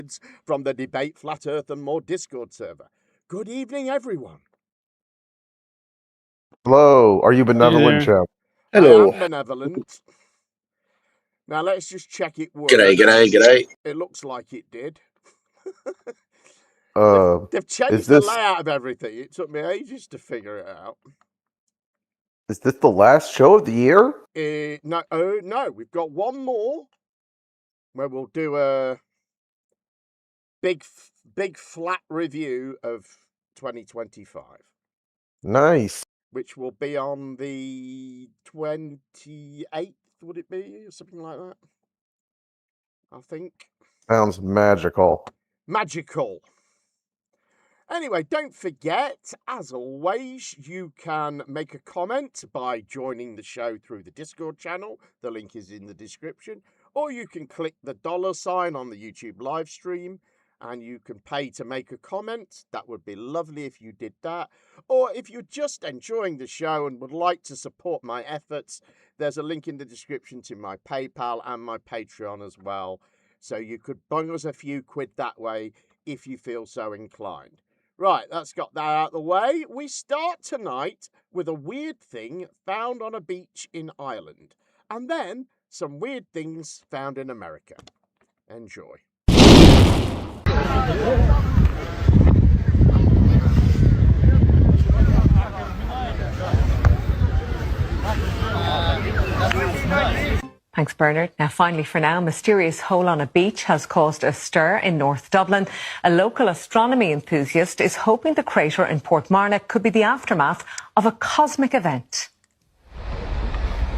Woods from the Debate Flat Earth and More Discord server. Good evening, everyone. Hello. Are you benevolent, Jeff? Hello. I am benevolent. Now, let's just check it works. G'day. It looks like it did. Uh, They've changed the layout of everything. It took me ages to figure it out. Is this the last show of the year? No, we've got one more where we'll do a big flat review of 2025. Nice. Which will be on the 28th, would it be? Or something like that, I think. Sounds magical. Magical. Anyway, don't forget, as always, you can make a comment by joining the show through the Discord channel. The link is in the description. Or you can click the $sign on the YouTube live stream and you can pay to make a comment. That would be lovely if you did that. Or if you're just enjoying the show and would like to support my efforts, there's a link in the description to my PayPal and my Patreon as well. So you could bung us a few quid that way if you feel so inclined. Right, that's got that out of the way. We start tonight with a weird thing found on a beach in Ireland. And then some weird things found in America. Enjoy. Thanks, Bernard. Now, finally for now, a mysterious hole on a beach has caused a stir in North Dublin. A local astronomy enthusiast is hoping the crater in Portmarnock could be the aftermath of a cosmic event.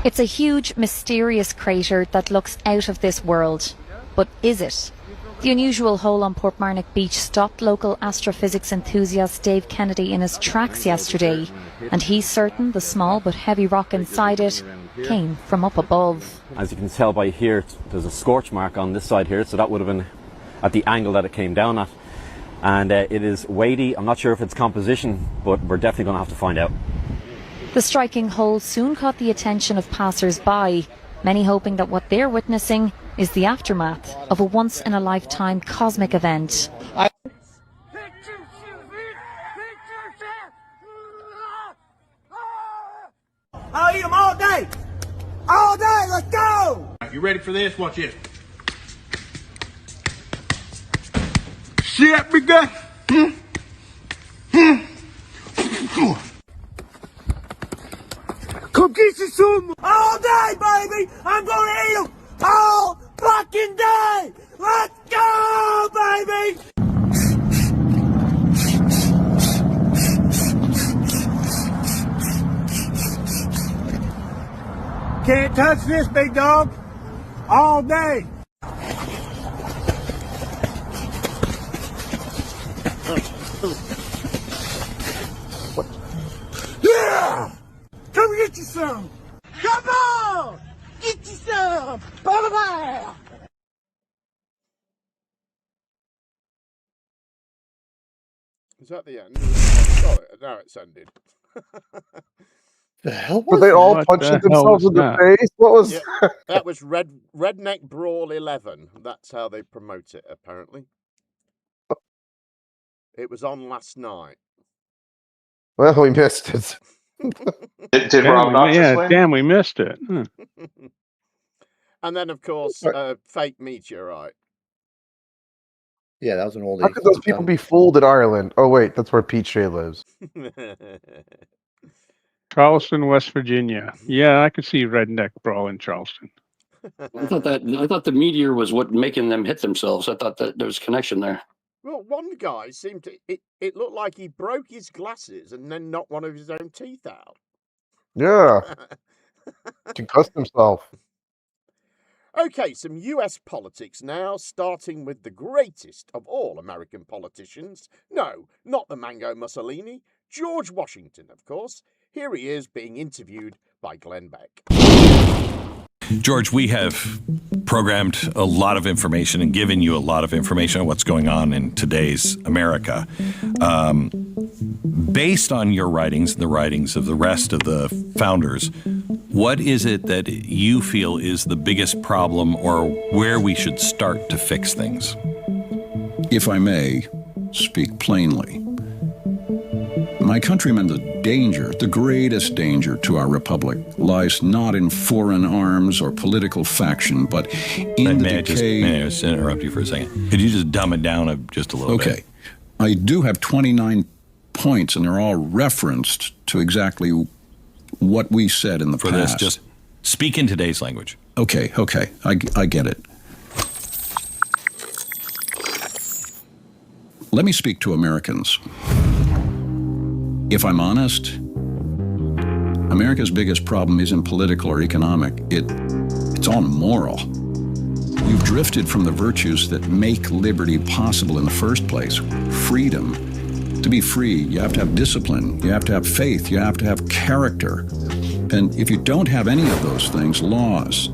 It's a huge, mysterious crater that looks out of this world. But is it? The unusual hole on Portmarnock Beach stopped local astrophysics enthusiast Dave Kennedy in his tracks yesterday, and he's certain the small but heavy rock inside it came from up above. As you can tell by here, there's a scorch mark on this side here, so that would have been at the angle that it came down at. And it is weighty. I'm not sure if it's composition, but we're definitely going to have to find out. The striking hole soon caught the attention of passers-by, many hoping that what they're witnessing is the aftermath of a once-in-a-lifetime cosmic event. I'll eat them all day! All day, let's go! You ready for this? Watch this. Shit, we got. Come get you some! All day, baby! I'm gonna eat them all fucking day! Let's go, baby! Can't touch this, big dog. All day. Yeah! Come get you some. Come on! Get you some. Bye-bye. Is that the end? Oh, now it's ended. The hell Were they all punching themselves in the face? What was that? That was Redneck Brawl 11. That's how they promote it, apparently. It was on last night. Well, we missed it. Did Rob not just win? Damn, we missed it. And then, of course, fake meteorite. Yeah, that was an old. How could those people be fooled in Ireland? Oh, wait, that's where Pete Shea lives. Charleston, West Virginia. Yeah, I could see Redneck Brawl in Charleston. I thought the meteor was what making them hit themselves. I thought that there was a connection there. Well, one guy seemed to. It looked like he broke his glasses and then knocked one of his own teeth out. Yeah. Concussed himself. Okay, some US politics now, starting with the greatest of all American politicians. No, not the Mango Mussolini. George Washington, of course. Here he is being interviewed by Glen Beck. George, we have programmed a lot of information and given you a lot of information on what's going on in today's America. Based on your writings and the writings of the rest of the founders, what is it that you feel is the biggest problem or where we should start to fix things? If I may speak plainly, my countrymen, the greatest danger to our republic lies not in foreign arms or political faction, but in the decay... May I just interrupt you for a second? Could you just dumb it down just a little bit? Okay. I do have 29 points, and they're all referenced to exactly what we said in the past. For this, just speak in today's language. Okay. I get it. Let me speak to Americans. If I'm honest, America's biggest problem isn't political or economic. It's all moral. You've drifted from the virtues that make liberty possible in the first place. Freedom. To be free, you have to have discipline, you have to have faith, you have to have character. And if you don't have any of those things, laws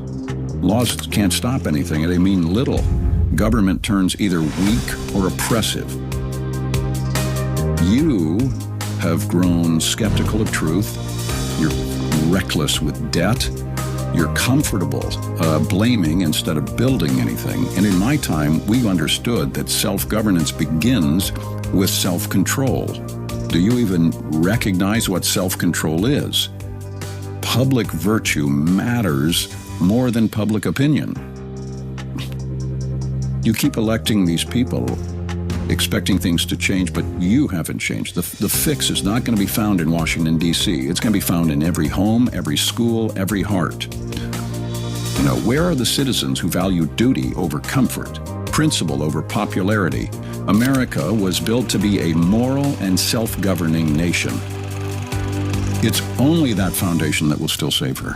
can't stop anything, and they mean little. Government turns either weak or oppressive. You have grown skeptical of truth, you're reckless with debt, you're comfortable blaming instead of building anything. And in my time, we've understood that self-governance begins with self-control. Do you even recognize what self-control is? Public virtue matters more than public opinion. You keep electing these people, expecting things to change, but you haven't changed. The fix is not going to be found in Washington, D.C. It's going to be found in every home, every school, every heart. You know, where are the citizens who value duty over comfort, principle over popularity? America was built to be a moral and self-governing nation. It's only that foundation that will still save her.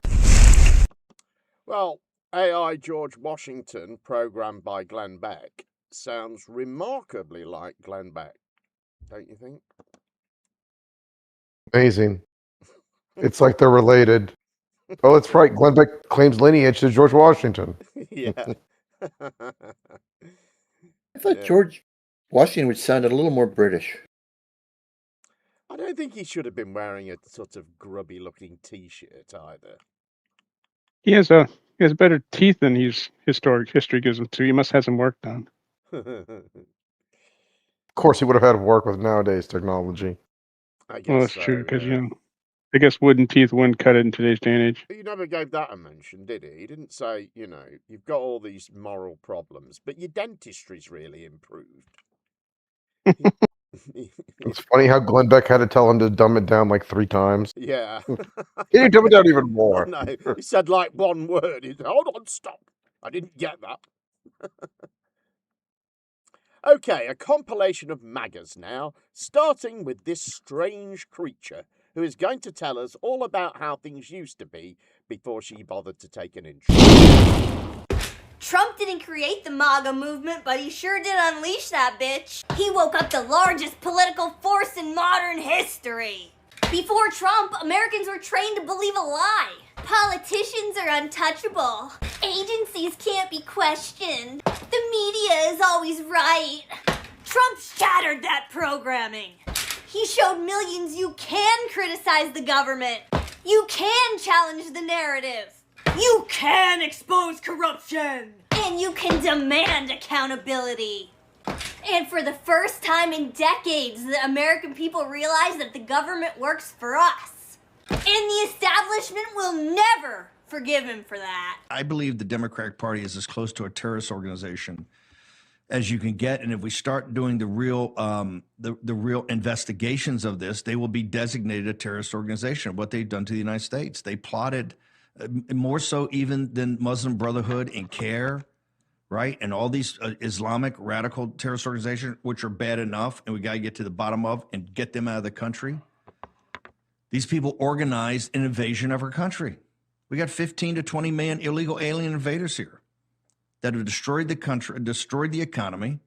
Well, AI George Washington, programmed by Glen Beck, sounds remarkably like Glen Beck, don't you think? Amazing. It's like they're related. Oh, that's right. Glen Beck claims lineage to George Washington. Yeah. I thought George Washington would sound a little more British. I don't think he should have been wearing a sort of grubby-looking T-shirt either. He has better teeth than history gives him to. He must have some work done. Of course, he would have had to work with nowadays technology. I guess Well, that's so, true, because I guess wooden teeth wouldn't cut it in today's day and age. He never gave that a mention, did he? He didn't say, you've got all these moral problems, but your dentistry's really improved. It's funny how Glen Beck had to tell him to dumb it down like 3 times. Yeah. He dumb it down even more. No, he said like one word. He said, hold on, stop. I didn't get that. Okay, a compilation of MAGAs now, starting with this strange creature who is going to tell us all about how things used to be before she bothered to take an intro. Trump didn't create the MAGA movement, but he sure did unleash that bitch. He woke up the largest political force in modern history. Before Trump, Americans were trained to believe a lie. Politicians are untouchable. Agencies can't be questioned. The media is always right. Trump shattered that programming. He showed millions you can criticize the government. You can challenge the narrative. You can expose corruption. And you can demand accountability. And for the first time in decades, the American people realize that the government works for us. And the establishment will never forgive him for that. I believe the Democratic Party is as close to a terrorist organization as you can get, and if we start doing the real investigations of this, they will be designated a terrorist organization. What they've done to the United States, they plotted more so even than Muslim Brotherhood and CARE, right? And all these Islamic radical terrorist organizations, which are bad enough, and we got to get to the bottom of and get them out of the country. These people organized an invasion of our country. We got 15 to 20 million illegal alien invaders here that have destroyed the country, destroyed the economy,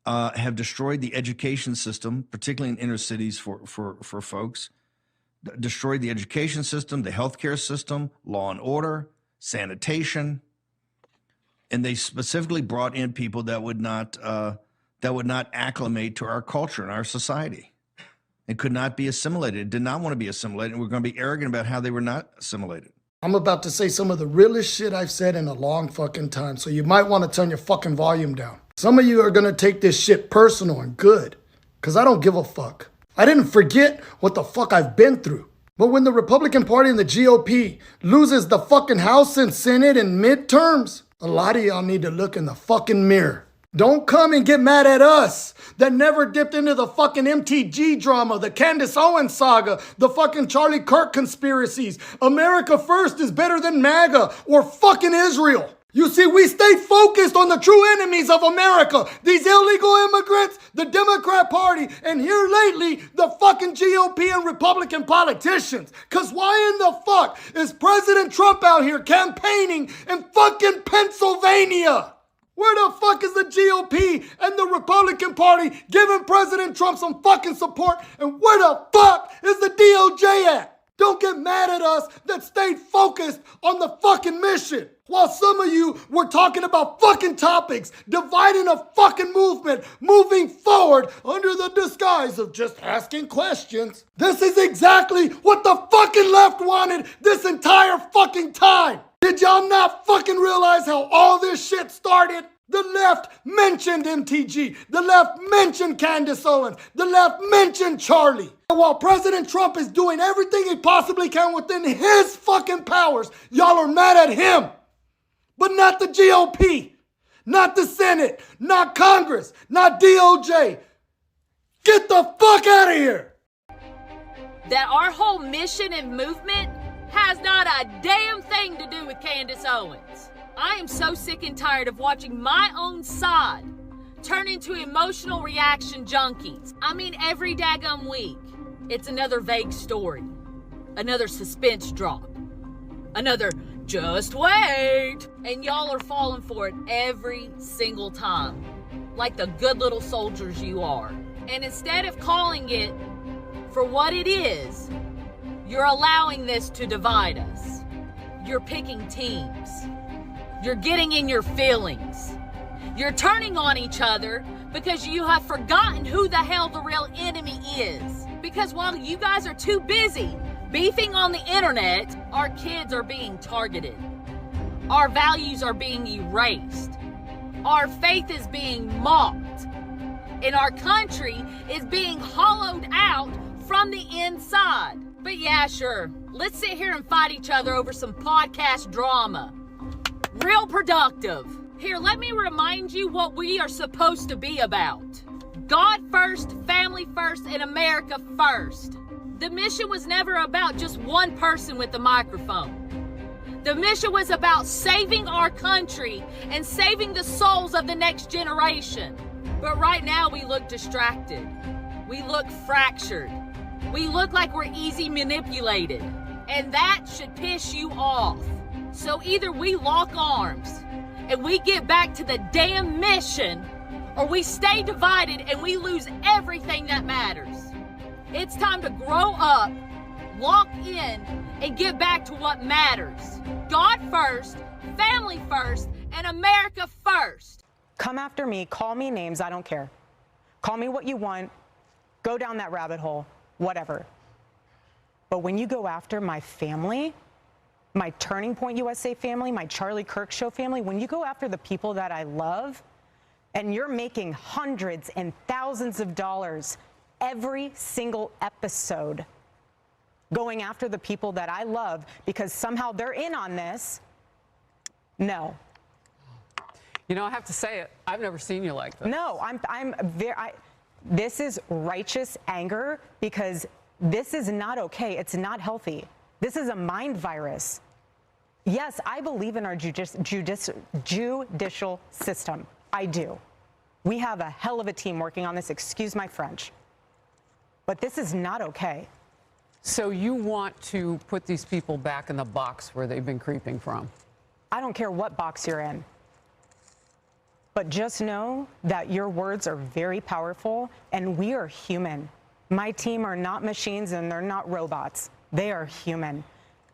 have destroyed the education system, particularly in inner cities for folks, destroyed the education system, the healthcare system, law and order, sanitation, and they specifically brought in people that would not acclimate to our culture and our society, and could not be assimilated, did not want to be assimilated, and we're going to be arrogant about how they were not assimilated. I'm about to say some of the realest shit I've said in a long fucking time, so you might want to turn your fucking volume down. Some of you are gonna take this shit personal and good, cause I don't give a fuck. I didn't forget what the fuck I've been through. But when the Republican Party and the GOP loses the fucking House and Senate in midterms, a lot of y'all need to look in the fucking mirror. Don't come and get mad at us that never dipped into the fucking MTG drama, the Candace Owens saga, the fucking Charlie Kirk conspiracies. America first is better than MAGA or fucking Israel. You see, we stayed focused on the true enemies of America. These illegal immigrants, the Democrat Party, and here lately, the fucking GOP and Republican politicians. Cause why in the fuck is President Trump out here campaigning in fucking Pennsylvania? Where the fuck is the GOP and the Republican Party giving President Trump some fucking support? And where the fuck is the DOJ at? Don't get mad at us that stayed focused on the fucking mission. While some of you were talking about fucking topics, dividing a fucking movement, moving forward under the disguise of just asking questions. This is exactly what the fucking left wanted this entire fucking time. Did y'all not fucking realize how all this shit started? The left mentioned MTG. The left mentioned Candace Owens. The left mentioned Charlie. And while President Trump is doing everything he possibly can within his fucking powers, y'all are mad at him. But not the GOP, not the Senate, not Congress, not DOJ. Get the fuck out of here. That our whole mission and movement has not a damn thing to do with Candace Owens. I am so sick and tired of watching my own side turn into emotional reaction junkies. I mean, every daggum week, it's another vague story, another suspense drop, another just wait, and y'all are falling for it every single time, like the good little soldiers you are. And instead of calling it for what it is, you're allowing this to divide us. You're picking teams. You're getting in your feelings. You're turning on each other because you have forgotten who the hell the real enemy is. Because while you guys are too busy beefing on the internet, our kids are being targeted. Our values are being erased. Our faith is being mocked. And our country is being hollowed out from the inside. But yeah, sure, let's sit here and fight each other over some podcast drama. Real productive. Here, let me remind you what we are supposed to be about. God first, family first, and America first. The mission was never about just one person with the microphone. The mission was about saving our country and saving the souls of the next generation. But right now we look distracted. We look fractured. We look like we're easy manipulated. And that should piss you off. So either we lock arms and we get back to the damn mission, or we stay divided and we lose everything that matters. It's time to grow up, lock in, and get back to what matters. God first, family first, and America first. Come after me, call me names, I don't care. Call me what you want, go down that rabbit hole, whatever. But when you go after my family, my Turning Point USA family, my Charlie Kirk Show family, when you go after the people that I love, and you're making hundreds and thousands of dollars every single episode going after the people that I love because somehow they're in on this, no. You know, I have to say it, I've never seen you like this. No, this is righteous anger because this is not okay. It's not healthy. This is a mind virus. Yes, I believe in our judicial system. I do. We have a hell of a team working on this, excuse my French. But this is not okay. So you want to put these people back in the box where they've been creeping from? I don't care what box you're in. But just know that your words are very powerful and we are human. My team are not machines and they're not robots. They are human.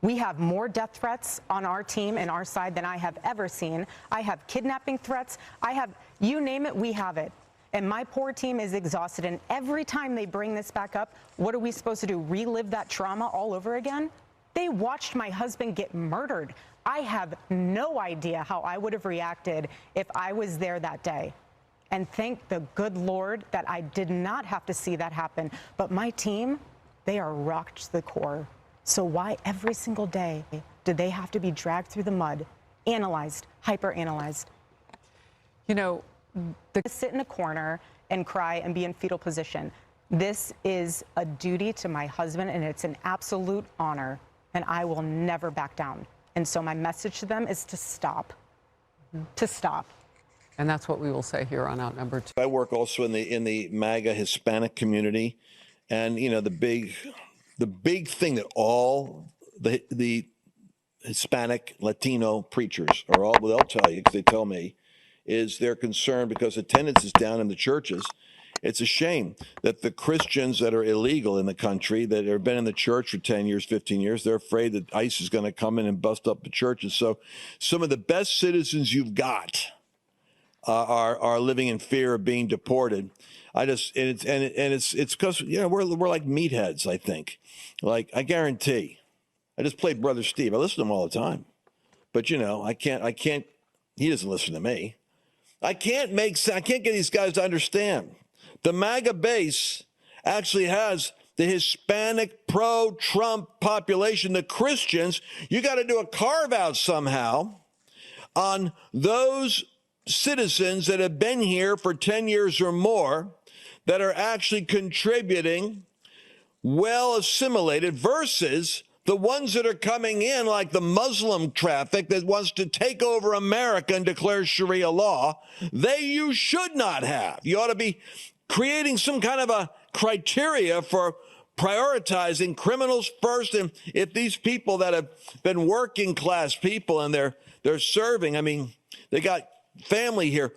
We have more death threats on our team and our side than I have ever seen. I have kidnapping threats. I have, you name it, we have it. And my poor team is exhausted. And every time they bring this back up, what are we supposed to do? Relive that trauma all over again? They watched my husband get murdered. I have no idea how I would have reacted if I was there that day. And thank the good Lord that I did not have to see that happen. But my team, they are rocked to the core. So why every single day do they have to be dragged through the mud, analyzed, hyper-analyzed? You know, sit in a corner and cry and be in fetal position. This is a duty to my husband, and it's an absolute honor, and I will never back down. And so my message to them is to stop. To stop. And that's what we will say here on Outnumbered 2. I work also in the MAGA Hispanic community, and you know the big thing that all the Hispanic Latino preachers are all, well, they'll tell you because they tell me, is they're concerned because attendance is down in the churches. It's a shame that the Christians that are illegal in the country, that have been in the church for 10 years, 15 years, they're afraid that ICE is going to come in and bust up the churches. So some of the best citizens you've got are living in fear of being deported. It's because, you know, we're like meatheads, I think. Like, I guarantee. I just played Brother Steve. I listen to him all the time. But, you know, I can't, he doesn't listen to me. I can't get these guys to understand. The MAGA base actually has the Hispanic pro-Trump population, the Christians. You got to do a carve-out somehow on those citizens that have been here for 10 years or more that are actually contributing, well assimilated, versus the ones that are coming in like the Muslim traffic that wants to take over America and declare Sharia law. You should not have. You ought to be creating some kind of a criteria for prioritizing criminals first. And if these people that have been working class people and they're serving, I mean, they got family here,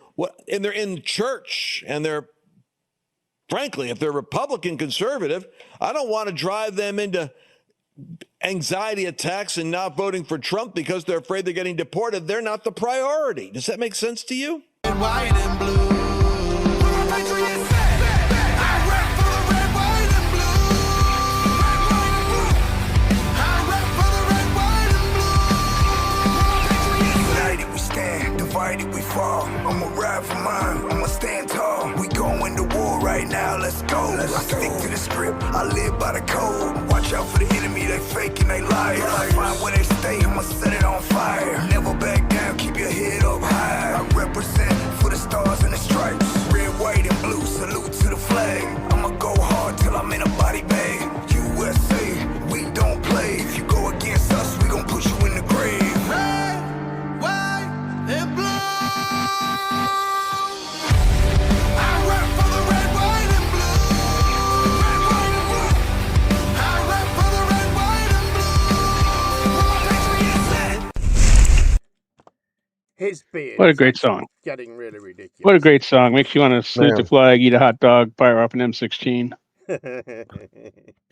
and they're in church, and they're, frankly, if they're Republican conservative, I don't want to drive them into anxiety attacks and not voting for Trump because they're afraid they're getting deported. They're not the priority. Does that make sense to you? White and blue. We fall. I'ma ride for mine. I'ma stand tall. We going to war right now. Let's go. I stick to the script. I live by the code. Watch out for the enemy. They fake and they lie. I find where they stay. I'ma set it on fire. Never back down. Keep your head up high. I represent for the stars and the stripes. Red, white, and blue. Salute to the flag. I'ma go hard till I'm in a body bag. USA, we don't play. If you go against us, we gon' put you in the grave. Red, white, and blue. His beard. What a great song. Getting really ridiculous. What a great song. Makes you want to salute the flag, eat a hot dog, fire off an M16.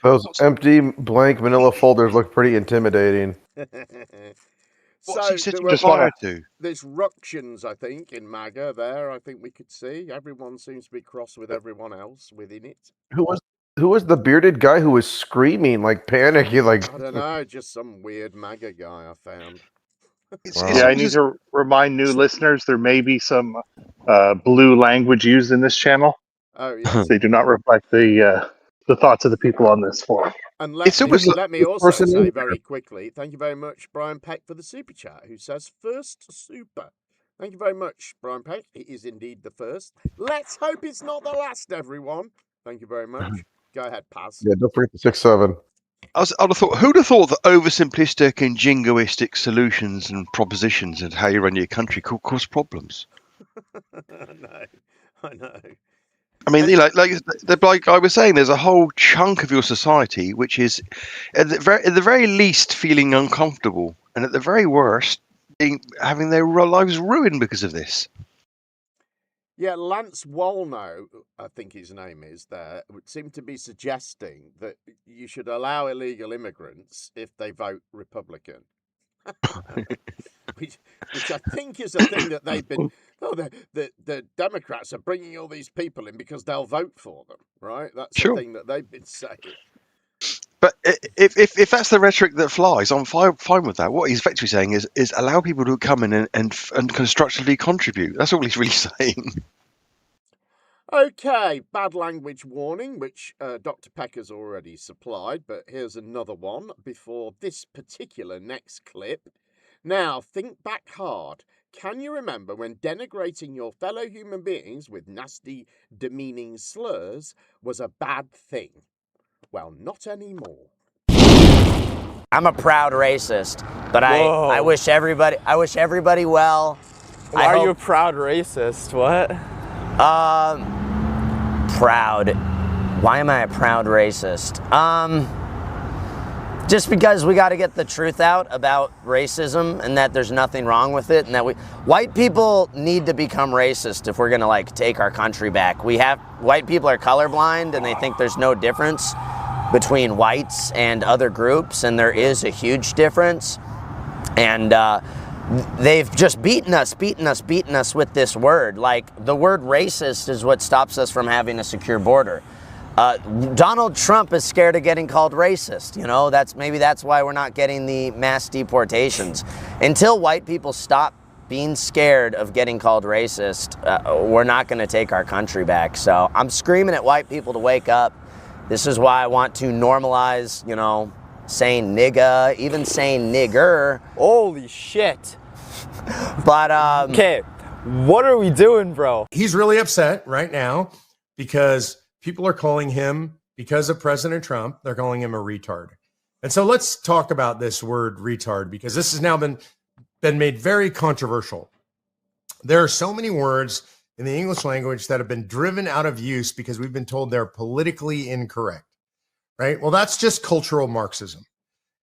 Those empty, blank manila folders look pretty intimidating. What's he sitting fire to? There's ructions, I think, in MAGA there. I think we could see. Everyone seems to be cross with everyone else within it. Who was the bearded guy who was screaming, like panicky, like... I don't know, just some weird MAGA guy I found. Yeah, I need to remind new listeners there may be some blue language used in this channel. Oh, yeah. They do not reflect the thoughts of the people on this forum. And let me also say very quickly, thank you very much, Brian Peck, for the super chat, who says, first super. Thank you very much, Brian Peck. It is indeed the first. Let's hope it's not the last, everyone. Thank you very much. Go ahead, Paz. Yeah, don't forget the 6-7. I'd have thought, who'd have thought that oversimplistic and jingoistic solutions and propositions and how you run your country could cause problems? I know. I mean, like I was saying, there's a whole chunk of your society which is, at the very least, feeling uncomfortable, and at the very worst, having their lives ruined because of this. Yeah, Lance Wolno, I think his name is there, would seem to be suggesting that you should allow illegal immigrants if they vote Republican. which I think is a thing that they've been... Oh, the Democrats are bringing all these people in because they'll vote for them, right? That's the thing that they've been saying. But if that's the rhetoric that flies, I'm fine with that. What he's effectively saying is allow people to come in and constructively contribute. That's all he's really saying. Okay, bad language warning, which Dr. Pecker's already supplied, but here's another one before this particular next clip. Now, think back hard. Can you remember when denigrating your fellow human beings with nasty, demeaning slurs was a bad thing? Well, not anymore. I'm a proud racist, but I wish everybody well. Why are you a proud racist? What? Proud. Why am I a proud racist? Just because we got to get the truth out about racism and that there's nothing wrong with it, and that white people need to become racist if we're going to like take our country back. White people are colorblind and they think there's no difference between whites and other groups, and there is a huge difference. And they've just beaten us with this word. Like, the word racist is what stops us from having a secure border. Donald Trump is scared of getting called racist. You know, maybe that's why we're not getting the mass deportations. Until white people stop being scared of getting called racist, we're not going to take our country back. So I'm screaming at white people to wake up. This is why I want to normalize, you know, saying nigga, even saying nigger. Holy shit. But, okay, what are we doing, bro? He's really upset right now because people are calling him, because of President Trump, they're calling him a retard. And so let's talk about this word retard, because this has now been made very controversial. There are so many words in the English language that have been driven out of use because we've been told they're politically incorrect, right? Well, that's just cultural Marxism.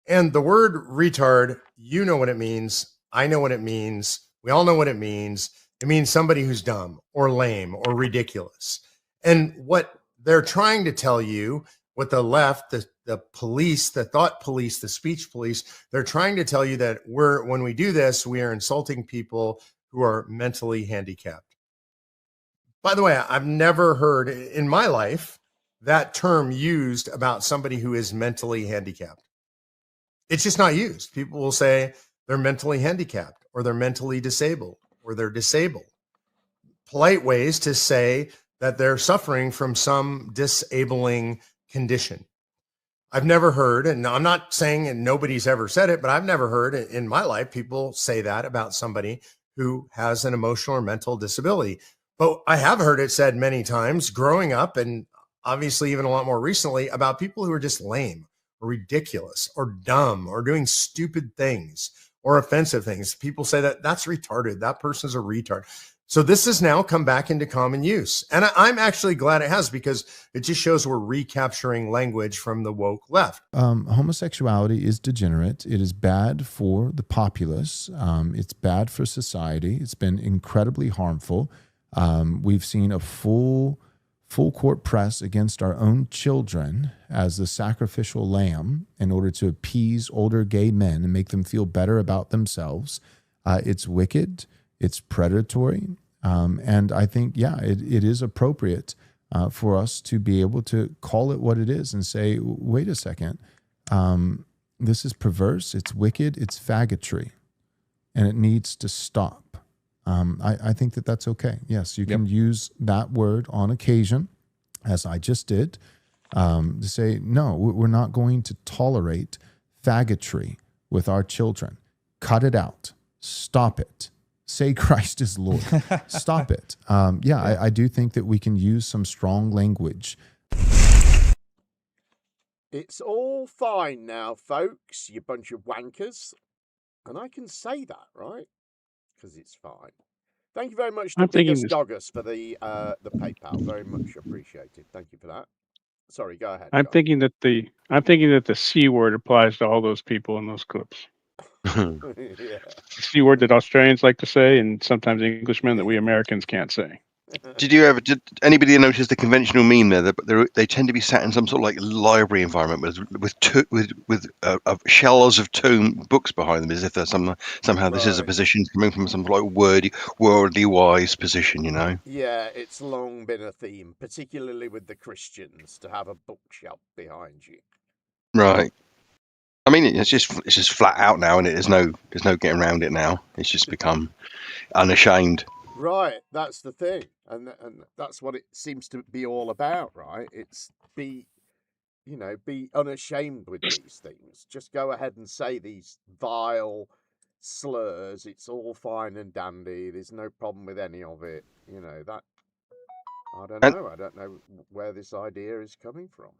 And the word retard, you know what it means. I know what it means. We all know what it means. It means somebody who's dumb or lame or ridiculous. And what they're trying to tell you, what the left, the police, the thought police, the speech police, they're trying to tell you that when we do this, we are insulting people who are mentally handicapped. By the way, I've never heard in my life that term used about somebody who is mentally handicapped. It's just not used. People will say they're mentally handicapped, or they're mentally disabled, or they're disabled. Polite ways to say that they're suffering from some disabling condition. I've never heard, and I'm not saying and nobody's ever said it, but I've never heard in my life people say that about somebody who has an emotional or mental disability. But I have heard it said many times growing up, and obviously even a lot more recently, about people who are just lame or ridiculous or dumb or doing stupid things or offensive things. People say that that's retarded. That person's a retard. So this has now come back into common use. And I'm actually glad it has, because it just shows we're recapturing language from the woke left. Homosexuality is degenerate. It is bad for the populace. It's bad for society. It's been incredibly harmful. We've seen a full court press against our own children as the sacrificial lamb in order to appease older gay men and make them feel better about themselves. It's wicked. It's predatory. And I think, it is appropriate for us to be able to call it what it is and say, wait a second, this is perverse, it's wicked, it's faggotry, and it needs to stop. I think that that's okay. Yes, you can use that word on occasion, as I just did, to say, no, we're not going to tolerate faggotry with our children. Cut it out. Stop it. Say Christ is Lord. Stop it. I do think that we can use some strong language. It's all fine now, folks, you bunch of wankers. And I can say that, right? Because it's fine. Thank you very much to Biggest Doggers for the PayPal. Very much appreciated. Thank you for that. Sorry, go ahead. I'm thinking that the C word applies to all those people in those clips. Yeah. C word that Australians like to say, and sometimes Englishmen that we Americans can't say. Did anybody notice the conventional meme there? They tend to be sat in some sort of like library environment with shelves of tome books behind them, as if there's somehow this is a position coming from some like worldly wise position, you know? Yeah, it's long been a theme, particularly with the Christians, to have a bookshelf behind you. Right. I mean, it's just flat out now, and there's no getting around it now. It's just become unashamed. Right, that's the thing, and that's what it seems to be all about, right? It's be unashamed with these things. Just go ahead and say these vile slurs. It's all fine and dandy. There's no problem with any of it. That I don't And know. I don't know where this idea is coming from.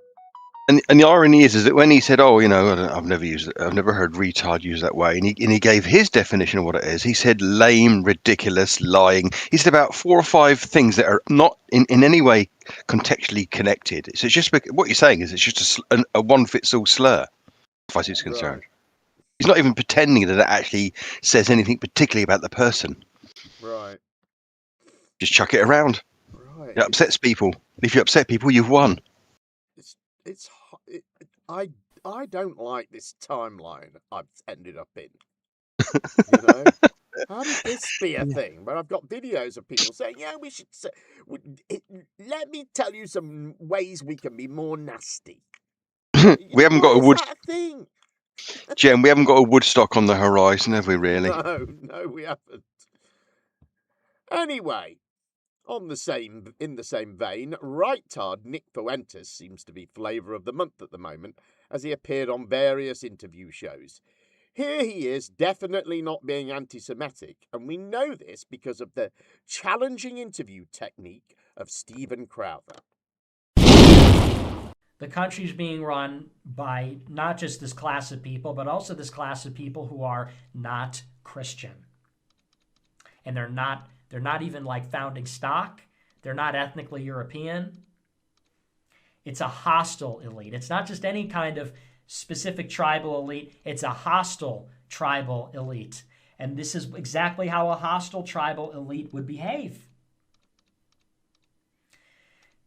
and the irony is that when he said, "Oh, I've never heard retard used that way," and he gave his definition of what it is. He said lame, ridiculous, lying. He said about 4 or 5 things that are not in any way contextually connected. So it's just what you're saying is it's just a one fits all slur, as far as he's concerned. Right. He's not even pretending that it actually says anything particularly about the person. Right. Just chuck it around. Right. It upsets people. If you upset people, you've won. I don't like this timeline I've ended up in. How did this be a thing? But I've got videos of people saying, "Yeah, we should say, let me tell you some ways we can be more nasty." We haven't got a wood. That thing? Jem, we haven't got a Woodstock on the horizon, have we? Really? No, we haven't. Anyway. In the same vein, right-tard Nick Fuentes seems to be flavour of the month at the moment, as he appeared on various interview shows. Here he is, definitely not being anti-Semitic, and we know this because of the challenging interview technique of Steven Crowther. The country's being run by not just this class of people, but also this class of people who are not Christian. And they're not even like founding stock. They're not ethnically European. It's a hostile elite. It's not just any kind of specific tribal elite. It's a hostile tribal elite. And this is exactly how a hostile tribal elite would behave.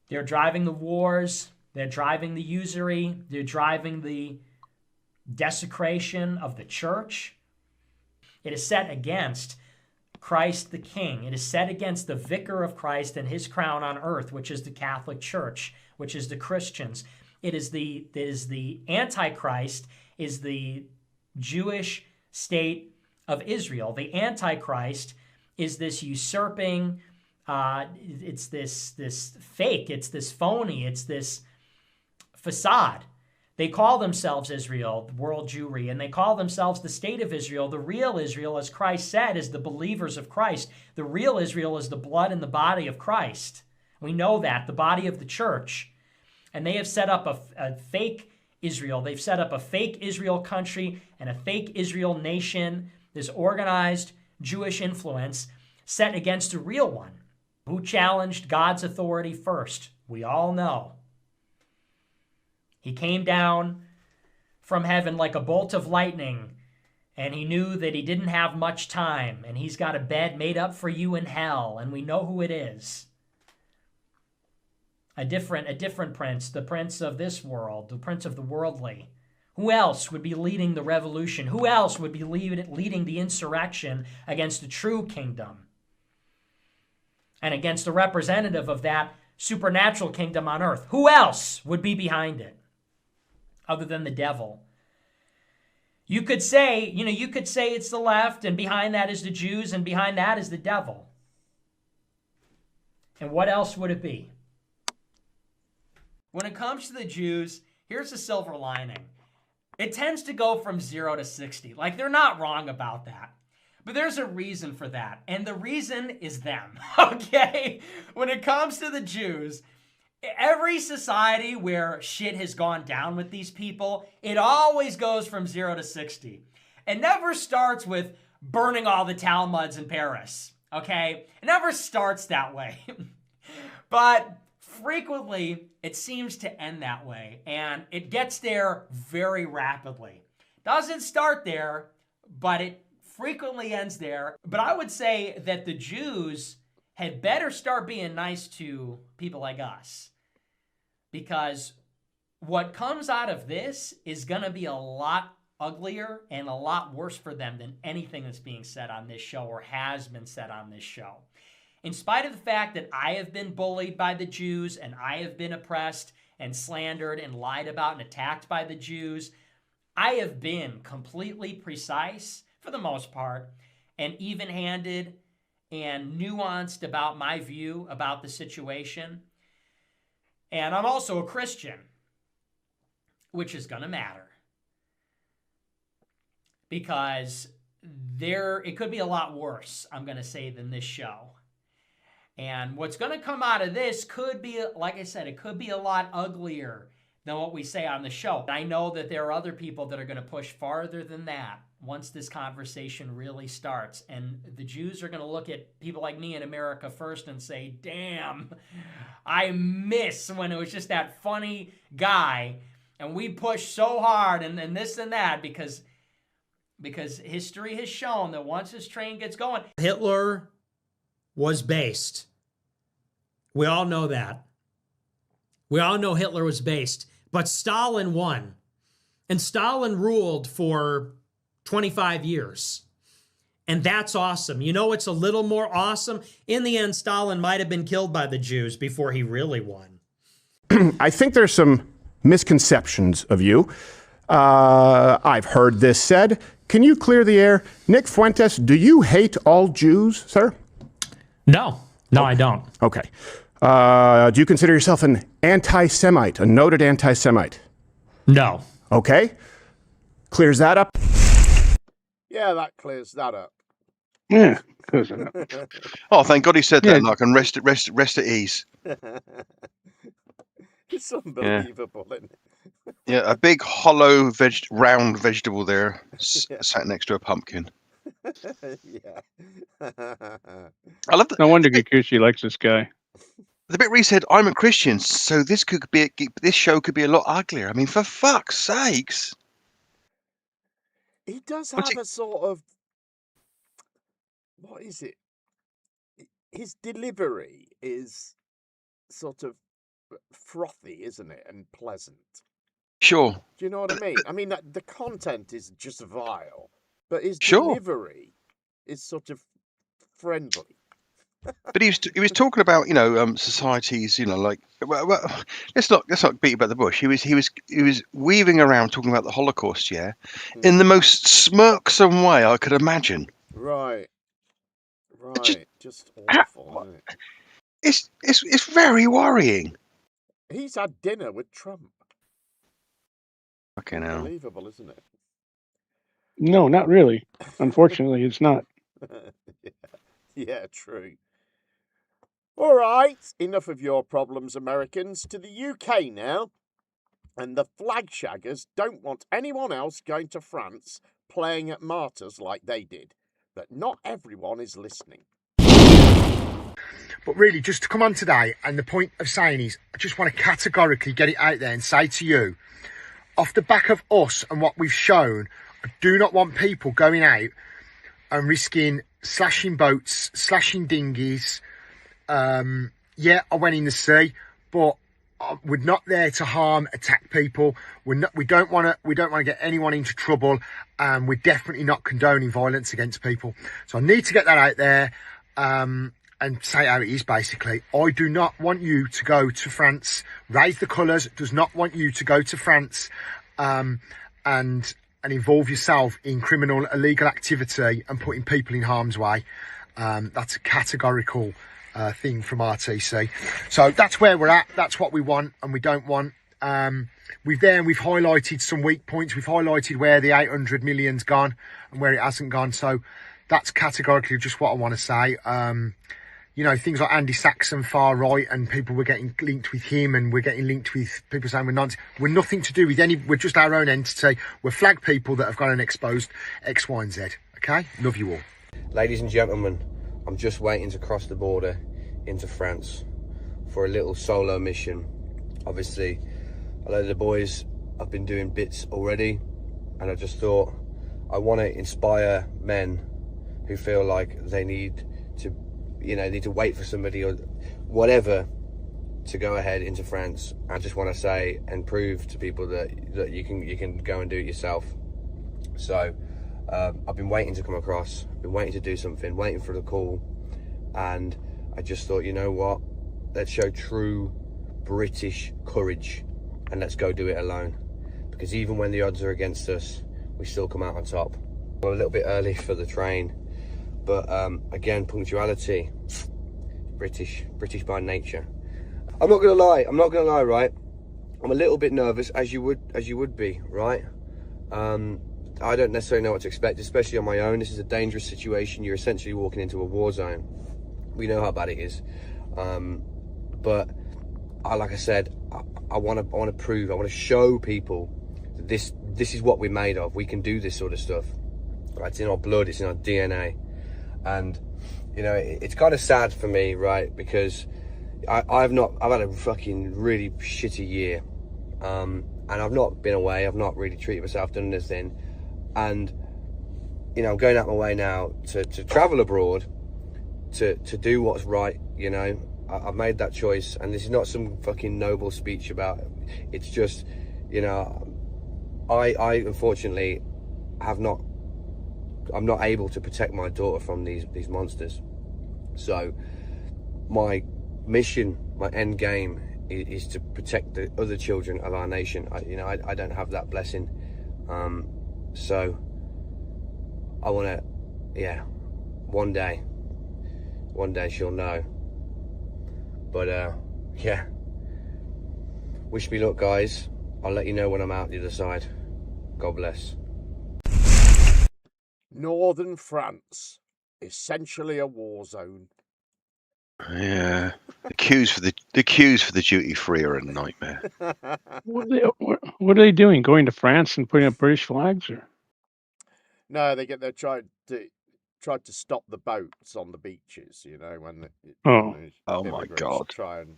They're driving the wars. They're driving the usury. They're driving the desecration of the church. It is set against Christ the King. It is set against the vicar of Christ and his crown on earth, which is the Catholic Church, which is the Christians. It is the Antichrist, is the Jewish state of Israel. The Antichrist is this usurping, it's this fake, it's this phony, it's this facade. They call themselves Israel, the world Jewry, and they call themselves the state of Israel. The real Israel, as Christ said, is the believers of Christ. The real Israel is the blood and the body of Christ. We know that, the body of the church. And they have set up a fake Israel. They've set up a fake Israel country and a fake Israel nation, this organized Jewish influence set against a real one. Who challenged God's authority first? We all know. He came down from heaven like a bolt of lightning, and he knew that he didn't have much time, and he's got a bed made up for you in hell, and we know who it is. A different prince, the prince of this world, the prince of the worldly. Who else would be leading the revolution? Who else would be leading the insurrection against the true kingdom? And against the representative of that supernatural kingdom on earth? Who else would be behind it? Other than the devil. You could say it's the left, and behind that is the Jews, and behind that is the devil. And what else would it be? When it comes to the Jews, here's the silver lining. It tends to go from 0 to 60. Like, they're not wrong about that. But there's a reason for that. And the reason is them, okay? When it comes to the Jews, every society where shit has gone down with these people, it always goes from 0 to 60. It never starts with burning all the Talmuds in Paris, okay? It never starts that way. But frequently, it seems to end that way, and it gets there very rapidly. Doesn't start there, but it frequently ends there. But I would say that the Jews had better start being nice to people like us, because what comes out of this is going to be a lot uglier and a lot worse for them than anything that's being said on this show or has been said on this show. In spite of the fact that I have been bullied by the Jews and I have been oppressed and slandered and lied about and attacked by the Jews, I have been completely precise, for the most part, and even-handed and nuanced about my view about the situation. And I'm also a Christian, which is going to matter. Because it could be a lot worse, I'm going to say, than this show. And what's going to come out of this could be, like I said, it could be a lot uglier than what we say on the show. I know that there are other people that are going to push farther than that once this conversation really starts. And the Jews are going to look at people like me in America first and say, damn, I miss when it was just that funny guy. And we pushed so hard and this and that because history has shown that once this train gets going, Hitler was based. We all know that. We all know Hitler was based. But Stalin won. And Stalin ruled for 25 years. And that's awesome. You know what's a little more awesome? In the end, Stalin might have been killed by the Jews before he really won. I think there's some misconceptions of you. I've heard this said. Can you clear the air? Nick Fuentes, do you hate all Jews, sir? No, I don't. Okay. Do you consider yourself an anti-Semite, a noted anti-Semite? No. Okay. Clears that up. Yeah, that clears that up. Yeah, clears it up. Oh, thank God he said that, and I can rest at ease. It's unbelievable, isn't it? Yeah, a big hollow round vegetable there, sat next to a pumpkin. Yeah. I love that. No wonder Kikuchi likes this guy. The bit where he said, "I'm a Christian, so this show could be a lot uglier." I mean, for fuck's sakes. He does have a sort of, what is it? His delivery is sort of frothy, isn't it? And pleasant. Sure. Do you know what I mean? I mean, the content is just vile, but his delivery is sort of friendly. But he was talking about, societies, like, well, let's not beat about the bush. He was weaving around talking about the Holocaust, in the most smirksome way I could imagine. Right. Just awful, isn't it? It's very worrying. He's had dinner with Trump. Okay, now. Unbelievable, isn't it? No, not really. Unfortunately, it's not. Yeah, true. All right, enough of your problems, Americans. To the UK now. And the flagshaggers don't want anyone else going to France playing at martyrs like they did. But not everyone is listening. But really, just to come on today, and the point of saying is, I just want to categorically get it out there and say to you, off the back of us and what we've shown, I do not want people going out and risking slashing boats, slashing dinghies. I went in the sea, but we're not there to harm, attack people. We don't want to get anyone into trouble, and we're definitely not condoning violence against people. So I need to get that out there, and say how it is. Basically, I do not want you to go to France. Raise the colours. Does not want you to go to France, and involve yourself in criminal, illegal activity and putting people in harm's way. That's a categorical thing from RTC. So that's where we're at. That's what we want and we don't want. We've highlighted some weak points. We've highlighted where the 800 million's gone and where it hasn't gone. So that's categorically just what I want to say. Things like Andy Saxon, far right, and people were getting linked with him, and we're getting linked with people saying we're nothing to do with we're just our own entity. We're flag people that have gone and exposed X, Y, and Z. Okay? Love you all. Ladies and gentlemen, I'm just waiting to cross the border into France for a little solo mission. Obviously, a lot of the boys have been doing bits already, and I just thought I want to inspire men who feel like they need to wait for somebody or whatever to go ahead into France. I just want to say and prove to people that you can go and do it yourself. So I've been waiting to come across, been waiting to do something, waiting for the call, and I just thought, you know what, let's show true British courage and let's go do it alone, because even when the odds are against us, we still come out on top. We're a little bit early for the train, But again, punctuality, British by nature. I'm not gonna lie, right? I'm a little bit nervous, as you would be, right? I don't necessarily know what to expect, especially on my own. This is a dangerous situation. You're essentially walking into a war zone. We know how bad it is. But like I said, I want to prove, I want to show people that this is what we're made of. We can do this sort of stuff. Right? It's in our blood, it's in our DNA. And, you know, it's kind of sad for me, right? Because I've had a fucking really shitty year. And I've not been away, I've not really treated myself, done anything. And, you know, I'm going out my way now to travel abroad, to do what's right, you know. I've made that choice, and this is not some fucking noble speech about it. It's just, you know, I unfortunately I'm not able to protect my daughter from these monsters. So my mission, my end game is to protect the other children of our nation. I don't have that blessing. So I want to, yeah, one day she'll know. But yeah, wish me luck, guys. I'll let you know when I'm out the other side. God bless. Northern France, essentially a war zone. Yeah, the queues for the duty free are a nightmare. What are they doing? Going to France and putting up British flags? Or No, they tried to stop the boats on the beaches. You know, when Oh my God! try and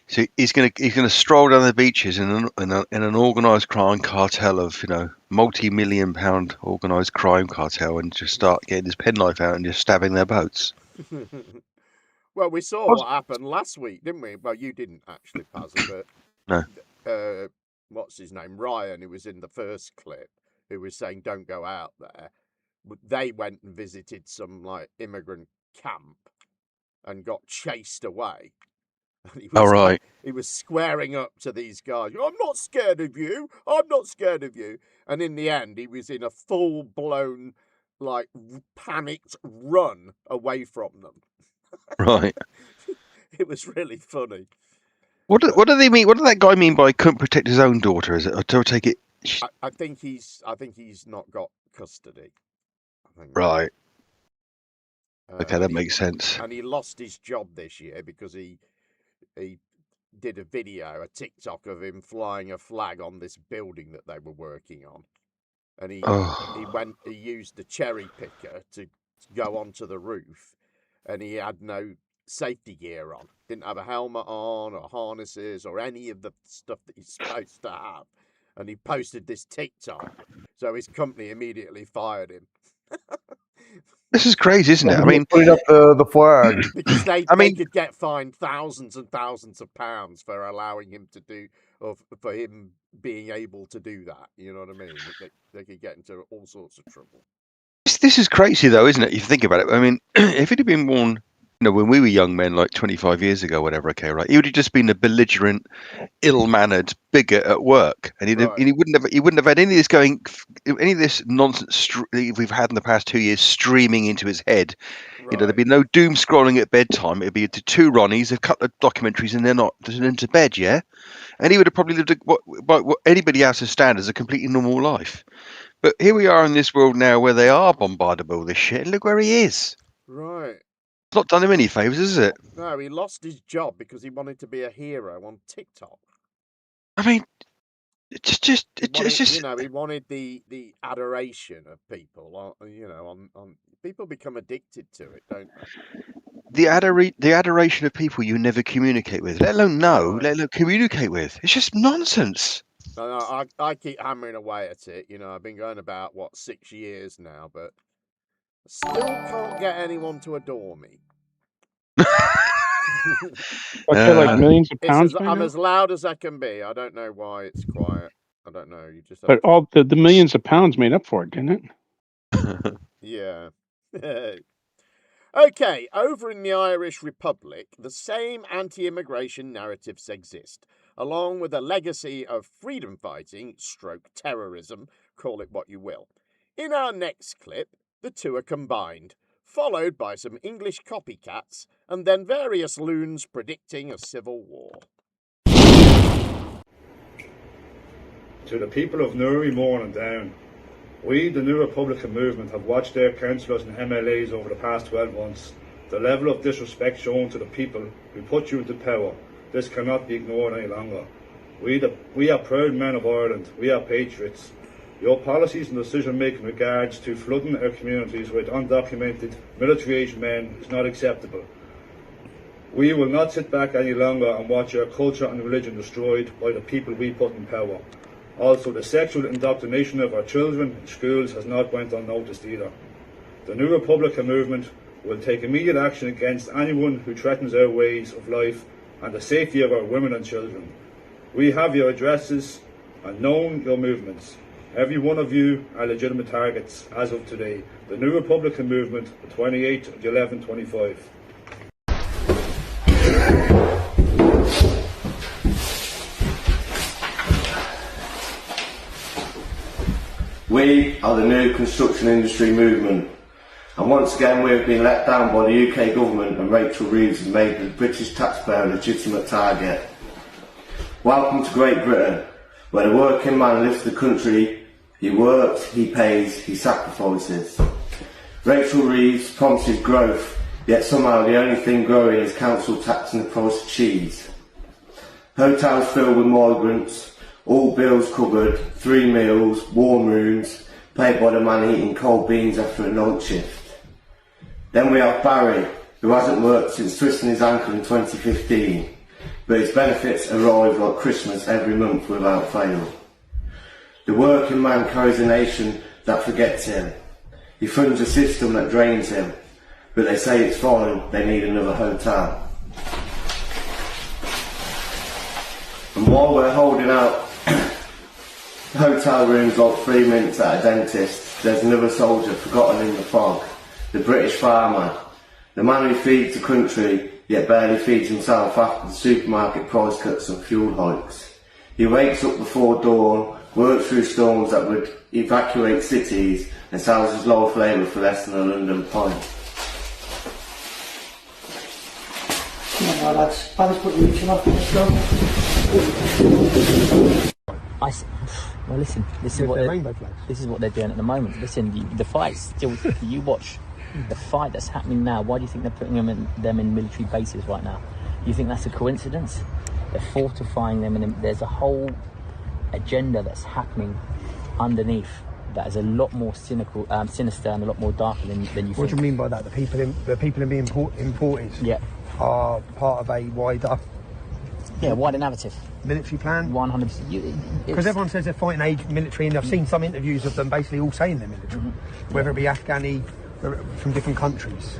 So he's gonna stroll down the beaches in an organised crime cartel of, you know, multi-million-pound organised crime cartel, and just start getting his penknife out and just stabbing their boats. Well, we saw what happened last week, didn't we? Well, you didn't actually, Pazza, but No. What's his name? Ryan, who was in the first clip, who was saying don't go out there. But they went and visited some like immigrant camp and got chased away. And he was, right. He was squaring up to these guys. I'm not scared of you. I'm not scared of you. And in the end, he was in a full-blown, like, panicked run away from them. Right. It was really funny. What do they mean? What did that guy mean by couldn't protect his own daughter? Is it? Or do I take it? I think he's not got custody. Right. Okay, that makes sense. And he lost his job this year because he did a video, a TikTok of him flying a flag on this building that they were working on. And he used the cherry picker to go onto the roof, and he had no safety gear on. Didn't have a helmet on or harnesses or any of the stuff that he's supposed to have. And he posted this TikTok. So his company immediately fired him. This is crazy, isn't it? I mean, putting up the flag because they could get fined thousands and thousands of pounds for allowing him to do, or for him being able to do that. You know what I mean? They could get into all sorts of trouble. This is crazy, though, isn't it? If you think about it. I mean, if he'd have been born, you know, when we were young men, like 25 years ago, whatever. Okay, right? He would have just been a belligerent, ill-mannered bigot at work, and he wouldn't have had any of this nonsense we've had in the past 2 years streaming into his head. Right. You know, there'd be no doom scrolling at bedtime. It'd be the two Ronnies, a couple of documentaries, and they're not into bed, yeah. And he would have probably lived what anybody else's standards, a completely normal life. But here we are in this world now where they are bombarded by all this shit. And look where he is. Right. It's not done him any favours, is it? No, he lost his job because he wanted to be a hero on TikTok. I mean, it's just you know, he wanted the adoration of people. You know, on people become addicted to it, don't they? The adoration of people you never communicate with, let alone know, let alone communicate with. It's just nonsense. I keep hammering away at it. You know, I've been going about 6 years now, but I still can't get anyone to adore me. Like millions of pounds. I'm as loud as I can be. I don't know why it's quiet. I don't know. You just. But all the millions of pounds made up for it, didn't it? Yeah. Okay, over in the Irish Republic, the same anti-immigration narratives exist, along with a legacy of freedom fighting, terrorism, call it what you will. In our next clip, the two are combined. followed by some English copycats, and then various loons predicting a civil war. To the people of Newry, Mourne and Down, we, the New Republican movement, have watched their councillors and MLAs over the past 12 months. The level of disrespect shown to the people who put you into power, this cannot be ignored any longer. We are proud men of Ireland, we are patriots. Your policies and decision-making in regards to flooding our communities with undocumented military-aged men is not acceptable. We will not sit back any longer and watch our culture and religion destroyed by the people we put in power. Also, the sexual indoctrination of our children in schools has not went unnoticed either. The New Republican movement will take immediate action against anyone who threatens our ways of life and the safety of our women and children. We have your addresses and known your movements. Every one of you are legitimate targets as of today. The New Republican movement, the 28th of 11/25. We are the new construction industry movement, and once again we have been let down by the UK government, and Rachel Reeves has made the British taxpayer a legitimate target. Welcome to Great Britain, where the working man lives the country, he works, he pays, he sacrifices. Rachel Reeves promises growth, yet somehow the only thing growing is council tax and the price of cheese. Hotels filled with migrants, all bills covered, 3 meals, warm rooms, paid by the man eating cold beans after a night shift. Then we have Barry, who hasn't worked since twisting his ankle in 2015, but his benefits arrive like Christmas every month without fail. The working man carries a nation that forgets him. He funds a system that drains him, but they say it's fine, they need another hotel. And while we're holding out hotel rooms like 3 minutes at a dentist, there's another soldier forgotten in the fog, the British farmer, the man who feeds the country yet barely feeds himself after the supermarket price cuts and fuel hikes. He wakes up before dawn, works through storms that would evacuate cities, and sells his life labour for less than a London pint. Come on, lads. Let's put the reaching off. Let's go. Well, listen. This is what they're doing at the moment. Listen, the fight still. You watch the fight that's happening now. Why do you think they're putting them in military bases right now? You think that's a coincidence? They're fortifying them, and there's a whole agenda that's happening underneath that is a lot more cynical, sinister, and a lot more darker than you think. What do you mean by that? The people in being imported are part of a wider narrative. Military plan? 100%. Because everyone says they're fighting age military, and I've seen some interviews of them basically all saying they're military, whether it be Afghani, from different countries.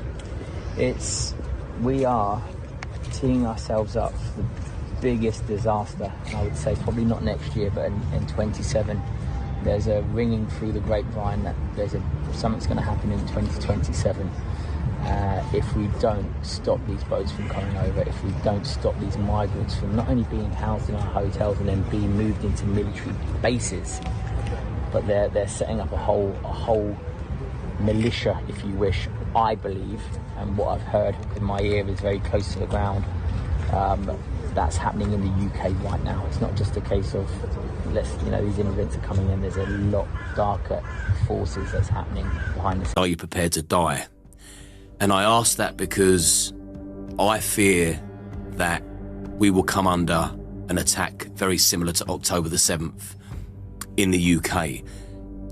We are teeing ourselves up for the biggest disaster, and I would say probably not next year, but in 27. There's a ringing through the grapevine that something's going to happen in 2027. If we don't stop these boats from coming over, if we don't stop these migrants from not only being housed in our hotels and then being moved into military bases, but they're setting up a whole militia, if you wish, I believe, and what I've heard in my ear is very close to the ground. That's happening in the UK right now. It's not just a case of these immigrants are coming in. There's a lot darker forces that's happening behind the scenes. Are you prepared to die? And I ask that because I fear that we will come under an attack very similar to October the 7th in the UK.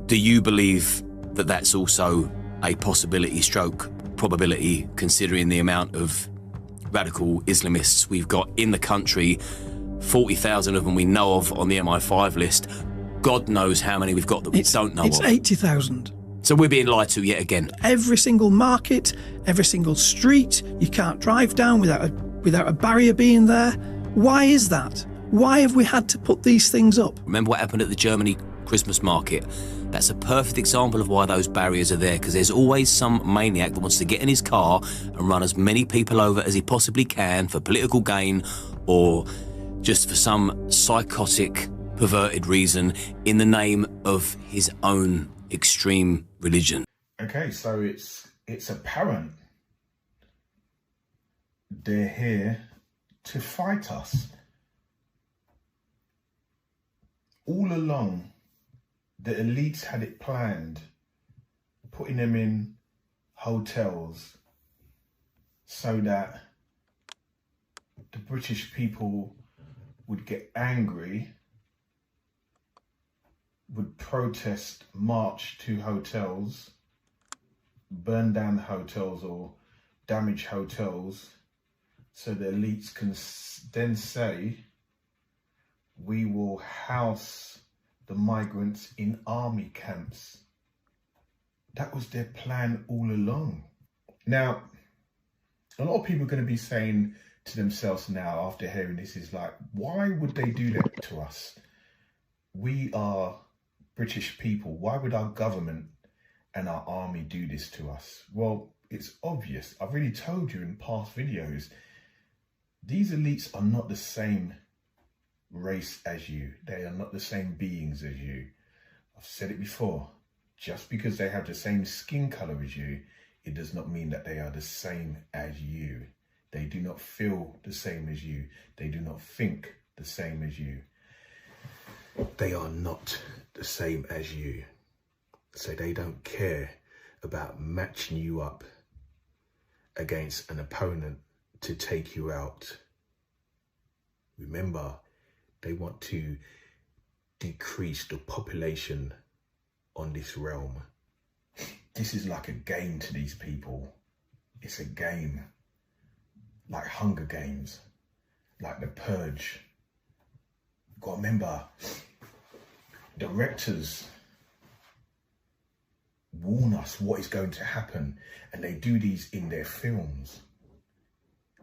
Do you believe that that's also a possibility stroke probability, considering the amount of radical Islamists we've got in the country? 40,000 of them we know of on the MI5 list. God knows how many we've got that we don't know of. It's 80,000. So we're being lied to yet again. Every single market, every single street, you can't drive down without a barrier being there. Why is that? Why have we had to put these things up? Remember what happened at the Germany Christmas market? That's a perfect example of why those barriers are there, because there's always some maniac that wants to get in his car and run as many people over as he possibly can for political gain or just for some psychotic, perverted reason in the name of his own extreme religion. Okay, so it's it's apparent they're here to fight us. All along, the elites had it planned, putting them in hotels so that the British people would get angry, would protest, march to hotels, burn down the hotels or damage hotels, so the elites can then say, we will house the migrants in army camps. That was their plan all along. Now, a lot of people are going to be saying to themselves now after hearing this is like, why would they do that to us? We are British people. Why would our government and our army do this to us? Well, it's obvious. I've already told you in past videos, these elites are not the same race as you. They are not the same beings as you. I've said it before. Just because they have the same skin color as you, it does not mean that they are the same as you. They do not feel the same as you. They do not think the same as you. They are not the same as you. So they don't care about matching you up against an opponent to take you out. Remember, they want to decrease the population on this realm. This is like a game to these people. It's a game. Like Hunger Games. Like The Purge. You've got to remember, directors warn us what is going to happen, and they do these in their films.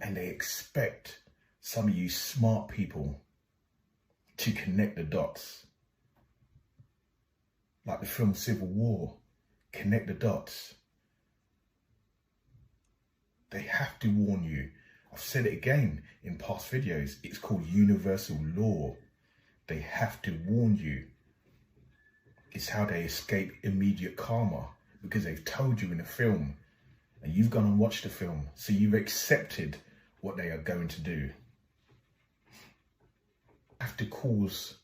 And they expect some of you smart people to connect the dots. Like the film Civil War, connect the dots. They have to warn you. I've said it again in past videos. It's called universal law. They have to warn you. It's how they escape immediate karma, because they've told you in the film and you've gone and watched the film. So you've accepted what they are going to do. Have to cause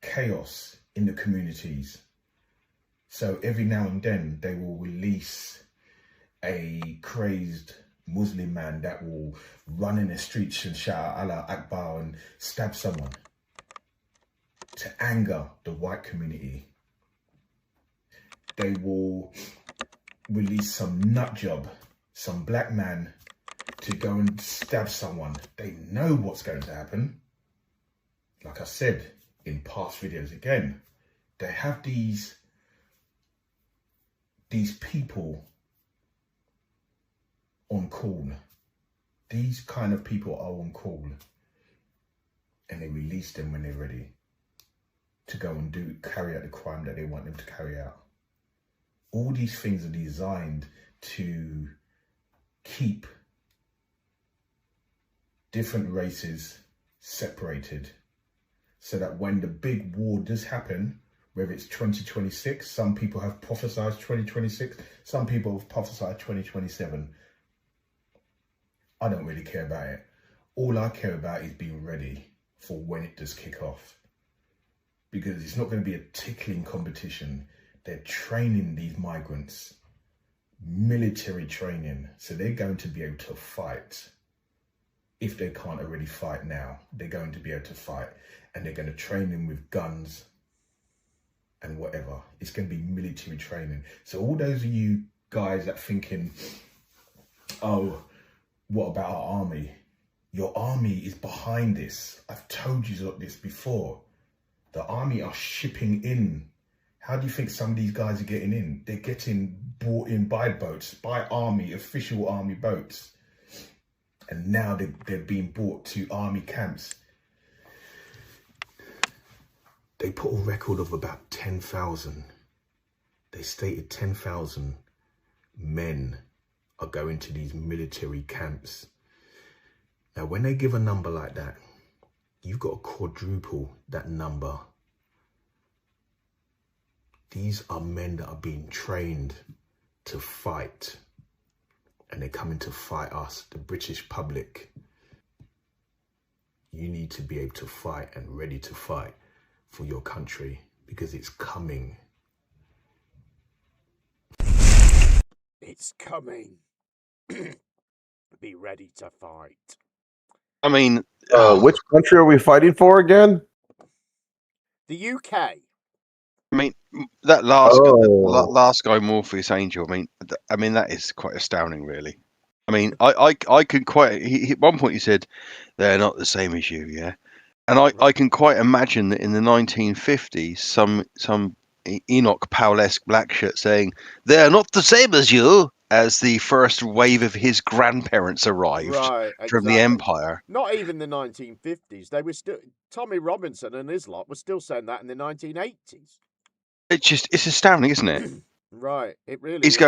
chaos in the communities. So every now and then they will release a crazed Muslim man that will run in the streets and shout Allah Akbar and stab someone to anger the white community. They will release some nut job, some black man, to go and stab someone. They know what's going to happen. Like I said in past videos again, they have these people on call. These kind of people are on call, and they release them when they're ready to go and carry out the crime that they want them to carry out. All these things are designed to keep different races separated, so that when the big war does happen, whether it's 2026, some people have prophesied 2026, some people have prophesied 2027. I don't really care about it. All I care about is being ready for when it does kick off. Because it's not going to be a tickling competition. They're training these migrants, military training. So they're going to be able to fight. If they can't already fight now, they're going to be able to fight. And they're going to train them with guns and whatever. It's going to be military training. So all those of you guys that thinking, oh, what about our army? Your army is behind this. I've told you this before. The army are shipping in. How do you think some of these guys are getting in? They're getting brought in by boats, by army, official army boats. And now they're being brought to army camps. They put a record of about 10,000. They stated 10,000 men are going to these military camps. Now, when they give a number like that, you've got to quadruple that number. These are men that are being trained to fight. And they're coming to fight us, the British public. You need to be able to fight and ready to fight for your country because it's coming. It's coming. Be ready to fight. I mean, which country are we fighting for again? The UK. I mean, that last guy, Morpheus Angel. I mean, that is quite astounding, really. I mean, I could quite. At one point, he said, "They're not the same as you," yeah, and I can quite imagine that in the 1950s, some Enoch Powell-esque black shirt saying, "They're not the same as you," as the first wave of his grandparents arrived from the Empire. Not even the 1950s. They were still Tommy Robinson and his lot were still saying that in the 1980s. It's astounding, isn't it? Right, it really He's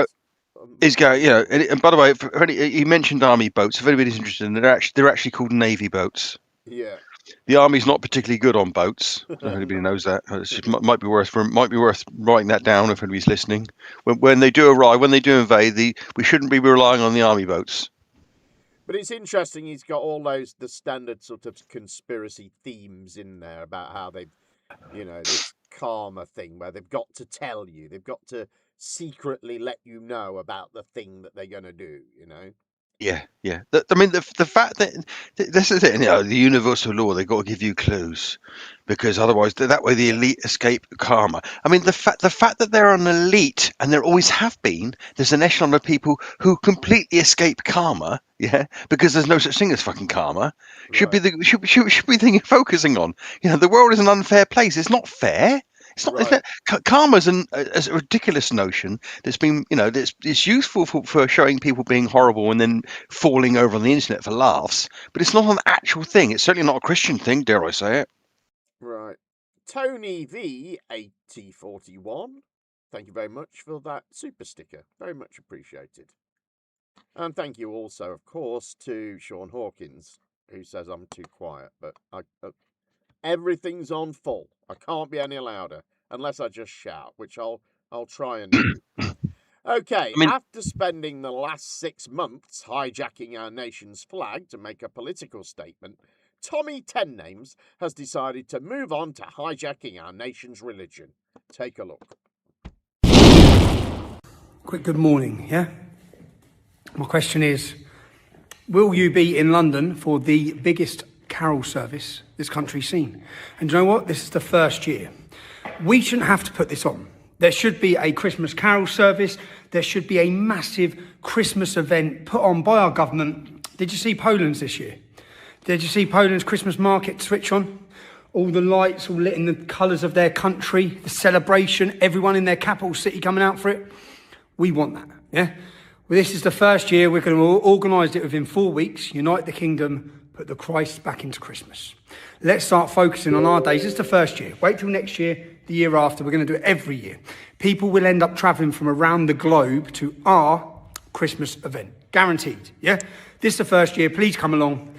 is. going, you know, and by the way, he mentioned army boats. If anybody's interested, they're actually called navy boats. Yeah. The army's not particularly good on boats. I don't know if anybody knows that. It might be worth writing that down if anybody's listening. When they do arrive, when they do invade, we shouldn't be relying on the army boats. But it's interesting. He's got all the standard sort of conspiracy themes in there about how they've, this karma thing where they've got to tell you, they've got to secretly let you know about the thing that they're going to do, Yeah. I mean, the fact that this is it. The universal law. They've got to give you clues, because otherwise, that way the elite escape karma. I mean, the fact that they're an elite, and there always have been. There's an echelon of people who completely escape karma. Yeah, because there's no such thing as fucking karma. Should be the thing you're focusing on. The world is an unfair place. It's not fair. It's not. Karma's a ridiculous notion that's been, it's useful for showing people being horrible and then falling over on the internet for laughs. But it's not an actual thing. It's certainly not a Christian thing, dare I say it. Right. Tony V 8041. Thank you very much for that super sticker. Very much appreciated. And thank you also, of course, to Sean Hawkins, who says I'm too quiet, but everything's on full. I can't be any louder unless I just shout, which I'll try and do. Okay, after spending the last 6 months hijacking our nation's flag to make a political statement, Tommy Ten Names has decided to move on to hijacking our nation's religion. Take a look. Quick good morning, yeah? My question is, will you be in London for the biggest carol service this country's seen? And do you know what? This is the first year. We shouldn't have to put this on. There should be a Christmas carol service. There should be a massive Christmas event put on by our government. Did you see Poland's this year? Did you see Poland's Christmas market switch on? All the lights all lit in the colours of their country, the celebration, everyone in their capital city coming out for it. We want that, yeah? Well, this is the first year. We're going to organise it within 4 weeks, unite the kingdom, put the Christ back into Christmas. Let's start focusing on our days. It's the first year. Wait till next year, the year after. We're going to do it every year. People will end up travelling from around the globe to our Christmas event. Guaranteed, yeah? This is the first year. Please come along.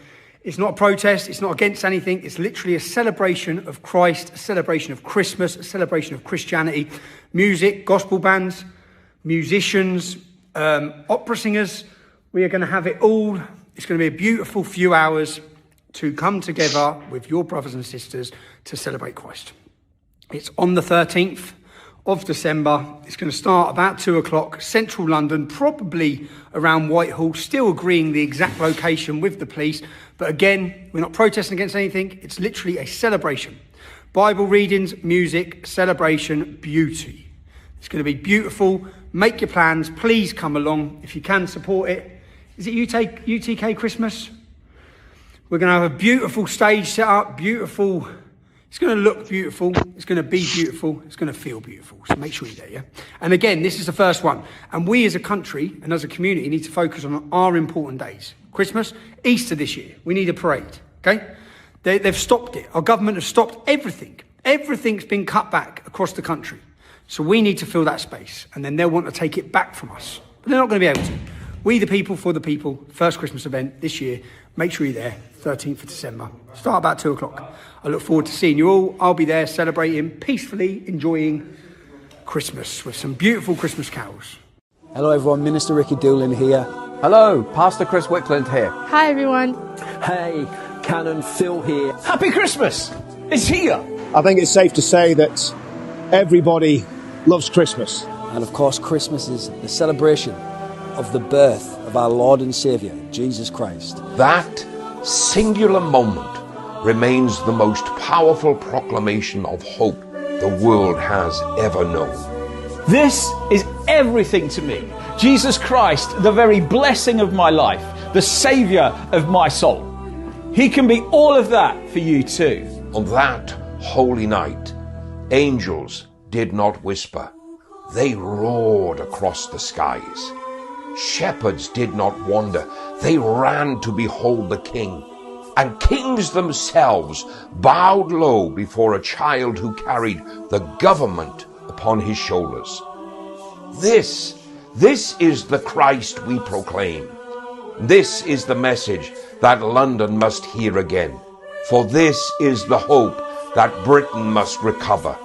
It's not a protest. It's not against anything. It's literally a celebration of Christ, a celebration of Christmas, a celebration of Christianity. Music, gospel bands, musicians, opera singers. We are going to have it all. It's going to be a beautiful few hours to come together with your brothers and sisters to celebrate Christ. It's on the 13th of December. It's going to start about 2 o'clock, central London, probably around Whitehall, still agreeing the exact location with the police. But again, we're not protesting against anything. It's literally a celebration. Bible readings, music, celebration, beauty. It's going to be beautiful. Make your plans. Please come along if you can support it. Is it UTK Christmas? We're going to have a beautiful stage set up, beautiful. It's going to look beautiful. It's going to be beautiful. It's going to feel beautiful. So make sure you're there, yeah? And again, this is the first one. And we as a country and as a community need to focus on our important days. Christmas, Easter this year. We need a parade, okay? They've stopped it. Our government has stopped everything. Everything's been cut back across the country. So we need to fill that space. And then they'll want to take it back from us. But they're not going to be able to. We the people for the people, first Christmas event this year. Make sure you're there, 13th of December. Start about 2 o'clock. I look forward to seeing you all. I'll be there celebrating, peacefully enjoying Christmas with some beautiful Christmas carols. Hello everyone, Minister Ricky Doolin here. Hello, Pastor Chris Wickland here. Hi everyone. Hey, Canon Phil here. Happy Christmas! It's here! I think it's safe to say that everybody loves Christmas. And of course, Christmas is the celebration of the birth of our Lord and Saviour, Jesus Christ. That singular moment remains the most powerful proclamation of hope the world has ever known. This is everything to me. Jesus Christ, the very blessing of my life, the Saviour of my soul. He can be all of that for you too. On that holy night, angels did not whisper. They roared across the skies. Shepherds did not wander. They ran to behold the King. And kings themselves bowed low before a child who carried the government upon his shoulders. This is the Christ we proclaim. This is the message that London must hear again. For this is the hope that Britain must recover.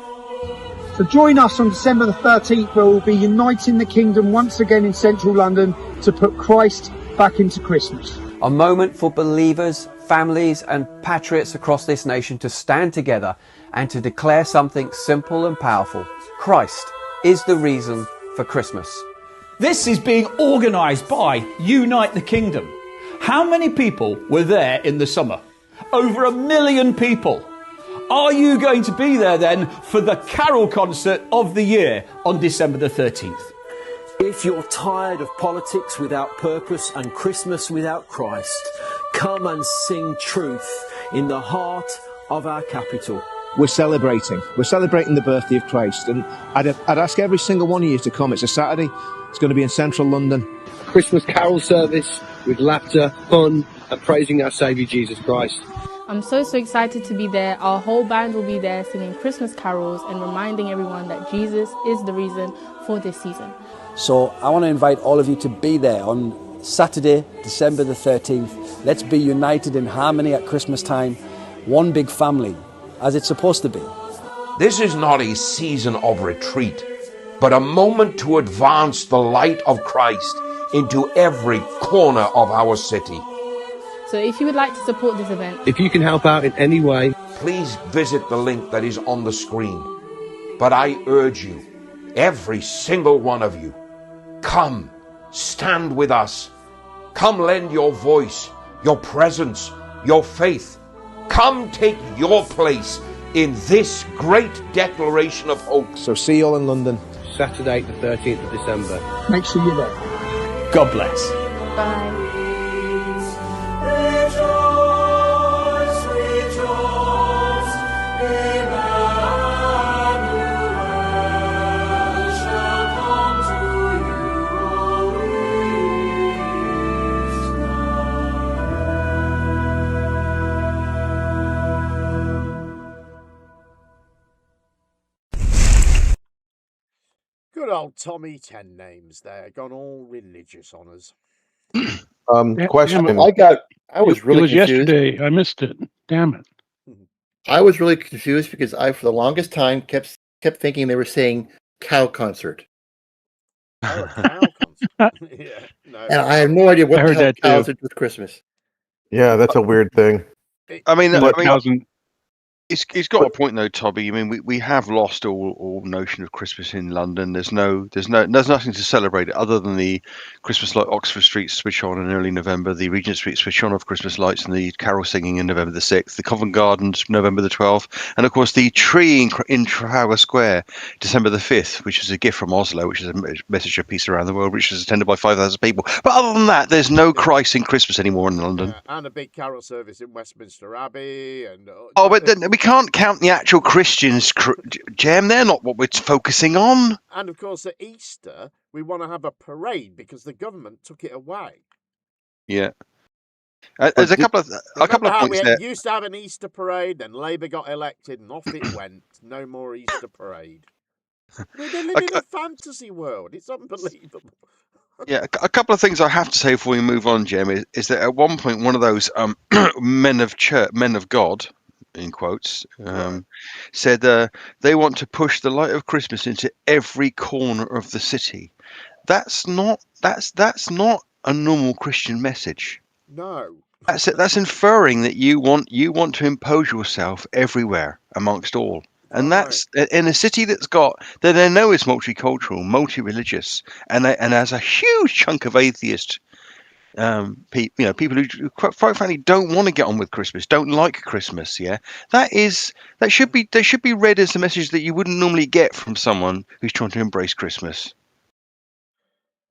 So join us on December the 13th, where we'll be uniting the kingdom once again in central London to put Christ back into Christmas. A moment for believers, families and patriots across this nation to stand together and to declare something simple and powerful. Christ is the reason for Christmas. This is being organised by Unite the Kingdom. How many people were there in the summer? Over 1 million people. Are you going to be there then for the carol concert of the year on December the 13th? If you're tired of politics without purpose and Christmas without Christ, come and sing truth in the heart of our capital. We're celebrating the birthday of Christ, and I'd ask every single one of you to come. It's a Saturday. It's going to be in central London. Christmas carol service with laughter, fun, and praising our Saviour Jesus Christ. I'm so excited to be there. Our whole band will be there singing Christmas carols and reminding everyone that Jesus is the reason for this season. So I want to invite all of you to be there on Saturday, December the 13th. Let's be united in harmony at Christmas time. One big family, as it's supposed to be. This is not a season of retreat, but a moment to advance the light of Christ into every corner of our city. So if you would like to support this event, if you can help out in any way, please visit the link that is on the screen. But I urge you, every single one of you, come, stand with us. Come lend your voice, your presence, your faith. Come take your place in this great declaration of hope. So see you all in London. Saturday the 13th of December. Make sure you're there. God bless. bye. Good old Tommy 10 names there, gone all religious on us. Question. I was really confused. Yesterday. I missed it. Damn it. I was really confused because I, for the longest time, kept thinking they were saying cow concert. Oh, cow concert. Yeah, no. And I have no idea what the hell cows did with Christmas. Yeah, that's a weird thing. He's got a point though, Toby. I mean, we have lost all notion of Christmas in London. There's nothing to celebrate other than the Christmas light Oxford Street switch on in early November, the Regent Street switch on of Christmas lights, and the carol singing in November the 6th, the Covent Gardens November the 12th, and of course the tree in Trafalgar Square December the 5th, which is a gift from Oslo, which is a message of peace around the world, which is attended by 5,000 people. But other than that, there's no Christ in Christmas anymore in London. And a big carol service in Westminster Abbey. And but then we can't count the actual Christians, Jem. They're not what we're focusing on. And of course, at Easter, we want to have a parade because the government took it away. Yeah. There's a couple of points there. We used to have an Easter parade, then Labour got elected, and off it went. No more Easter parade. We're living in a fantasy world. It's unbelievable. Yeah, a couple of things I have to say before we move on, Jem, is that at one point one of those men of God, in quotes, said they want to push the light of Christmas into every corner of the city. that's not a normal Christian message. No. That's inferring that you want to impose yourself everywhere amongst all. And that's in a city that they know is multicultural, multi-religious, and has a huge chunk of atheist people who quite frankly don't want to get on with Christmas, don't like Christmas. Yeah, that should be read as a message that you wouldn't normally get from someone who's trying to embrace Christmas.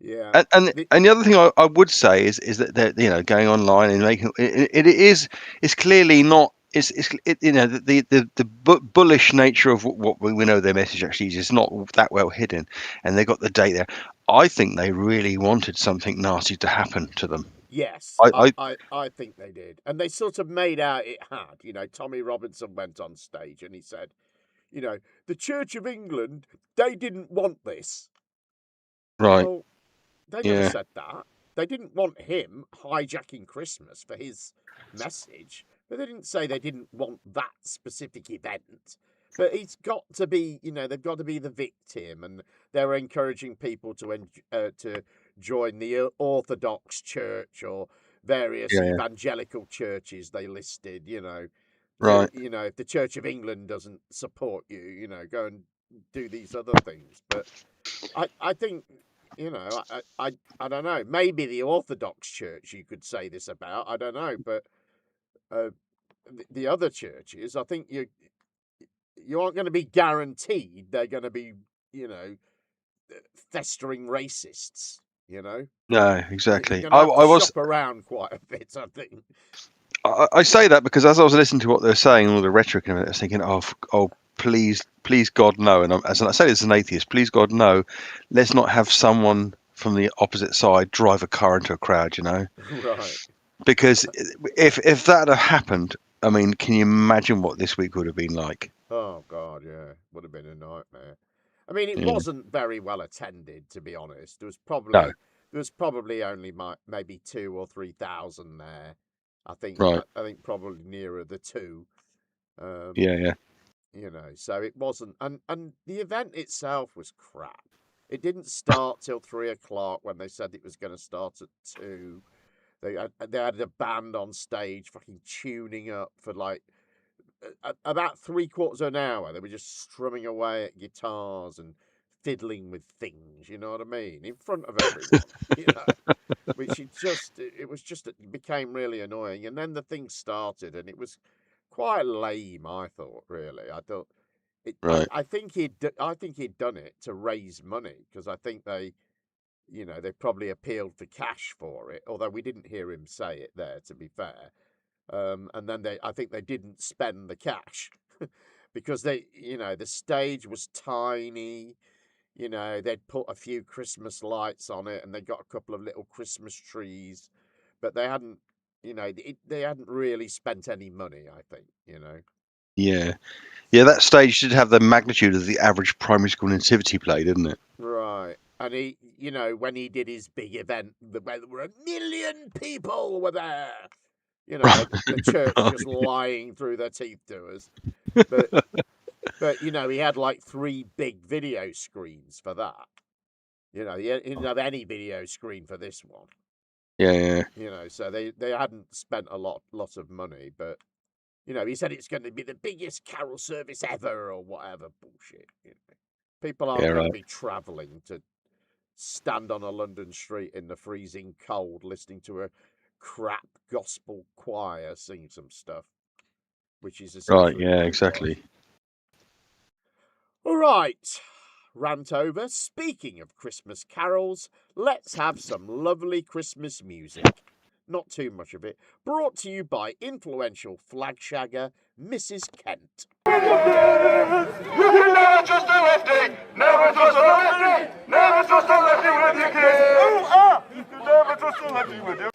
Yeah. And the other thing I would say is that they're going online and making it's clearly not. The bullish nature of what we know their message actually is not that well hidden, and they got the date there. I think they really wanted something nasty to happen to them. Yes, I think they did. And they sort of made out it had. Tommy Robinson went on stage and he said, the Church of England, they didn't want this. Right. Well, they never said that. They didn't want him hijacking Christmas for his message. But they didn't say they didn't want that specific event. But it's got to be, they've got to be the victim, and they're encouraging people to join the Orthodox Church or various evangelical churches they listed. Right. If the Church of England doesn't support you, go and do these other things. But I think, I don't know. Maybe the Orthodox Church you could say this about. I don't know, but the other churches, I think you aren't going to be guaranteed they're going to be, festering racists. No, exactly. You're going to have to shop around quite a bit, I think. I say that because as I was listening to what they were saying, all the rhetoric and everything, I was thinking, oh, please God, no. And as I say this as an atheist, please God, no. Let's not have someone from the opposite side drive a car into a crowd, Right. Because if that had happened, I mean, can you imagine what this week would have been like? Oh God, yeah, would have been a nightmare. I mean, it wasn't very well attended, to be honest. There was probably only maybe 2,000 or 3,000 there. I think. Right. I think probably nearer the 2. Yeah. So it wasn't, and the event itself was crap. It didn't start till 3:00 when they said it was going to start at 2. They had a band on stage, fucking tuning up for like about 3/4 of an hour. They were just strumming away at guitars and fiddling with things. You know what I mean? In front of everyone. Which it became really annoying. And then the thing started, and it was quite lame. I thought, really. I thought. Right. I think he'd done it to raise money, because I think they probably appealed for cash for it, although we didn't hear him say it there, to be fair. And then I think they didn't spend the cash because the stage was tiny. They'd put a few Christmas lights on it, and they got a couple of little Christmas trees, but they hadn't, they hadn't really spent any money, I think, Yeah, that stage did have the magnitude of the average primary school nativity play, didn't it? Right. And he, when he did his big event, where there were 1 million people were there, the church just lying through their teeth to us. But he had like 3 big video screens for that. He didn't have any video screen for this one. Yeah. So they hadn't spent a lot of money, but he said it's going to be the biggest carol service ever or whatever bullshit. People aren't going to be travelling to stand on a London street in the freezing cold listening to a crap gospel choir sing some stuff, which is right. Yeah, exactly. All right, rant over. Speaking of Christmas carols, let's have some lovely Christmas music. Not too much of it. Brought to you by influential flagshagger Mrs. Kent. You can never trust a lefty. Never trust a lefty. Never trust a lefty with your kids. You can never trust a lefty with your.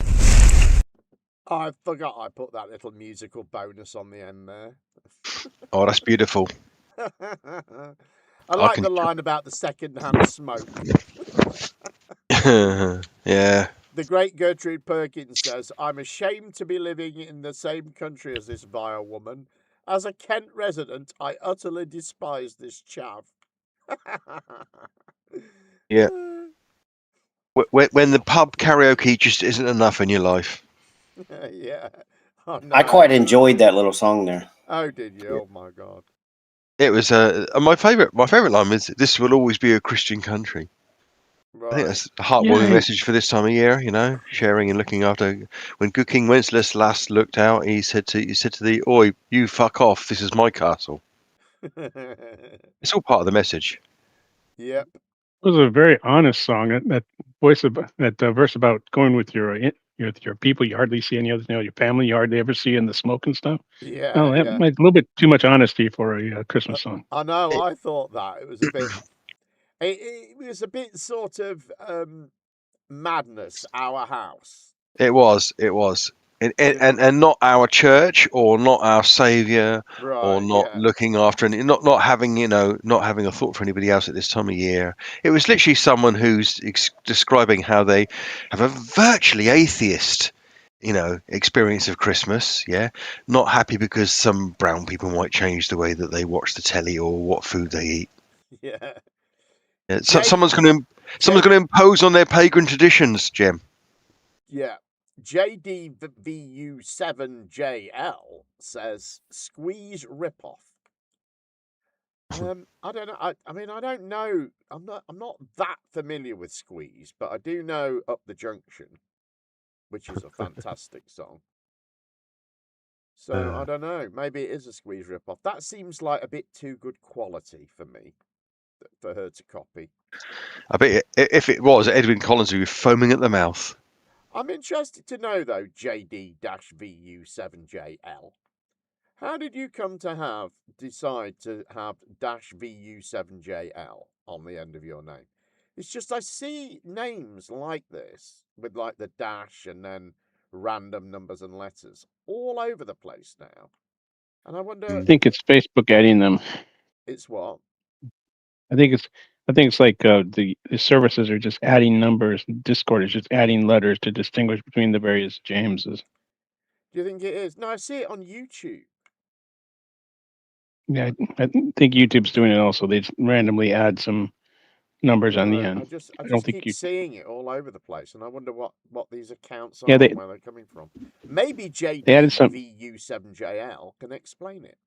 I forgot I put that little musical bonus on the end there. Oh, that's beautiful. I like the line about the second-hand smoke. Yeah. The great Gertrude Perkins says, I'm ashamed to be living in the same country as this vile woman. As a Kent resident, I utterly despise this chav. Yeah. When the pub karaoke just isn't enough in your life. Yeah. Oh, no. I quite enjoyed that little song there. Oh, did you? Oh my God. It was my favorite. My favorite line is, "This will always be a Christian country." Right. I think that's a heartwarming message for this time of year. You know, sharing and looking after. When Good King Wenceslas last looked out, he said to the "Oi, you fuck off! This is my castle." It's all part of the message. Yep. It was a very honest song. That voice about that verse about going with your people. You hardly see any other, your family. You hardly ever see in the smoke and stuff. Yeah. Oh, that Yeah. might a little bit too much honesty for a Christmas song. I know. I thought that it was a bit. It was a bit sort of madness. Our house. It was. And not our church or not our savior or Right. not Yeah. looking after and not having not having a thought for anybody else at this time of year. It was literally someone who's describing how they have a virtually atheist experience of Christmas. Yeah, not happy because some brown people might change the way that they watch the telly or what food they eat. Yeah. Yeah, someone's going to impose on their pagan traditions, Jim. Yeah. JDVU7JL says squeeze ripoff. I don't know. I mean, I don't know. I'm not that familiar with Squeeze, but I do know Up the Junction, which is a fantastic song. So I don't know. Maybe it is a Squeeze ripoff. That seems like a bit too good quality for me, for her to copy. I bet if it was Edwyn Collins, who was foaming at the mouth. I'm interested to know though, JD-VU7JL. How did you come to decide to have -VU7JL on the end of your name? It's just I see names like this with like the dash and then random numbers and letters all over the place now. And I wonder, I think it's Facebook adding them. it's what? I think it's like the services are just adding numbers. Discord is just adding letters to distinguish between the various Jameses. Do you think it is? No, I see it on YouTube. Yeah, I think YouTube's doing it also. They just randomly add some numbers on the Right. end. I just don't think keep you. seeing it all over the place, and I wonder what these accounts are Yeah, and where they're coming from. Maybe they added some. JDVU7JL can explain it.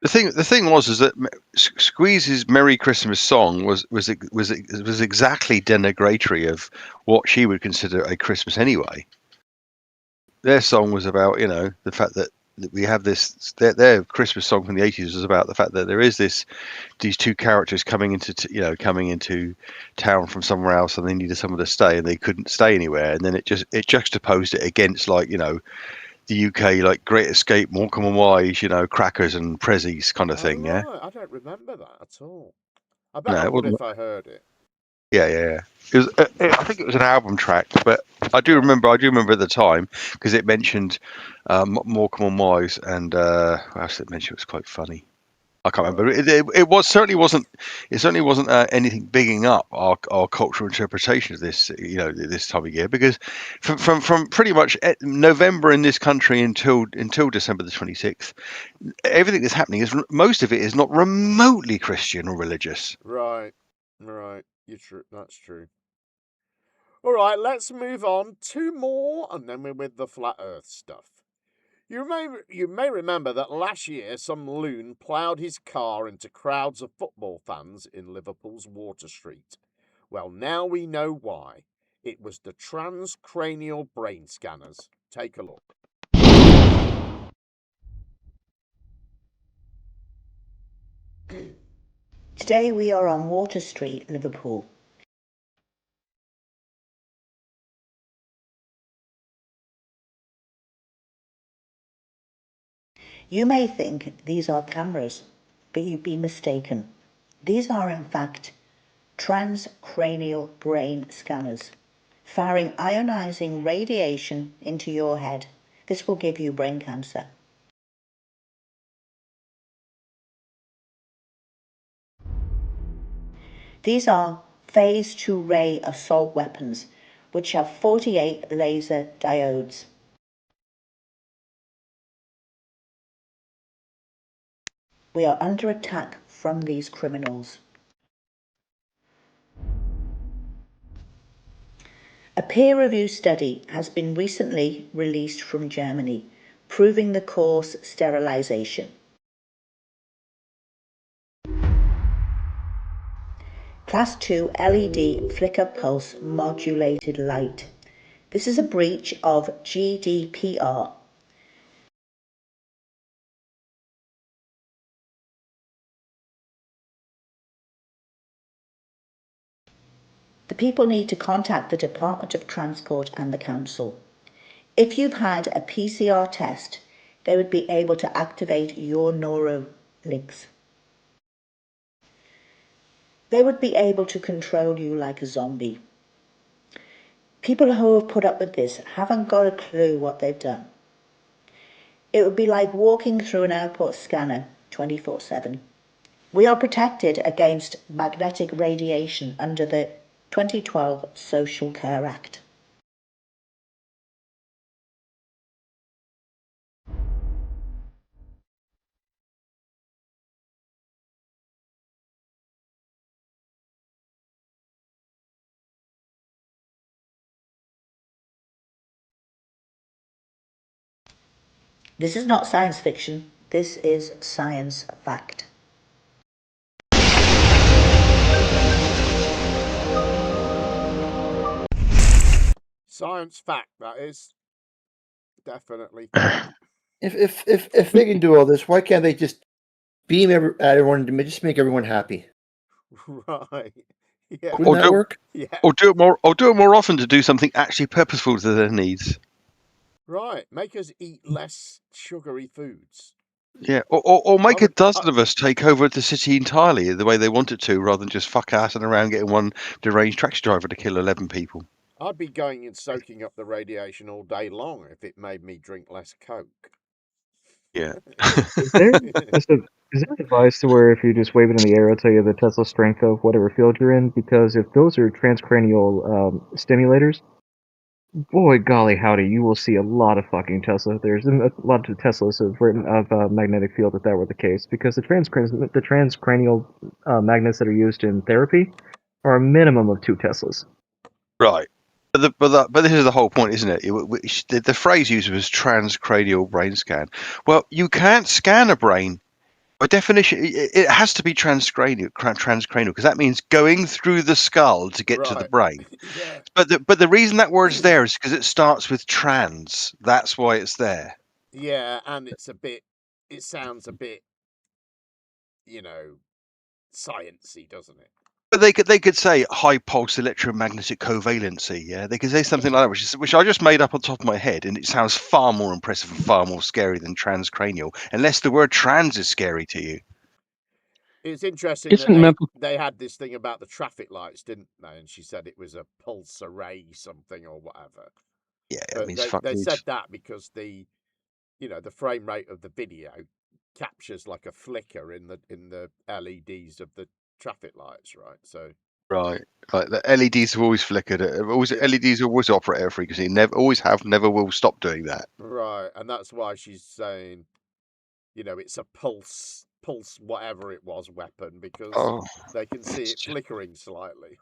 The thing was that Squeeze's "Merry Christmas" song was exactly denigratory of what she would consider a Christmas anyway. Their song was about the fact that we have this. Their Christmas song from the 80s was about the fact that there is these two characters coming into town from somewhere else, and they needed somewhere to stay, and they couldn't stay anywhere, and then it juxtaposed it against the UK, like Great Escape, Morecambe and Wise, Crackers and Prezzies kind of thing. Yeah. Right. I don't remember that at all. I bet No, I it would wasn't. if I heard it. Yeah. It was. I think it was an album track, but I do remember at the time because it mentioned Morecambe and Wise, and what else it mentioned was quite funny. I can't remember. It certainly wasn't anything bigging up our cultural interpretation of this this time of year, because from pretty much November in this country until December the 26th, everything that's happening is most of it is not remotely Christian or religious. Right. You're true. That's true. All right. Let's move on. Two more, and then we're with the flat Earth stuff. You may remember that last year some loon ploughed his car into crowds of football fans in Liverpool's Water Street. Well, now we know why. It was the transcranial brain scanners. Take a look. Today we are on Water Street, Liverpool. You may think these are cameras, but you'd be mistaken. These are in fact transcranial brain scanners, firing ionizing radiation into your head. This will give you brain cancer. These are phase 2 ray assault weapons, which have 48 laser diodes. We are under attack from these criminals. A peer-reviewed study has been recently released from Germany, proving the cause sterilization. Class 2 LED flicker pulse modulated light. This is a breach of GDPR. The people need to contact the Department of Transport and the Council. If you've had a PCR test, they would be able to activate your neurolinks. They would be able to control you like a zombie. People who have put up with this haven't got a clue what they've done. It would be like walking through an airport scanner 24/7. We are protected against magnetic radiation under the 2012 Social Care Act. This is not science fiction, this is science fact. Science fact, that is. Definitely fact. If they can do all this, why can't they just beam at everyone and just make everyone happy? Right. Yeah. Wouldn't that work? Yeah. Or do it more often to do something actually purposeful to their needs. Right. Make us eat less sugary foods. Yeah, or make a dozen of us take over the city entirely the way they want it to, rather than just fuck assing around getting one deranged taxi driver to kill 11 people. I'd be going and soaking up the radiation all day long if it made me drink less Coke. Yeah. Is there a device to where if you just wave it in the air, it'll tell you the Tesla strength of whatever field you're in? Because if those are transcranial stimulators, boy golly howdy, you will see a lot of fucking Tesla. There's a lot of Teslas of magnetic field if that were the case. Because the transcranial magnets that are used in therapy are a minimum of 2 Teslas. Right. But this is the whole point, isn't it? The phrase used was transcranial brain scan. Well, you can't scan a brain. By definition, it has to be transcranial, because that means going through the skull to get to the brain. Yeah. But the reason that word's there is because it starts with trans. That's why it's there. Yeah, and it sounds a bit, sciencey, doesn't it? But they could say high pulse electromagnetic covalency. Yeah, they could say something like that, which I just made up on top of my head, and it sounds far more impressive and far more scary than transcranial. Unless the word trans is scary to you. It's interesting that they had this thing about the traffic lights, didn't they? And she said it was a pulse array something or whatever. Yeah, but they said that because the frame rate of the video captures like a flicker in the LEDs of the traffic lights, right? So right, like the LEDs have always flickered. LEDs always operate at frequency. Never will stop doing that. Right, and that's why she's saying, it's a pulse whatever it was weapon because they can see it flickering slightly.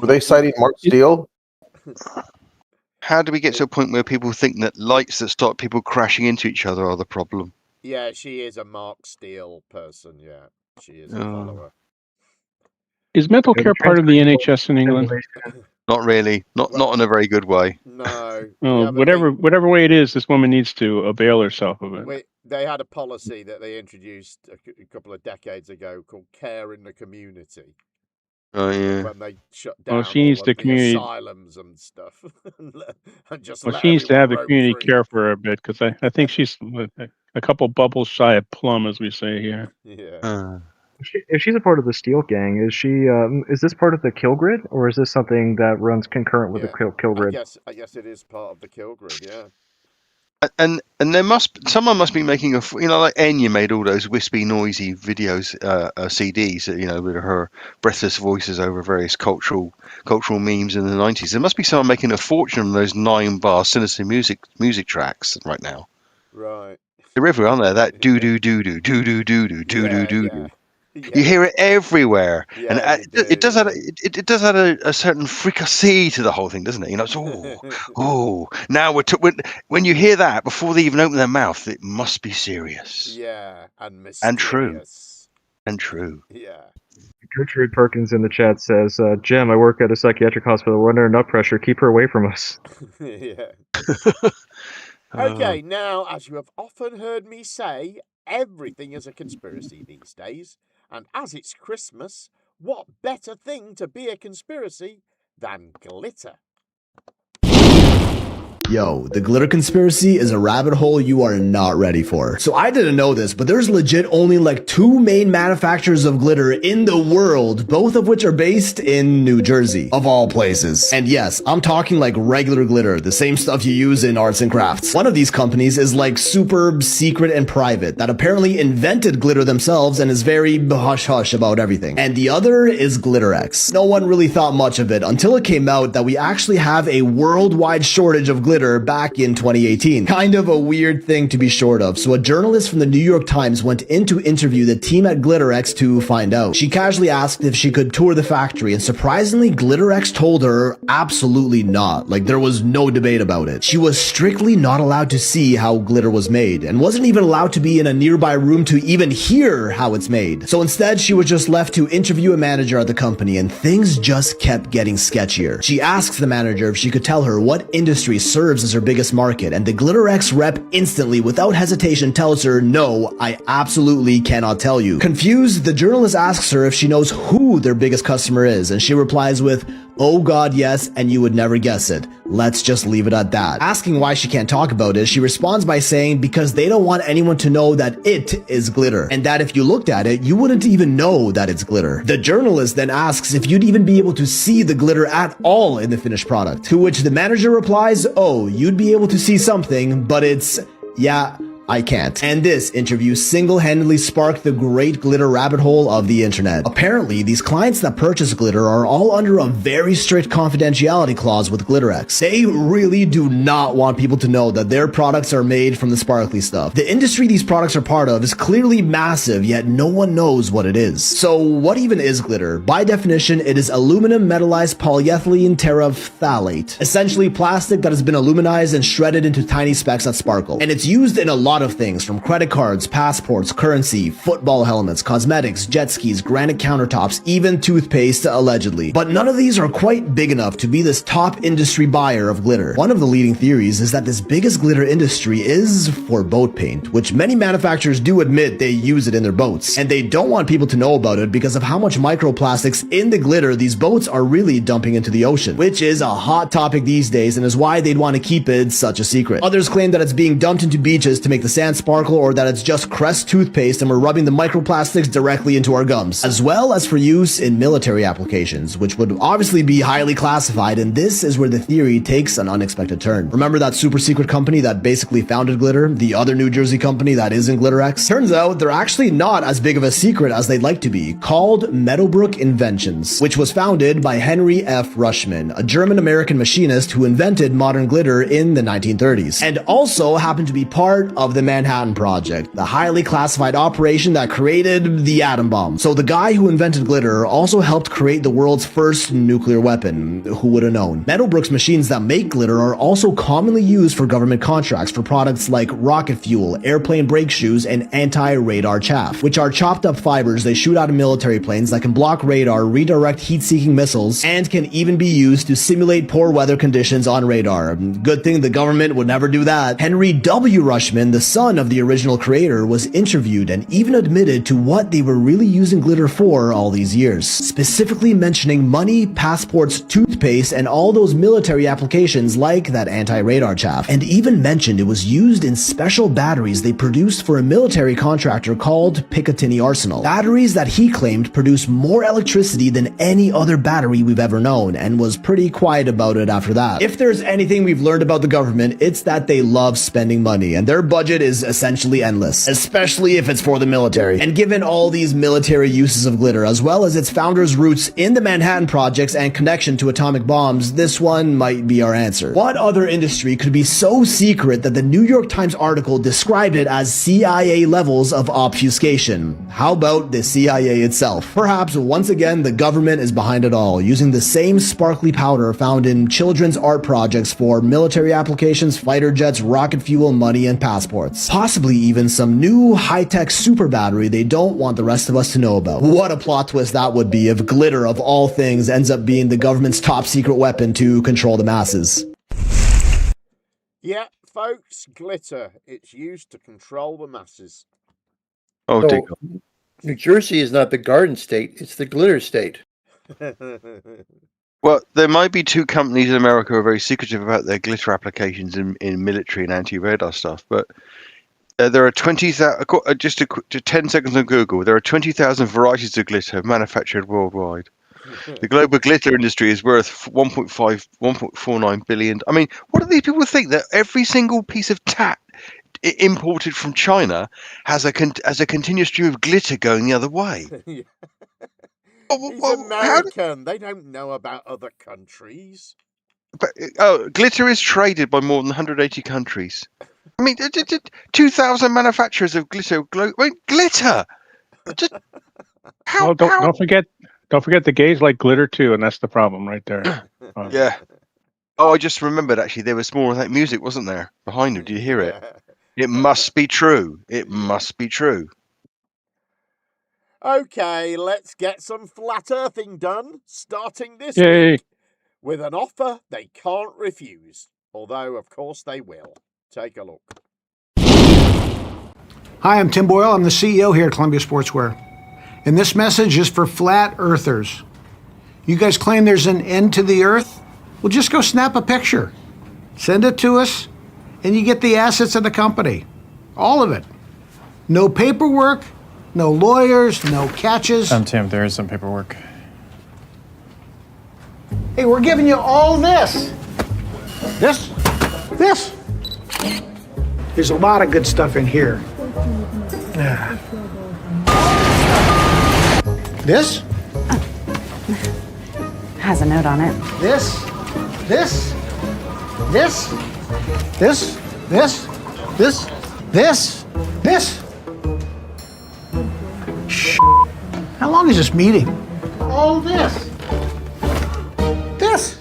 Were they citing Mark Steele? How do we get to a point where people think that lights that stop people crashing into each other are the problem? Yeah, she is a Mark Steele person. Yeah, she is a follower. Is mental care part of the NHS in England? Not really. Not in a very good way. No. Whatever way it is, this woman needs to avail herself of it. They had a policy that they introduced a couple of decades ago called Care in the Community. Oh yeah. When they shut down she needs the community asylums and stuff, and just she needs to have the community care for her a bit because I think she's a couple bubbles shy of plum, as we say here. Yeah. If she's a part of the Steel Gang, is she? Is this part of the Kill Grid, or is this something that runs concurrent with the Kill Grid? I guess it is part of the Kill Grid. Yeah. And someone must be making like Enya made all those wispy, noisy videos, CDs, with her breathless voices over various cultural memes in the 90s. There must be someone making a fortune on those 9-bar sinister music tracks right now. Right. They're everywhere, aren't they? That do do do do do do do do do do do. You hear it everywhere, and Yeah, it does add a certain fricassee to the whole thing, doesn't it? You know, it's now when you hear that before they even open their mouth, it must be serious. Yeah, and and true, mysterious. and true. Yeah. Gertrude Perkins in the chat says, Jim, I work at a psychiatric hospital. We're under enough pressure. Keep her away from us. Yeah. Okay, now, as you have often heard me say, everything is a conspiracy these days. And as it's Christmas, what better thing to be a conspiracy than glitter? Yo, the glitter conspiracy is a rabbit hole you are not ready for. So I didn't know this, but there's legit only like 2 main manufacturers of glitter in the world, both of which are based in New Jersey, of all places. And yes, I'm talking like regular glitter, the same stuff you use in arts and crafts. One of these companies is like super secret and private, that apparently invented glitter themselves and is very hush-hush about everything. And the other is GlitterX. No one really thought much of it until it came out that we actually have a worldwide shortage of glitter back in 2018. Kind of a weird thing to be short of. So a journalist from the New York Times went in to interview the team at GlitterX to find out. She casually asked if she could tour the factory, and surprisingly, GlitterX told her absolutely not. Like, there was no debate about it. She was strictly not allowed to see how glitter was made, and wasn't even allowed to be in a nearby room to even hear how it's made. So instead, she was just left to interview a manager at the company, and things just kept getting sketchier. She asks the manager if she could tell her what industry serves as her biggest market, and the GlitterX rep instantly, without hesitation, tells her, no, I absolutely cannot tell you. Confused, the journalist asks her if she knows who their biggest customer is, and she replies with, oh god, yes, and you would never guess it. Let's just leave it at that. Asking why she can't talk about it, she responds by saying because they don't want anyone to know that it is glitter, and that if you looked at it, you wouldn't even know that it's glitter. The journalist then asks if you'd even be able to see the glitter at all in the finished product, to which the manager replies, oh, you'd be able to see something, but it's, yeah, I can't. And this interview single-handedly sparked the great glitter rabbit hole of the internet. Apparently, these clients that purchase glitter are all under a very strict confidentiality clause with GlitterX. They really do not want people to know that their products are made from the sparkly stuff. The industry these products are part of is clearly massive, yet no one knows what it is. So what even is glitter? By definition, it is aluminum metallized polyethylene terephthalate, essentially plastic that has been aluminized and shredded into tiny specks that sparkle. And it's used in a lot of things, from credit cards, passports, currency, football helmets, cosmetics, jet skis, granite countertops, even toothpaste, allegedly. But none of these are quite big enough to be this top industry buyer of glitter. One of the leading theories is that this biggest glitter industry is for boat paint, which many manufacturers do admit they use it in their boats. And they don't want people to know about it because of how much microplastics in the glitter these boats are really dumping into the ocean, which is a hot topic these days and is why they'd want to keep it such a secret. Others claim that it's being dumped into beaches to make the sand sparkle, or that it's just Crest toothpaste and we're rubbing the microplastics directly into our gums, as well as for use in military applications, which would obviously be highly classified, and this is where the theory takes an unexpected turn. Remember that super secret company that basically founded glitter, the other New Jersey company that isn't GlitterX? Turns out they're actually not as big of a secret as they'd like to be, called Meadowbrook Inventions, which was founded by Henry F. Rushman, a German-American machinist who invented modern glitter in the 1930s, and also happened to be part of the Manhattan Project, the highly classified operation that created the atom bomb. So the guy who invented glitter also helped create the world's first nuclear weapon. Who would have known? Meadowbrook's machines that make glitter are also commonly used for government contracts for products like rocket fuel, airplane brake shoes, and anti-radar chaff, which are chopped up fibers they shoot out of military planes that can block radar, redirect heat-seeking missiles, and can even be used to simulate poor weather conditions on radar. Good thing the government would never do that. Henry W. Rushman, the son of the original creator, was interviewed and even admitted to what they were really using glitter for all these years, specifically mentioning money, passports, toothpaste, and all those military applications like that anti-radar chaff, and even mentioned it was used in special batteries they produced for a military contractor called Picatinny Arsenal. Batteries that he claimed produce more electricity than any other battery we've ever known, and was pretty quiet about it after that. If there's anything we've learned about the government, it's that they love spending money, and their budget budget is essentially endless, especially if it's for the military. And given all these military uses of glitter, as well as its founder's roots in the Manhattan Projects and connection to atomic bombs, this one might be our answer. What other industry could be so secret that the New York Times article described it as CIA levels of obfuscation? How about the CIA itself? Perhaps once again the government is behind it all, using the same sparkly powder found in children's art projects for military applications, fighter jets, rocket fuel, money, and passports. Possibly even some new high-tech super battery they don't want the rest of us to know about. What a plot twist that would be if glitter, of all things, ends up being the government's top secret weapon to control the masses. Yeah, folks, glitter. It's used to control the masses. Oh, so, New Jersey is not the garden state, it's the glitter state. Well, there might be two companies in America who are very secretive about their glitter applications in military and anti-radar stuff, but there are 20,000, just to 10 seconds on Google, there are 20,000 varieties of glitter manufactured worldwide. The global glitter industry is worth 1.49 billion. I mean, what do these people think? That every single piece of tat imported from China has a continuous stream of glitter going the other way? He's American. They don't know about other countries. But glitter is traded by more than 180 countries. I mean, 2,000 manufacturers of glitter. Glitter. Don't forget the gays like glitter too, and that's the problem right there. Yeah. Oh, I just remembered. Actually, there was more of that music, wasn't there, behind him? Did you hear it? It must be true. It must be true. Okay, let's get some flat earthing done, starting this Yay. week with an offer they can't refuse. Although, of course, they will. Take a look. Hi, I'm Tim Boyle. I'm the CEO here at Columbia Sportswear. And this message is for flat earthers. You guys claim there's an end to the earth? Well, just go snap a picture. Send it to us, and you get the assets of the company. All of it. No paperwork. No lawyers, no catches. I'm Tim, there is some paperwork. Hey, we're giving you all this. This. There's a lot of good stuff in here. This? Has a note on it. This. Shh. How long is this meeting? All this. This.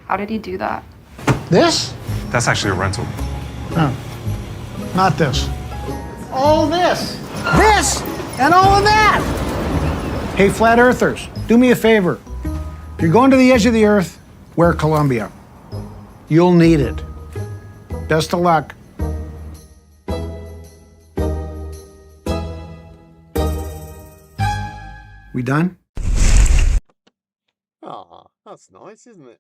How did he do that? This? That's actually a rental. No. Not this. All this. This and all of that. Hey, flat earthers, do me a favor. If you're going to the edge of the earth, wear Columbia. You'll need it. Best of luck. We done? Ah, that's nice, isn't it?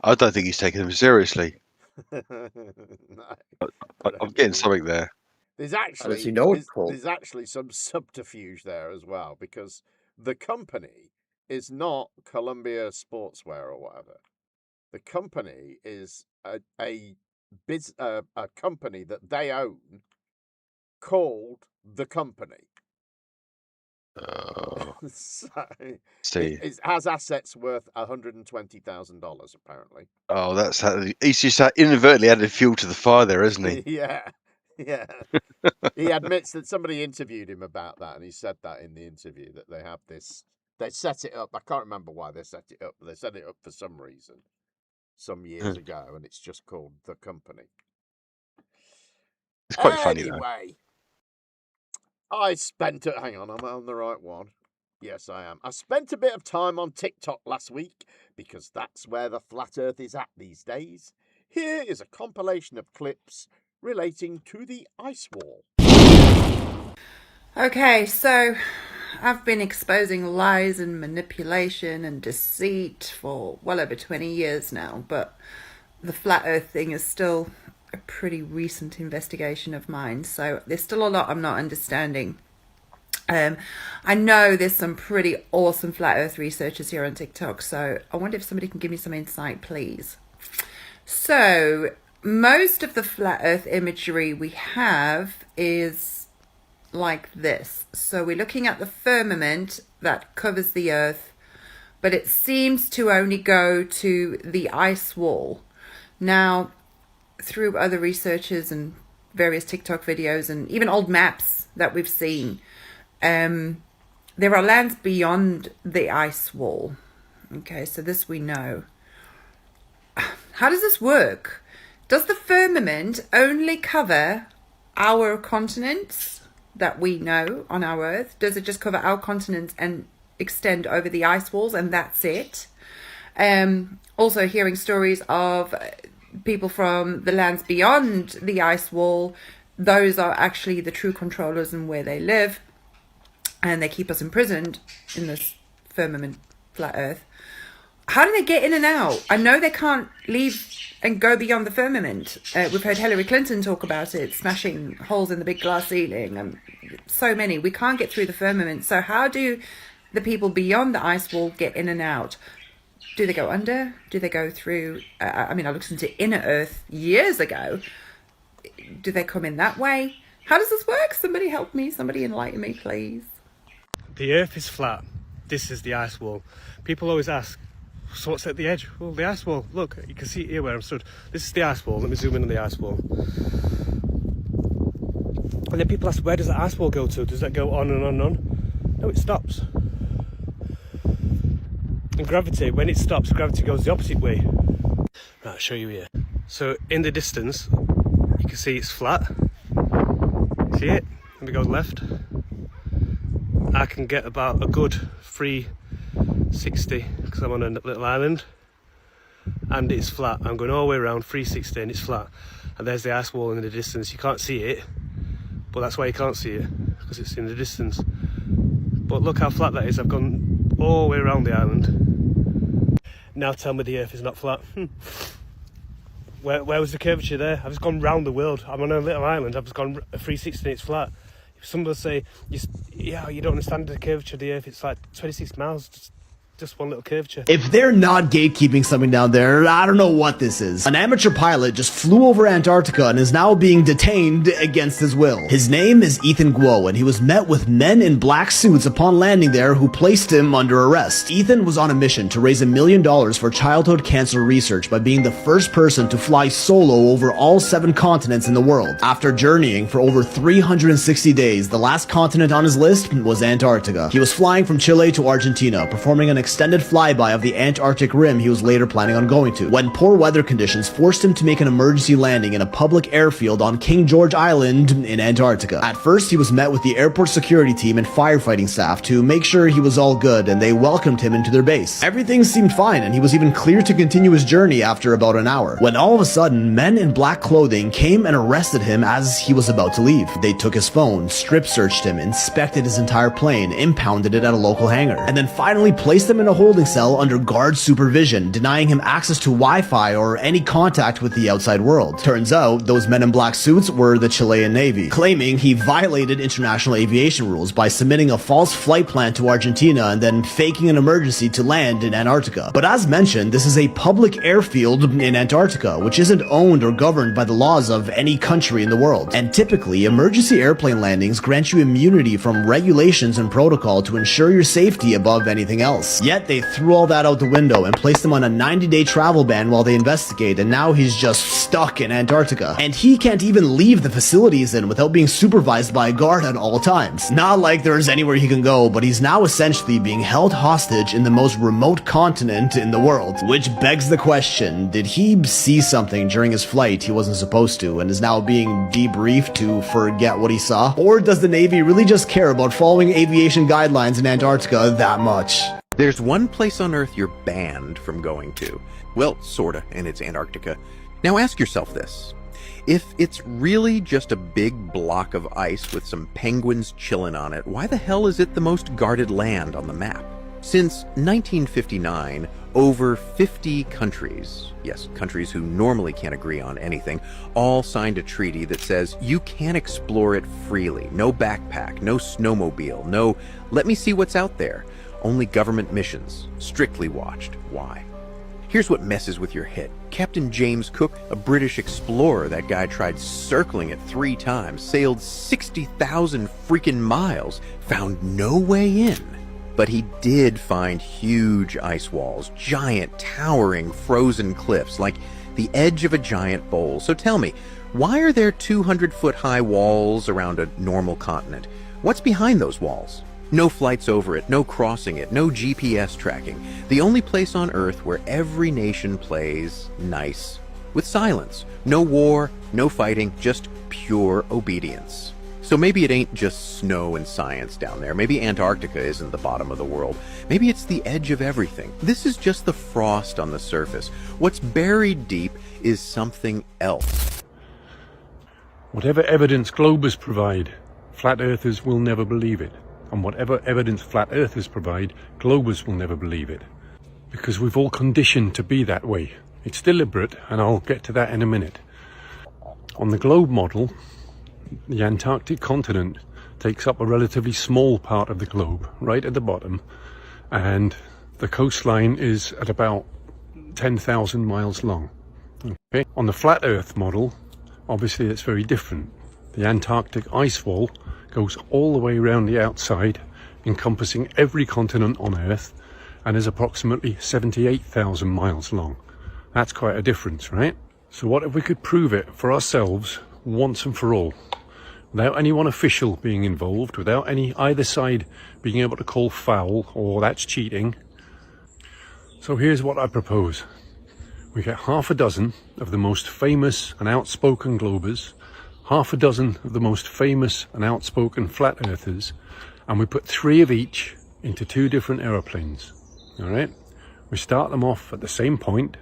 I don't think he's taking them seriously. No. I'm getting something there. There's How actually does he know it's cold? there's actually some subterfuge there as well, because the company is not Columbia Sportswear or whatever. The company is a company that they own called The Company. So See. it has assets worth $120,000 apparently. Oh, that's how he's just inadvertently added fuel to the fire there, isn't he? Yeah. He admits that somebody interviewed him about that, and he said that in the interview that they have this. They set it up. I can't remember why they set it up, but they set it up for some reason some years ago, and it's just called The Company. It's quite funny though. Anyway, hang on, I'm on the right one. Yes, I am. I spent a bit of time on TikTok last week because that's where the flat earth is at these days. Here is a compilation of clips relating to the ice wall. Okay, so I've been exposing lies and manipulation and deceit for well over 20 years now, but the flat earth thing is still a pretty recent investigation of mine, so there's still a lot I'm not understanding. I know there's some pretty awesome flat earth researchers here on TikTok, so I wonder if somebody can give me some insight, please. So most of the flat earth imagery we have is like this. So we're looking at the firmament that covers the earth, but it seems to only go to the ice wall. Now, through other researchers and various TikTok videos and even old maps that we've seen, there are lands beyond the ice wall. Okay, so this we know. How does this work? Does the firmament only cover our continents that we know on our Earth? Does it just cover our continents and extend over the ice walls and that's it? Also hearing stories of people from the lands beyond the ice wall. Those are actually the true controllers and where they live, and they keep us imprisoned in this firmament, flat earth. How do they get in and out? I know they can't leave and go beyond the firmament. We've heard Hillary Clinton talk about it, smashing holes in the big glass ceiling, and so many. We can't get through the firmament. So how do the people beyond the ice wall get in and out? Do they go under? Do they go through? I looked into Inner Earth years ago. Do they come in that way? How does this work? Somebody help me. Somebody enlighten me, please. The Earth is flat. This is the ice wall. People always ask, so what's at the edge? Well, the ice wall. Look, you can see it here where I'm stood. This is the ice wall. Let me zoom in on the ice wall. And then people ask, where does the ice wall go to? Does that go on and on and on? No, it stops. And gravity, when it stops, gravity goes the opposite way. Right, I'll show you here. So in the distance, you can see it's flat. See it? Let me go left. I can get about a good 360 because I'm on a little island, and it's flat. I'm going all the way around 360 and it's flat. And there's the ice wall in the distance. You can't see it, but that's why you can't see it, because it's in the distance. But look how flat that is. I've gone all the way around the island. Now tell me the Earth is not flat. Where was the curvature there? I've just gone round the world. I'm on a little island. I've just gone 360 and it's flat. If somebody say, you don't understand the curvature of the Earth, it's like 26 miles. Just one little curvature. If they're not gatekeeping something down there, I don't know what this is. An amateur pilot just flew over Antarctica and is now being detained against his will. His name is Ethan Guo, and he was met with men in black suits upon landing there who placed him under arrest. Ethan was on a mission to raise $1 million for childhood cancer research by being the first person to fly solo over all 7 continents in the world. After journeying for over 360 days, the last continent on his list was Antarctica. He was flying from Chile to Argentina, performing an extended flyby of the Antarctic rim he was later planning on going to, when poor weather conditions forced him to make an emergency landing in a public airfield on King George Island in Antarctica. At first, he was met with the airport security team and firefighting staff to make sure he was all good, and they welcomed him into their base. Everything seemed fine, and he was even clear to continue his journey after about an hour, when all of a sudden, men in black clothing came and arrested him as he was about to leave. They took his phone, strip searched him, inspected his entire plane, impounded it at a local hangar, and then finally placed him in a holding cell under guard supervision, denying him access to Wi-Fi or any contact with the outside world. Turns out, those men in black suits were the Chilean Navy, claiming he violated international aviation rules by submitting a false flight plan to Argentina and then faking an emergency to land in Antarctica. But as mentioned, this is a public airfield in Antarctica, which isn't owned or governed by the laws of any country in the world. And typically, emergency airplane landings grant you immunity from regulations and protocol to ensure your safety above anything else. Yet they threw all that out the window and placed him on a 90-day travel ban while they investigate, and now he's just stuck in Antarctica. And he can't even leave the facility he's in without being supervised by a guard at all times. Not like there's anywhere he can go, but he's now essentially being held hostage in the most remote continent in the world. Which begs the question, did he see something during his flight he wasn't supposed to and is now being debriefed to forget what he saw? Or does the Navy really just care about following aviation guidelines in Antarctica that much? There's one place on Earth you're banned from going to. Well, sorta, and it's Antarctica. Now ask yourself this. If it's really just a big block of ice with some penguins chilling on it, why the hell is it the most guarded land on the map? Since 1959, over 50 countries, yes, countries who normally can't agree on anything, all signed a treaty that says you can explore it freely. No backpack, no snowmobile, no let me see what's out there. Only government missions, strictly watched. Why? Here's what messes with your head. Captain James Cook, a British explorer, that guy tried circling it 3 times, sailed 60,000 freaking miles, found no way in. But he did find huge ice walls, giant, towering, frozen cliffs, like the edge of a giant bowl. So tell me, why are there 200-foot-high walls around a normal continent? What's behind those walls? No flights over it, no crossing it, no GPS tracking. The only place on Earth where every nation plays nice, with silence. No war, no fighting, just pure obedience. So maybe it ain't just snow and science down there. Maybe Antarctica isn't the bottom of the world. Maybe it's the edge of everything. This is just the frost on the surface. What's buried deep is something else. Whatever evidence globers provide, flat earthers will never believe it. And whatever evidence flat earthers provide, globers will never believe it. Because we've all conditioned to be that way. It's deliberate, and I'll get to that in a minute. On the globe model, the Antarctic continent takes up a relatively small part of the globe, right at the bottom, and the coastline is at about 10,000 miles long. Okay. On the flat Earth model, obviously it's very different. The Antarctic ice wall goes all the way around the outside, encompassing every continent on Earth, and is approximately 78,000 miles long. That's quite a difference, right? So what if we could prove it for ourselves once and for all, without anyone official being involved, without either side being able to call foul or that's cheating? So here's what I propose. We get half a dozen of the most famous and outspoken globers, half a dozen of the most famous and outspoken flat earthers, and we put 3 of each into 2 different aeroplanes. All right? We start them off at the same point,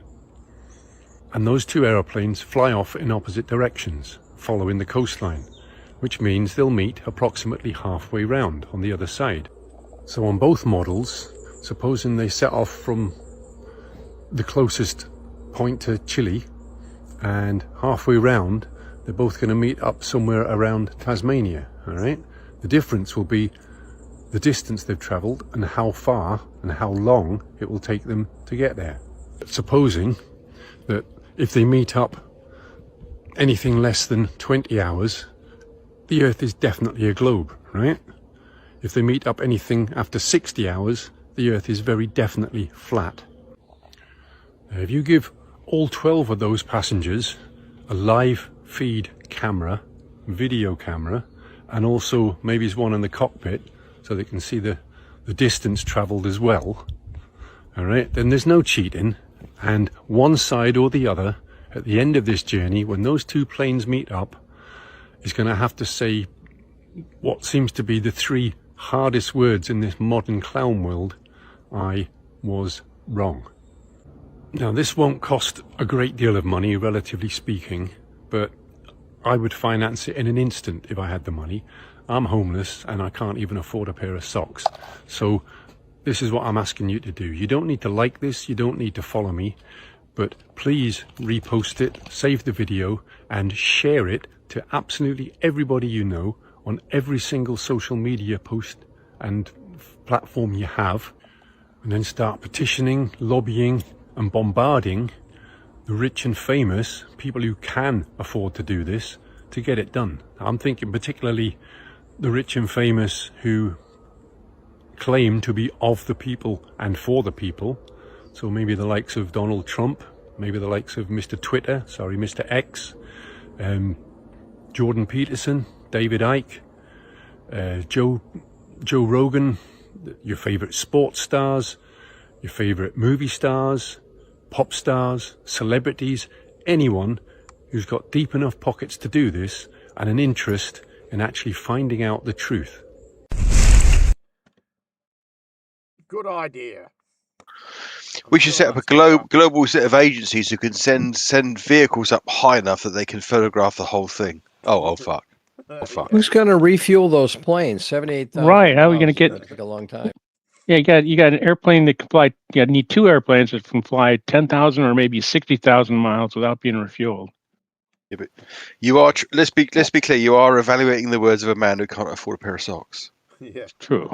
and those 2 aeroplanes fly off in opposite directions, following the coastline, which means they'll meet approximately halfway round on the other side. So on both models, supposing they set off from the closest point to Chile, and halfway round, they're both going to meet up somewhere around Tasmania, all right? The difference will be the distance they've travelled and how far and how long it will take them to get there. Supposing that if they meet up anything less than 20 hours, the Earth is definitely a globe, right? If they meet up anything after 60 hours, the Earth is very definitely flat. Now, if you give all 12 of those passengers a live feed camera, video camera, and also maybe one in the cockpit so they can see the distance travelled as well, all right, then there's no cheating, and one side or the other at the end of this journey, when those 2 planes meet up, is going to have to say what seems to be the 3 hardest words in this modern clown world: I was wrong. Now, this won't cost a great deal of money, relatively speaking, but I would finance it in an instant if I had the money. I'm homeless and I can't even afford a pair of socks. So this is what I'm asking you to do. You don't need to like this, you don't need to follow me, but please repost it, save the video, and share it to absolutely everybody you know on every single social media post and platform you have, and then start petitioning, lobbying, and bombarding the rich and famous, people who can afford to do this, to get it done. I'm thinking particularly the rich and famous who claim to be of the people and for the people. So maybe the likes of Donald Trump, maybe the likes of Mr. Mr. X, Jordan Peterson, David Icke, Joe Rogan, your favorite sports stars, your favorite movie stars, pop stars, celebrities, anyone who's got deep enough pockets to do this and an interest in actually finding out the truth. Good idea. We should set up a global set of agencies who can send vehicles up high enough that they can photograph the whole thing. Oh fuck. Oh fuck. Who's going to refuel those planes? 78,000. Right, how are we going to get... That'll take a long time. Yeah, you got an airplane that can fly. You need 2 airplanes that can fly 10,000 or maybe 60,000 miles without being refueled. Yeah, but you are. Let's be clear. You are evaluating the words of a man who can't afford a pair of socks. Yeah, true.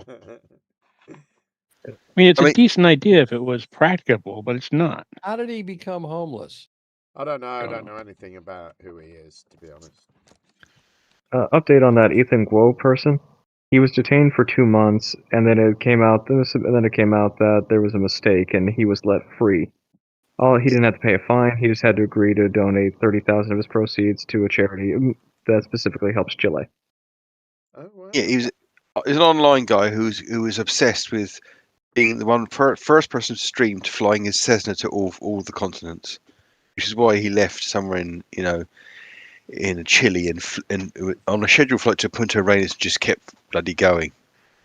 I mean, it's a decent idea if it was practicable, but it's not. How did he become homeless? I don't know. I don't know anything about who he is, to be honest. Update on that Ethan Guo person. He was detained for 2 months, and then it came out. That there was a mistake, and he was let free. He didn't have to pay a fine. He just had to agree to donate 30,000 of his proceeds to a charity that specifically helps Chile. Oh, wow. Yeah, he's an online guy who was obsessed with being the first person to stream to flying his Cessna to all the continents, which is why he left somewhere in Chile and on a scheduled flight to Punta Arenas and just kept bloody going.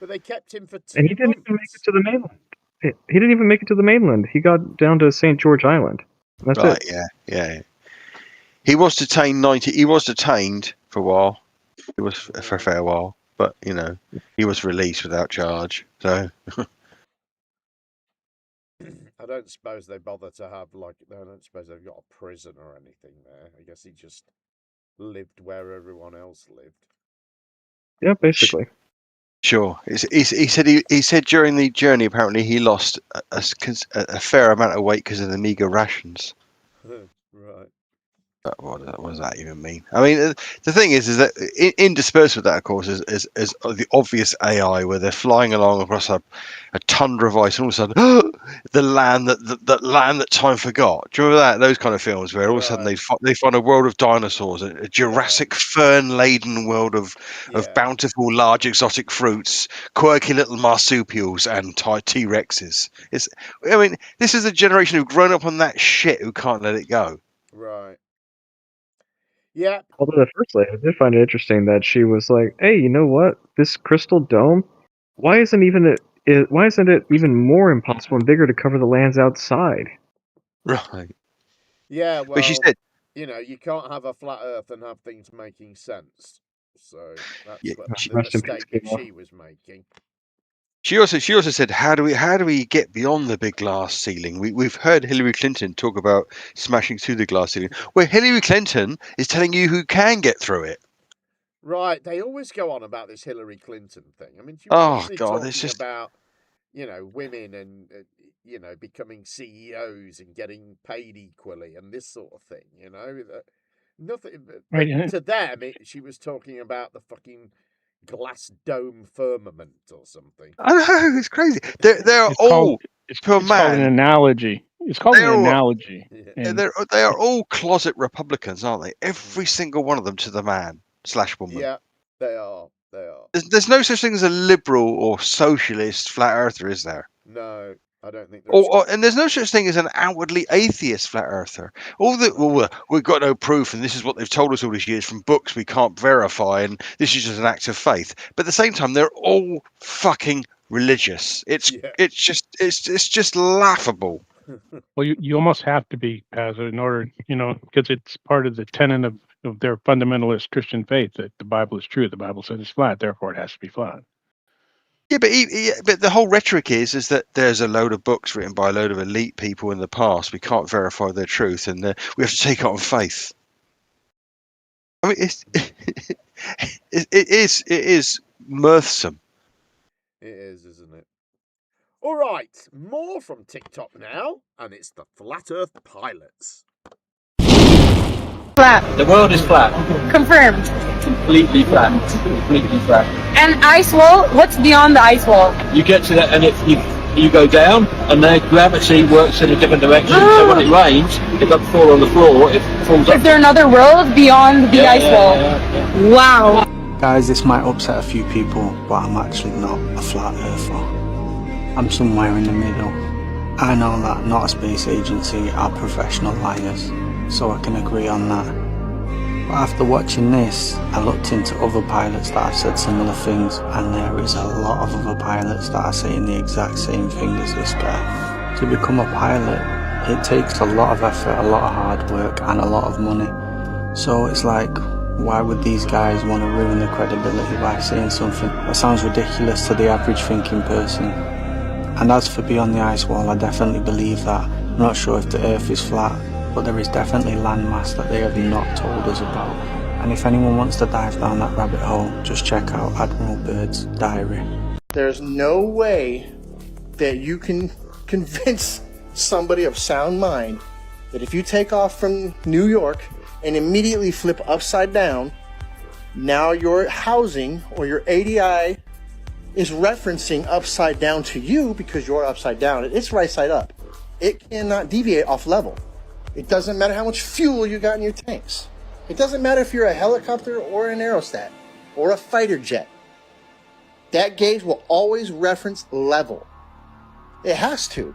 But they kept him for 2 And he didn't months. even make it to the mainland. He didn't even make it to the mainland. He got down to St. George Island. That's Right? it. Yeah. He was detained He was detained for a while. It was for a fair while, but he was released without charge. So. I don't suppose they bother to have I don't suppose they've got a prison or anything there. I guess he just lived where everyone else lived. Yeah, basically. Sure. He said during the journey apparently he lost a fair amount of weight because of the meager rations. Right. What does that even mean? I mean, the thing is that interspersed with that, of course, is the obvious AI where they're flying along across a tundra of ice, and all of a sudden, the land that time forgot. Do you remember those kind of films where all of a sudden they find a world of dinosaurs, a Jurassic fern-laden world of bountiful, large exotic fruits, quirky little marsupials, and T-Rexes. I mean, this is a generation who've grown up on that shit who can't let it go. Right. Yeah. Although the first lady, I did find it interesting that she was like, "Hey, you know what? This crystal dome, why isn't it even more impossible and bigger to cover the lands outside?" Right. Yeah. Well, but she said, you can't have a flat Earth and have things making sense. So that's the rest in peace, mistake that Elon. she was making. She also said, how do we get beyond the big glass ceiling? We've heard Hillary Clinton talk about smashing through the glass ceiling. Well, Hillary Clinton is telling you who can get through it. Right. They always go on about this Hillary Clinton thing. I mean, she Oh was God, talking it's just about women and becoming CEOs and getting paid equally and this sort of thing. Nothing. Right. But to them, she was talking about the fucking glass dome firmament or something. I know, it's crazy. They're all it's called an analogy. It's called an analogy. And they are all closet Republicans, aren't they? Every single one of them to the man / woman. Yeah, they are. They are. There's no such thing as a liberal or socialist flat earther, is there? No, I don't think there is. And there's no such thing as an outwardly atheist flat earther. We've got no proof, and this is what they've told us all these years from books we can't verify, and this is just an act of faith. But at the same time, they're all fucking religious. It's just laughable. well, you almost have to be, Paz, in order, because it's part of the tenet of their fundamentalist Christian faith that the Bible is true. The Bible says it's flat, therefore it has to be flat. Yeah, but the whole rhetoric is that there's a load of books written by a load of elite people in the past. We can't verify their truth, and we have to take it on faith. I mean, it is mirthsome. It is, isn't it? All right, more from TikTok now, and it's the Flat Earth Pilots. Flat. The world is flat. Confirmed. Completely flat. Completely flat. And ice wall? What's beyond the ice wall? You get to that, and you go down, and their gravity works in a different direction. So when it rains, it doesn't fall on the floor. It falls up. Is there another world beyond the ice wall? Yeah. Wow. Guys, this might upset a few people, but I'm actually not a flat earther. I'm somewhere in the middle. I know that not a space agency are professional liars, so I can agree on that. But after watching this, I looked into other pilots that have said similar things, and there is a lot of other pilots that are saying the exact same thing as this guy. To become a pilot, it takes a lot of effort, a lot of hard work, and a lot of money. So it's like, why would these guys want to ruin the credibility by saying something that sounds ridiculous to the average thinking person? And as for beyond the ice wall, I definitely believe that. I'm not sure if the Earth is flat, but there is definitely landmass that they have not told us about. And if anyone wants to dive down that rabbit hole, just check out Admiral Byrd's diary. There's no way that you can convince somebody of sound mind that if you take off from New York and immediately flip upside down, now your housing or your ADI is referencing upside down to you because you're upside down. It's right side up. It cannot deviate off level. It doesn't matter how much fuel you got in your tanks. It doesn't matter if you're a helicopter or an aerostat or a fighter jet. That gauge will always reference level. It has to.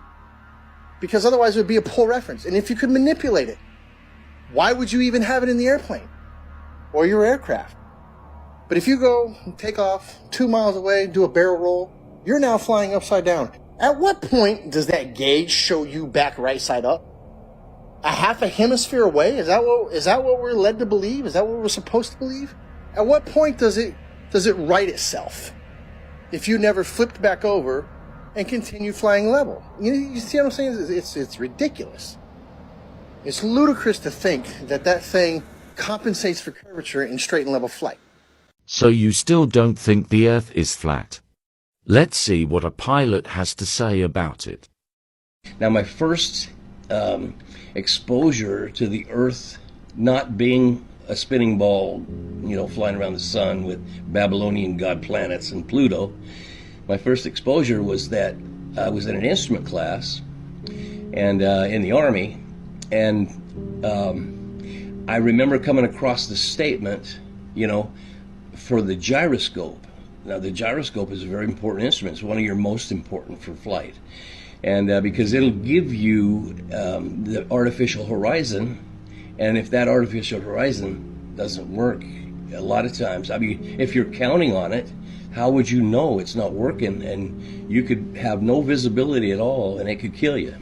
Because otherwise it would be a poor reference. And if you could manipulate it, why would you even have it in the airplane or your aircraft? But if you go and take off 2 miles away, do a barrel roll, you're now flying upside down. At what point does that gauge show you back right side up? A half a hemisphere away? Is that what we're led to believe? Is that what we're supposed to believe? At what point does it right itself? If you never flipped back over and continue flying level. You see what I'm saying? It's ridiculous. It's ludicrous to think that thing compensates for curvature in straight and level flight. So you still don't think the Earth is flat? Let's see what a pilot has to say about it. Now, my first exposure to the Earth not being a spinning ball, flying around the sun with Babylonian god planets and Pluto, my first exposure was that I was in an instrument class and in the Army, and I remember coming across the statement, for the gyroscope. Now, the gyroscope is a very important instrument. It's one of your most important for flight. And because it'll give you the artificial horizon, and if that artificial horizon doesn't work, a lot of times, if you're counting on it, how would you know it's not working? And you could have no visibility at all, and it could kill you.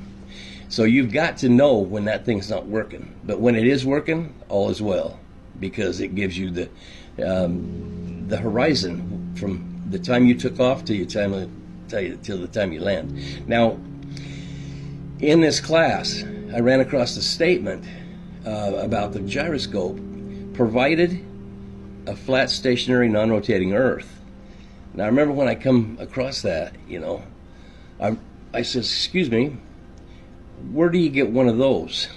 So you've got to know when that thing's not working. But when it is working, all is well, because it gives you the horizon from the time you took off till the time you land. Now, in this class, I ran across the statement about the gyroscope, provided a flat, stationary, non-rotating Earth. Now, I remember when I come across that, I says, excuse me, where do you get one of those?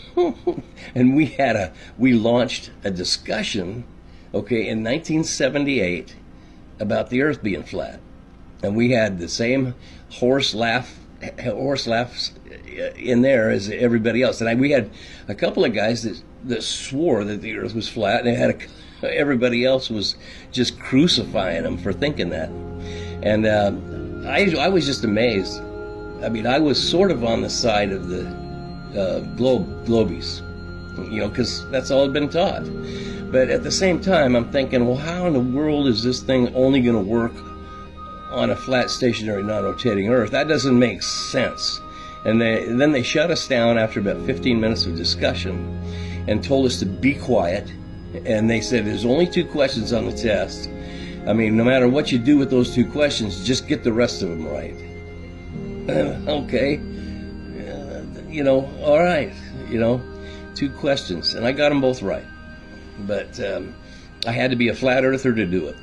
And we launched a discussion, in 1978 about the Earth being flat. And we had the same horse laughs in there as everybody else. And we had a couple of guys that swore that the Earth was flat, and everybody else was just crucifying them for thinking that. And I was just amazed. I was sort of on the side of the globies, because that's all I'd been taught. But at the same time, I'm thinking, well, how in the world is this thing only going to work on a flat, stationary, non-rotating Earth? That doesn't make sense. And then they shut us down after about 15 minutes of discussion and told us to be quiet. And they said, there's only 2 questions on the test. No matter what you do with those 2 questions, just get the rest of them right. Okay. All right. 2 questions. And I got them both right. But I had to be a flat earther to do it.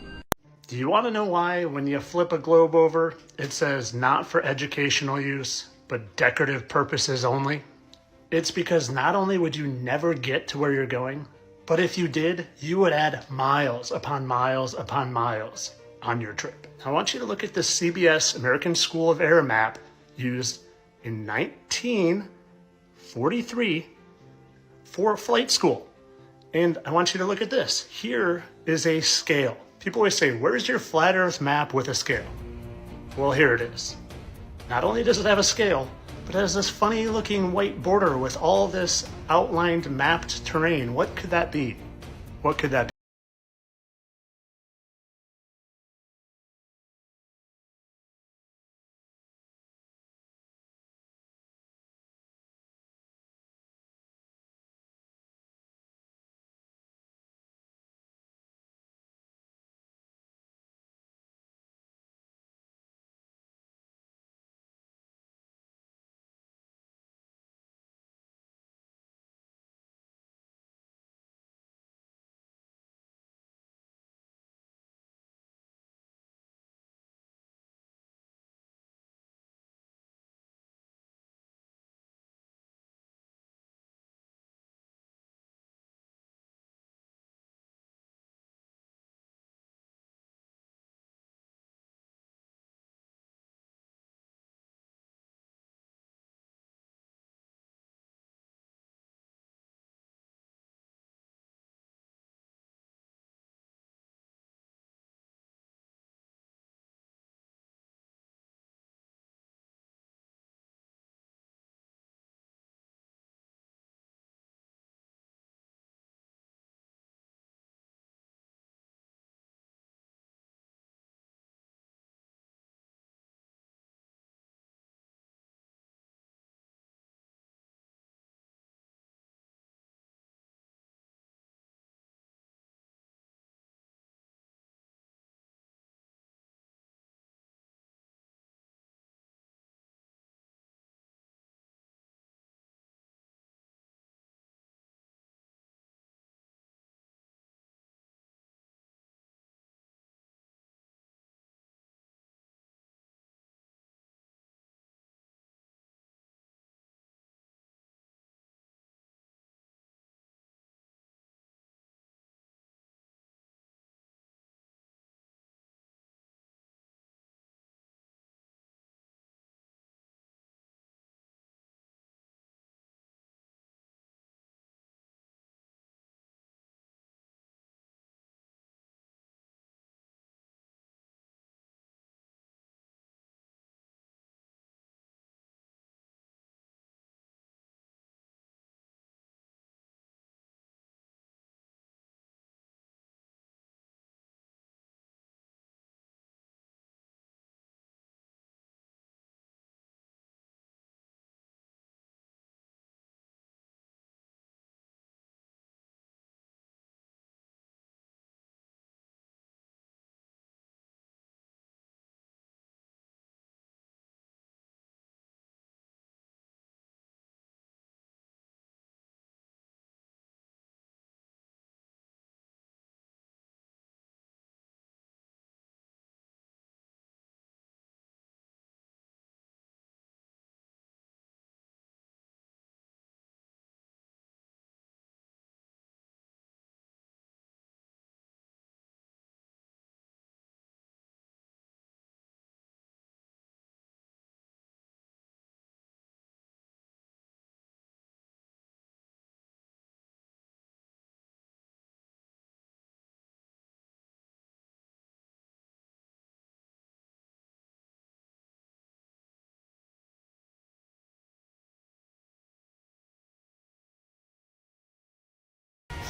Do you want to know why when you flip a globe over, it says not for educational use, but decorative purposes only? It's because not only would you never get to where you're going, but if you did, you would add miles upon miles upon miles on your trip. I want you to look at the CBS American School of Air map used in 1943 for flight school. And I want you to look at this. Here is a scale. People always say, where's your flat Earth map with a scale? Well, here it is. Not only does it have a scale, but it has this funny looking white border with all this outlined mapped terrain. What could that be? What could that be?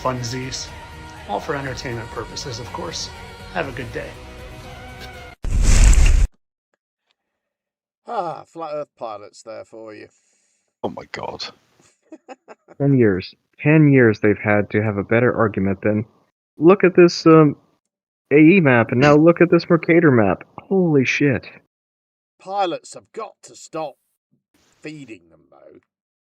funsies. All for entertainment purposes, of course. Have a good day. Flat Earth pilots there for you. Oh my god. 10 years. 10 years they've had to have a better argument than, look at this AE map, and now look at this Mercator map. Holy shit. Pilots have got to stop feeding them, though.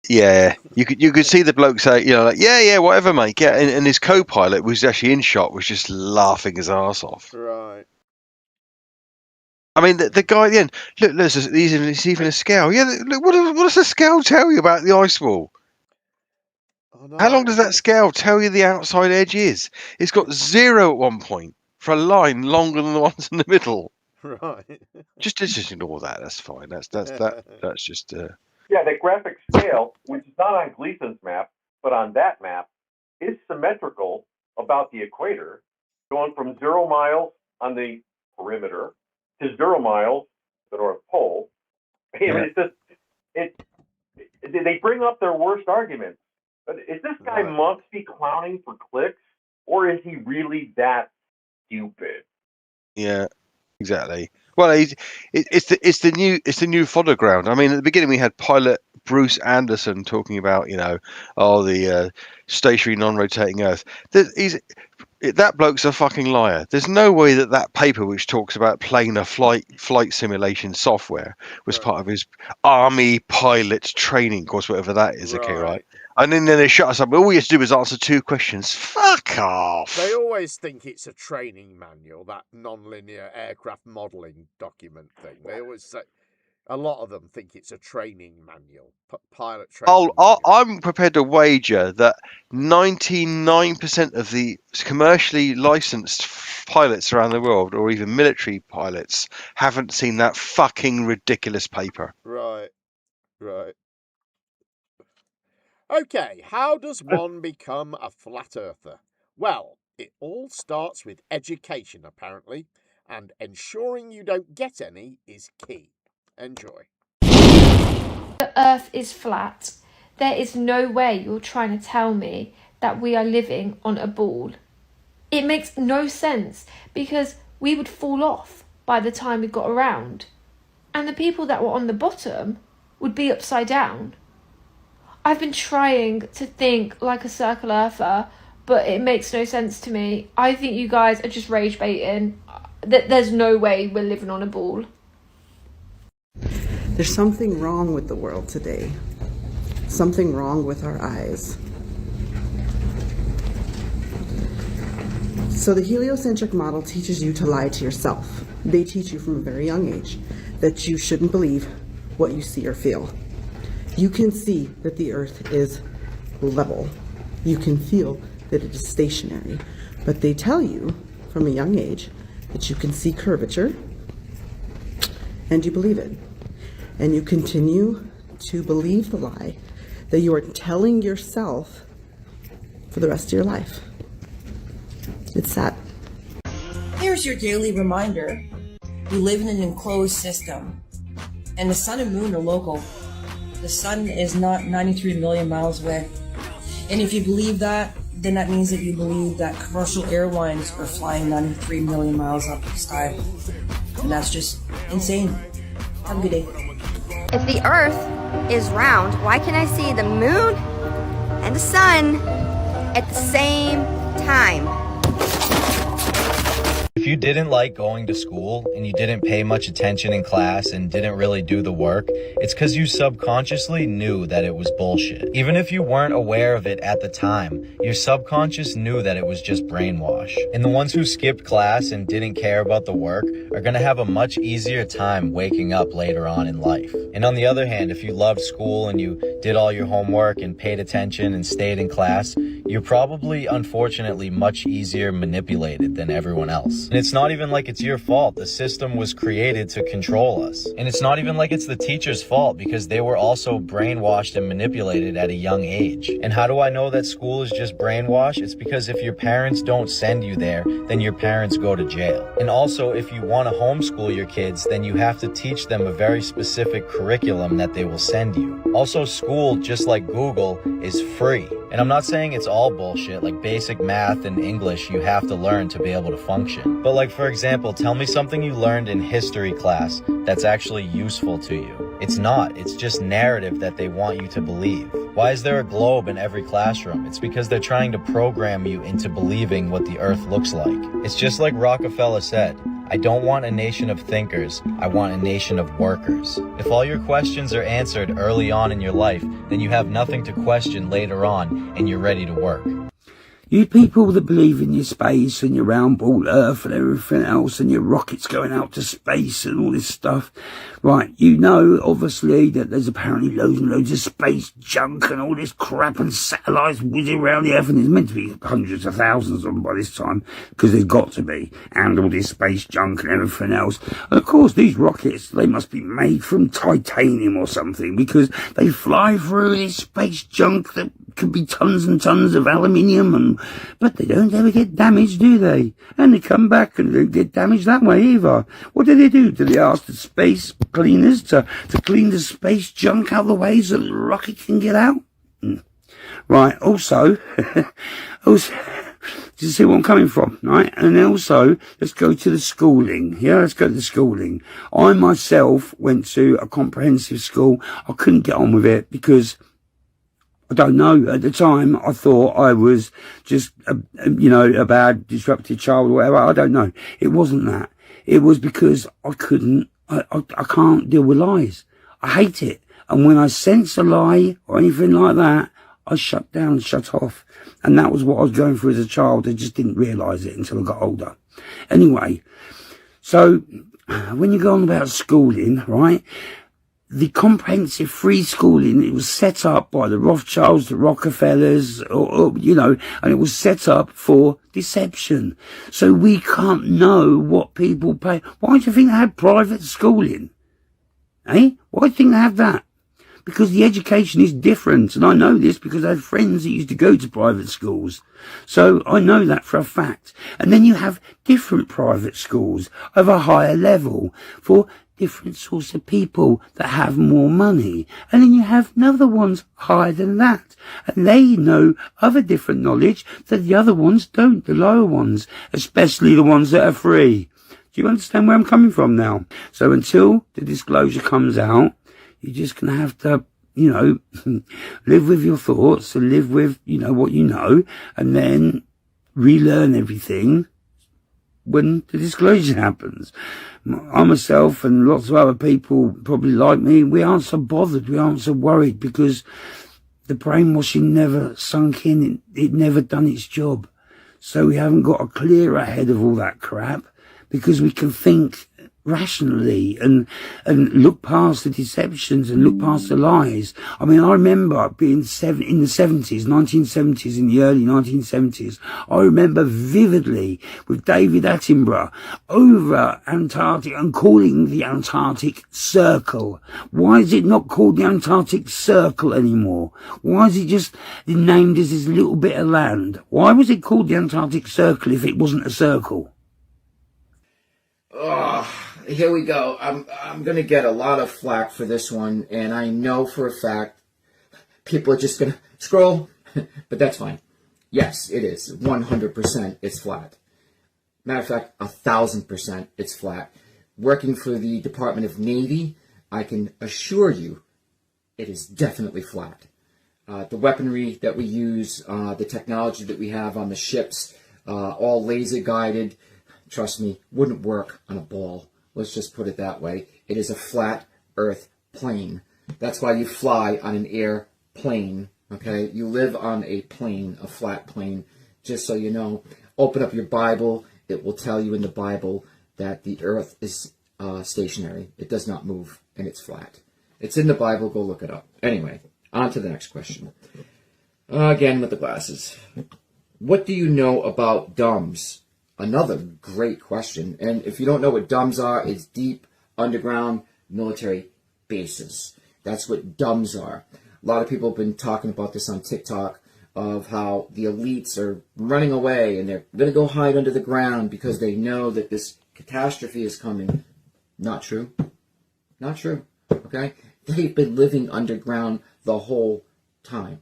Yeah, you could see the bloke say, like, yeah, whatever, mate. Yeah, and his co-pilot was actually in shot, was just laughing his ass off. Right. I mean, the guy at the end, look, there's even a scale. Yeah, look, what does the scale tell you about the ice wall? Oh, no. How long does that scale tell you the outside edge is? It's got 0 at one point for a line longer than the ones in the middle. Right. Just ignore that. That's fine. That's just. Yeah, the graphic scale, which is not on Gleason's map, but on that map, is symmetrical about the equator, going from 0 miles on the perimeter to 0 miles, the North Pole. I mean, they bring up their worst arguments. Is this guy must be clowning for clicks, or is he really that stupid? Yeah, exactly. Well, it's the new fodder ground. I mean, at the beginning we had pilot Bruce Anderson talking about the stationary non-rotating Earth. That bloke's a fucking liar. There's no way that paper which talks about planar flight simulation software was part of his army pilot training course, whatever that is. Okay, right. And then they shut us up. All we have to do is answer 2 questions. Fuck off. They always think it's a training manual, that non-linear aircraft modelling document thing. They always say, a lot of them think it's a training manual, pilot training. I'm prepared to wager that 99% of the commercially licensed pilots around the world, or even military pilots, haven't seen that fucking ridiculous paper. Right. Okay, how does one become a flat earther? Well, it all starts with education, apparently, and ensuring you don't get any is key. Enjoy. The Earth is flat. There is no way you're trying to tell me that we are living on a ball. It makes no sense because we would fall off by the time we got around. And the people that were on the bottom would be upside down. I've been trying to think like a circle earther, but it makes no sense to me. I think you guys are just rage baiting. There's no way we're living on a ball. There's something wrong with the world today. Something wrong with our eyes. So the heliocentric model teaches you to lie to yourself. They teach you from a very young age that you shouldn't believe what you see or feel. You can see that the Earth is level. You can feel that it is stationary. But they tell you from a young age that you can see curvature, and you believe it. And you continue to believe the lie that you are telling yourself for the rest of your life. It's sad. Here's your daily reminder. You live in an enclosed system, and the sun and moon are local. The sun is not 93 million miles away. And if you believe that, then that means that you believe that commercial airlines are flying 93 million miles up the sky. And that's just insane. Have a good day. If the Earth is round, why can I see the moon and the sun at the same time? If you didn't like going to school and you didn't pay much attention in class and didn't really do the work, it's because you subconsciously knew that it was bullshit. Even if you weren't aware of it at the time, your subconscious knew that it was just brainwash. And the ones who skipped class and didn't care about the work are going to have a much easier time waking up later on in life. And on the other hand, if you loved school and you did all your homework and paid attention and stayed in class, you're probably, unfortunately, much easier manipulated than everyone else. And it's not even like it's your fault. The system was created to control us. And it's not even like it's the teacher's fault because they were also brainwashed and manipulated at a young age. And how do I know that school is just brainwash? It's because if your parents don't send you there, then your parents go to jail. And also, if you want to homeschool your kids, then you have to teach them a very specific curriculum that they will send you. Also, school, just like Google, is free. And I'm not saying it's all bullshit, like basic math and English you have to learn to be able to function. But like, for example, tell me something you learned in history class that's actually useful to you. It's not. It's just narrative that they want you to believe. Why is there a globe in every classroom? It's because they're trying to program you into believing what the earth looks like. It's just like Rockefeller said, I don't want a nation of thinkers, I want a nation of workers. If all your questions are answered early on in your life, then you have nothing to question later on and you're ready to work. You people that believe in your space and your round ball earth and everything else and your rockets going out to space and all this stuff, right, you know, obviously, that there's apparently loads and loads of space junk and all this crap and satellites whizzing around the earth, and there's meant to be hundreds of thousands of them by this time, because there's got to be, and all this space junk and everything else. And of course, these rockets, they must be made from titanium or something, because they fly through this space junk that could be tons and tons of aluminium, but they don't ever get damaged, do they? And they come back and don't get damaged that way either. What do? Do they ask the space cleaners to clean the space junk out of the way so the rocket can get out? Right, also, do you see where I'm coming from, right? And also, let's go to the schooling. Yeah, let's go to the schooling. I myself went to a comprehensive school. I couldn't get on with it because, I don't know, at the time I thought I was just, a bad disrupted child or whatever. I don't know. It wasn't that. It was because I can't deal with lies. I hate it. And when I sense a lie or anything like that, I shut down, shut off. And that was what I was going through as a child. I just didn't realise it until I got older. Anyway, so when you go on about schooling, right, the comprehensive free schooling, it was set up by the Rothschilds, the Rockefellers, and it was set up for deception. So we can't know what people pay. Why do you think they have private schooling? Why do you think they have that? Because the education is different. And I know this because I had friends that used to go to private schools. So I know that for a fact. And then you have different private schools of a higher level for different sorts of people that have more money. And then you have other ones higher than that. And they know other different knowledge that the other ones don't, the lower ones, especially the ones that are free. Do you understand where I'm coming from now? So until the disclosure comes out, you're just going to have to, live with your thoughts and live with, what you know, and then relearn everything when the disclosure happens. I myself and lots of other people probably like me, we aren't so bothered, we aren't so worried because the brainwashing never sunk in, it never done its job. So we haven't got a clear ahead of all that crap because we can think rationally and look past the deceptions and look past the lies. I mean, I remember being in the 70s, 1970s, in the early 1970s. I remember vividly with David Attenborough over Antarctica and calling the Antarctic Circle. Why is it not called the Antarctic Circle anymore? Why is it just named as this little bit of land? Why was it called the Antarctic Circle if it wasn't a circle? Here we go. I'm going to get a lot of flack for this one, and I know for a fact people are just going to scroll, but that's fine. Yes, it is. 100% it's flat. Matter of fact, 1,000% it's flat. Working for the Department of Navy, I can assure you it is definitely flat. The weaponry that we use, the technology that we have on the ships, all laser guided, trust me, wouldn't work on a ball. Let's just put it that way. It is a flat earth plane. That's why you fly on an airplane, okay? You live on a plane, a flat plane, just so you know. Open up your Bible. It will tell you in the Bible that the earth is stationary. It does not move, and it's flat. It's in the Bible. Go look it up. Anyway, on to the next question. Again with the glasses. What do you know about DUMBs? Another great question. And if you don't know what DUMBs are, it's deep underground military bases. That's what DUMBs are. A lot of people have been talking about this on TikTok of how the elites are running away and they're going to go hide under the ground because they know that this catastrophe is coming. Not true. Not true. Okay? They've been living underground the whole time.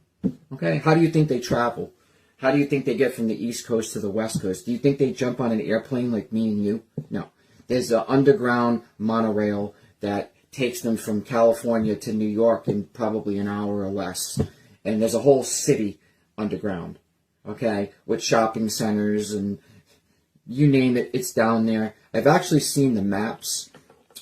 Okay, how do you think they travel? How do you think they get from the East Coast to the West Coast? Do you think they jump on an airplane like me and you? No. There's an underground monorail that takes them from California to New York in probably an hour or less. And there's a whole city underground, okay, with shopping centers and you name it, it's down there. I've actually seen the maps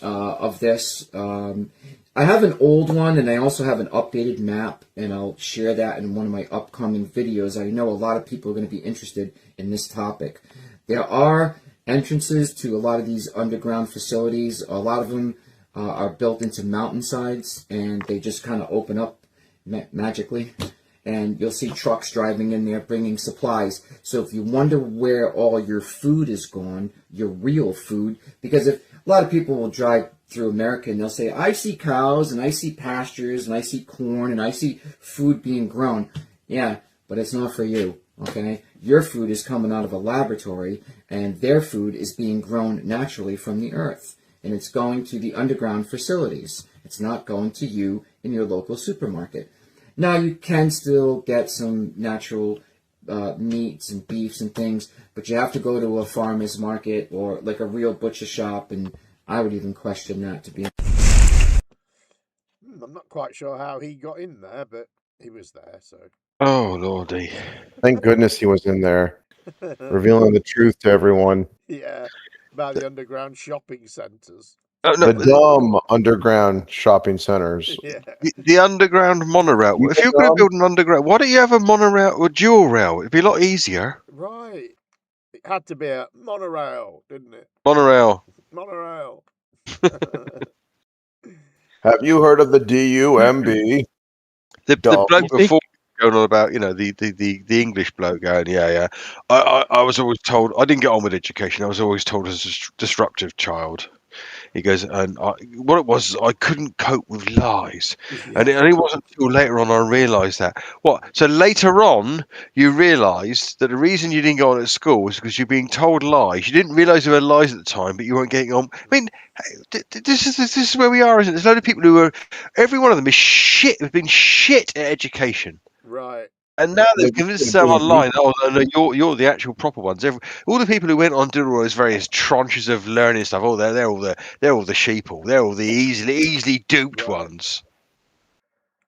of this. I have an old one and I also have an updated map, and I'll share that in one of my upcoming videos. I know a lot of people are going to be interested in this topic. There are entrances to a lot of these underground facilities. A lot of them are built into mountainsides, and they just kind of open up magically. And you'll see trucks driving in there bringing supplies. So if you wonder where all your food is gone, your real food, because if a lot of people will drive through America and they'll say, I see cows and I see pastures and I see corn and I see food being grown. Yeah, but it's not for you, okay? Your food is coming out of a laboratory and their food is being grown naturally from the earth. And it's going to the underground facilities. It's not going to you in your local supermarket. Now, you can still get some natural meats and beefs and things, but you have to go to a farmer's market or like a real butcher shop, and I would even question that, to be honest. I'm not quite sure how he got in there, but he was there, so. Oh, Lordy. Thank goodness he was in there, revealing the truth to everyone. Yeah, about the underground shopping centres. The dumb underground shopping centers. Yeah. The underground monorail. If you're going to build an underground, why don't you have a monorail or dual rail? It'd be a lot easier. Right. It had to be a monorail, didn't it? Monorail. Monorail. Have you heard of the DUMB? The bloke before going on about, the English bloke going, yeah. I was always told, I didn't get on with education. I was always told as a disruptive child. He goes, and what it was, I couldn't cope with lies. And it wasn't until later on I realised that. So later on, you realised that the reason you didn't go on at school was because you're being told lies. You didn't realise there were lies at the time, but you weren't getting on. I mean, this is where we are, isn't it? There's a load of people who are, every one of them is shit, have been shit at education. Right. And now they've convinced them online, no, you're the actual proper ones. All the people who went on doing all those various tranches of learning stuff, they're all the sheeple. They're all the easily duped ones.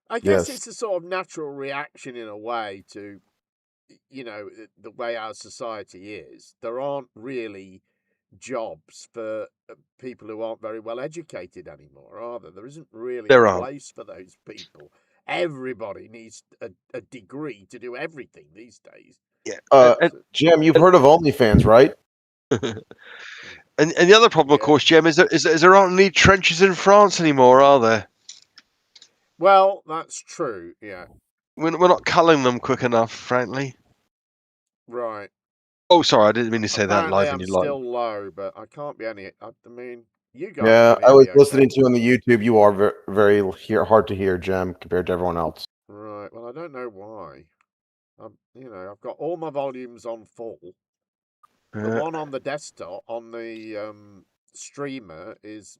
I guess it's a sort of natural reaction in a way to, the way our society is. There aren't really jobs for people who aren't very well educated anymore, are there? There isn't really a place for those people. Everybody needs a degree to do everything these days. Yeah. Jim, you've heard of OnlyFans, right? And the other problem, of course, Jim, is there aren't any trenches in France anymore, are there? Well, that's true, yeah. We're not culling them quick enough, frankly. Right. Oh, sorry, I didn't mean to say that live in your life. I'm still low, but I can't be any. I mean, you guys. Yeah, I was listening to you on the YouTube. You are very hard to hear, Jim, compared to everyone else. Right. Well, I don't know why. I've got all my volumes on full. The one on the desktop, on the streamer, is.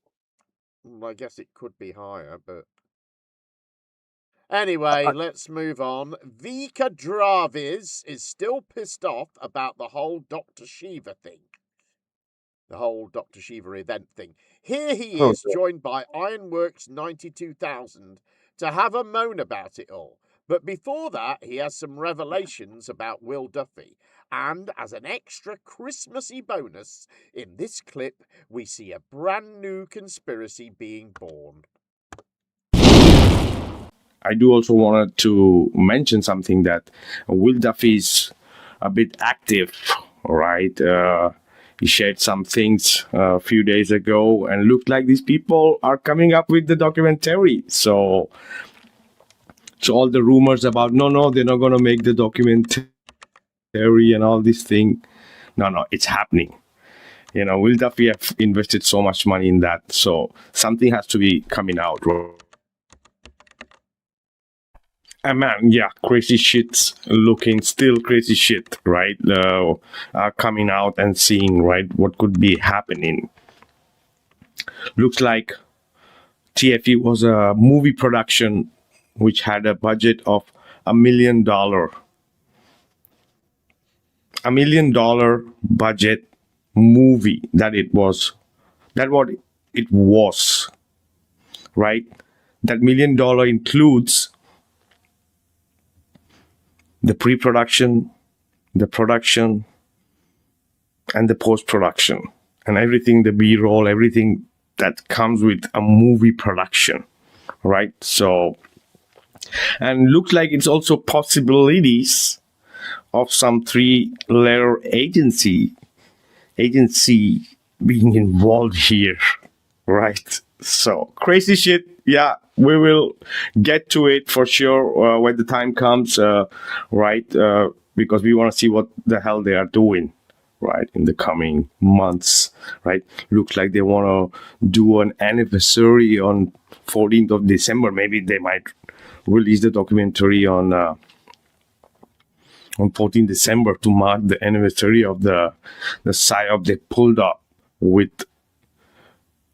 Well, I guess it could be higher, but. Anyway, let's move on. Vika Dravis is still pissed off about the whole Dr. Shiva thing. The whole Dr. Shiva event thing. Here he is, joined by Ironworks 92,000, to have a moan about it all. But before that, he has some revelations about Will Duffy. And as an extra Christmassy bonus, in this clip, we see a brand new conspiracy being born. I do also wanted to mention something that Will Duffy is a bit active, right? He shared some things a few days ago and looked like these people are coming up with the documentary. So all the rumors about, no, they're not going to make the documentary and all these things. No, it's happening. Will Duffy have invested so much money in that. So something has to be coming out, right? Man, yeah, crazy shit's still crazy shit, right? Coming out and seeing, right, what could be happening. Looks like TFE was a movie production which had a budget of $1 million. $1 million budget movie that it was. That what it was, right? That $1 million includes the pre-production, the production, and the post-production, and everything, the B-roll, everything that comes with a movie production, right? So, and looks like it's also possibilities of some 3-letter agency being involved here, right? So crazy shit. Yeah, we will get to it for sure when the time comes, right? Because we want to see what the hell they are doing, right, in the coming months, right? Looks like they want to do an anniversary on 14th of December. Maybe they might release the documentary on 14th December to mark the anniversary of the psyop they pulled up with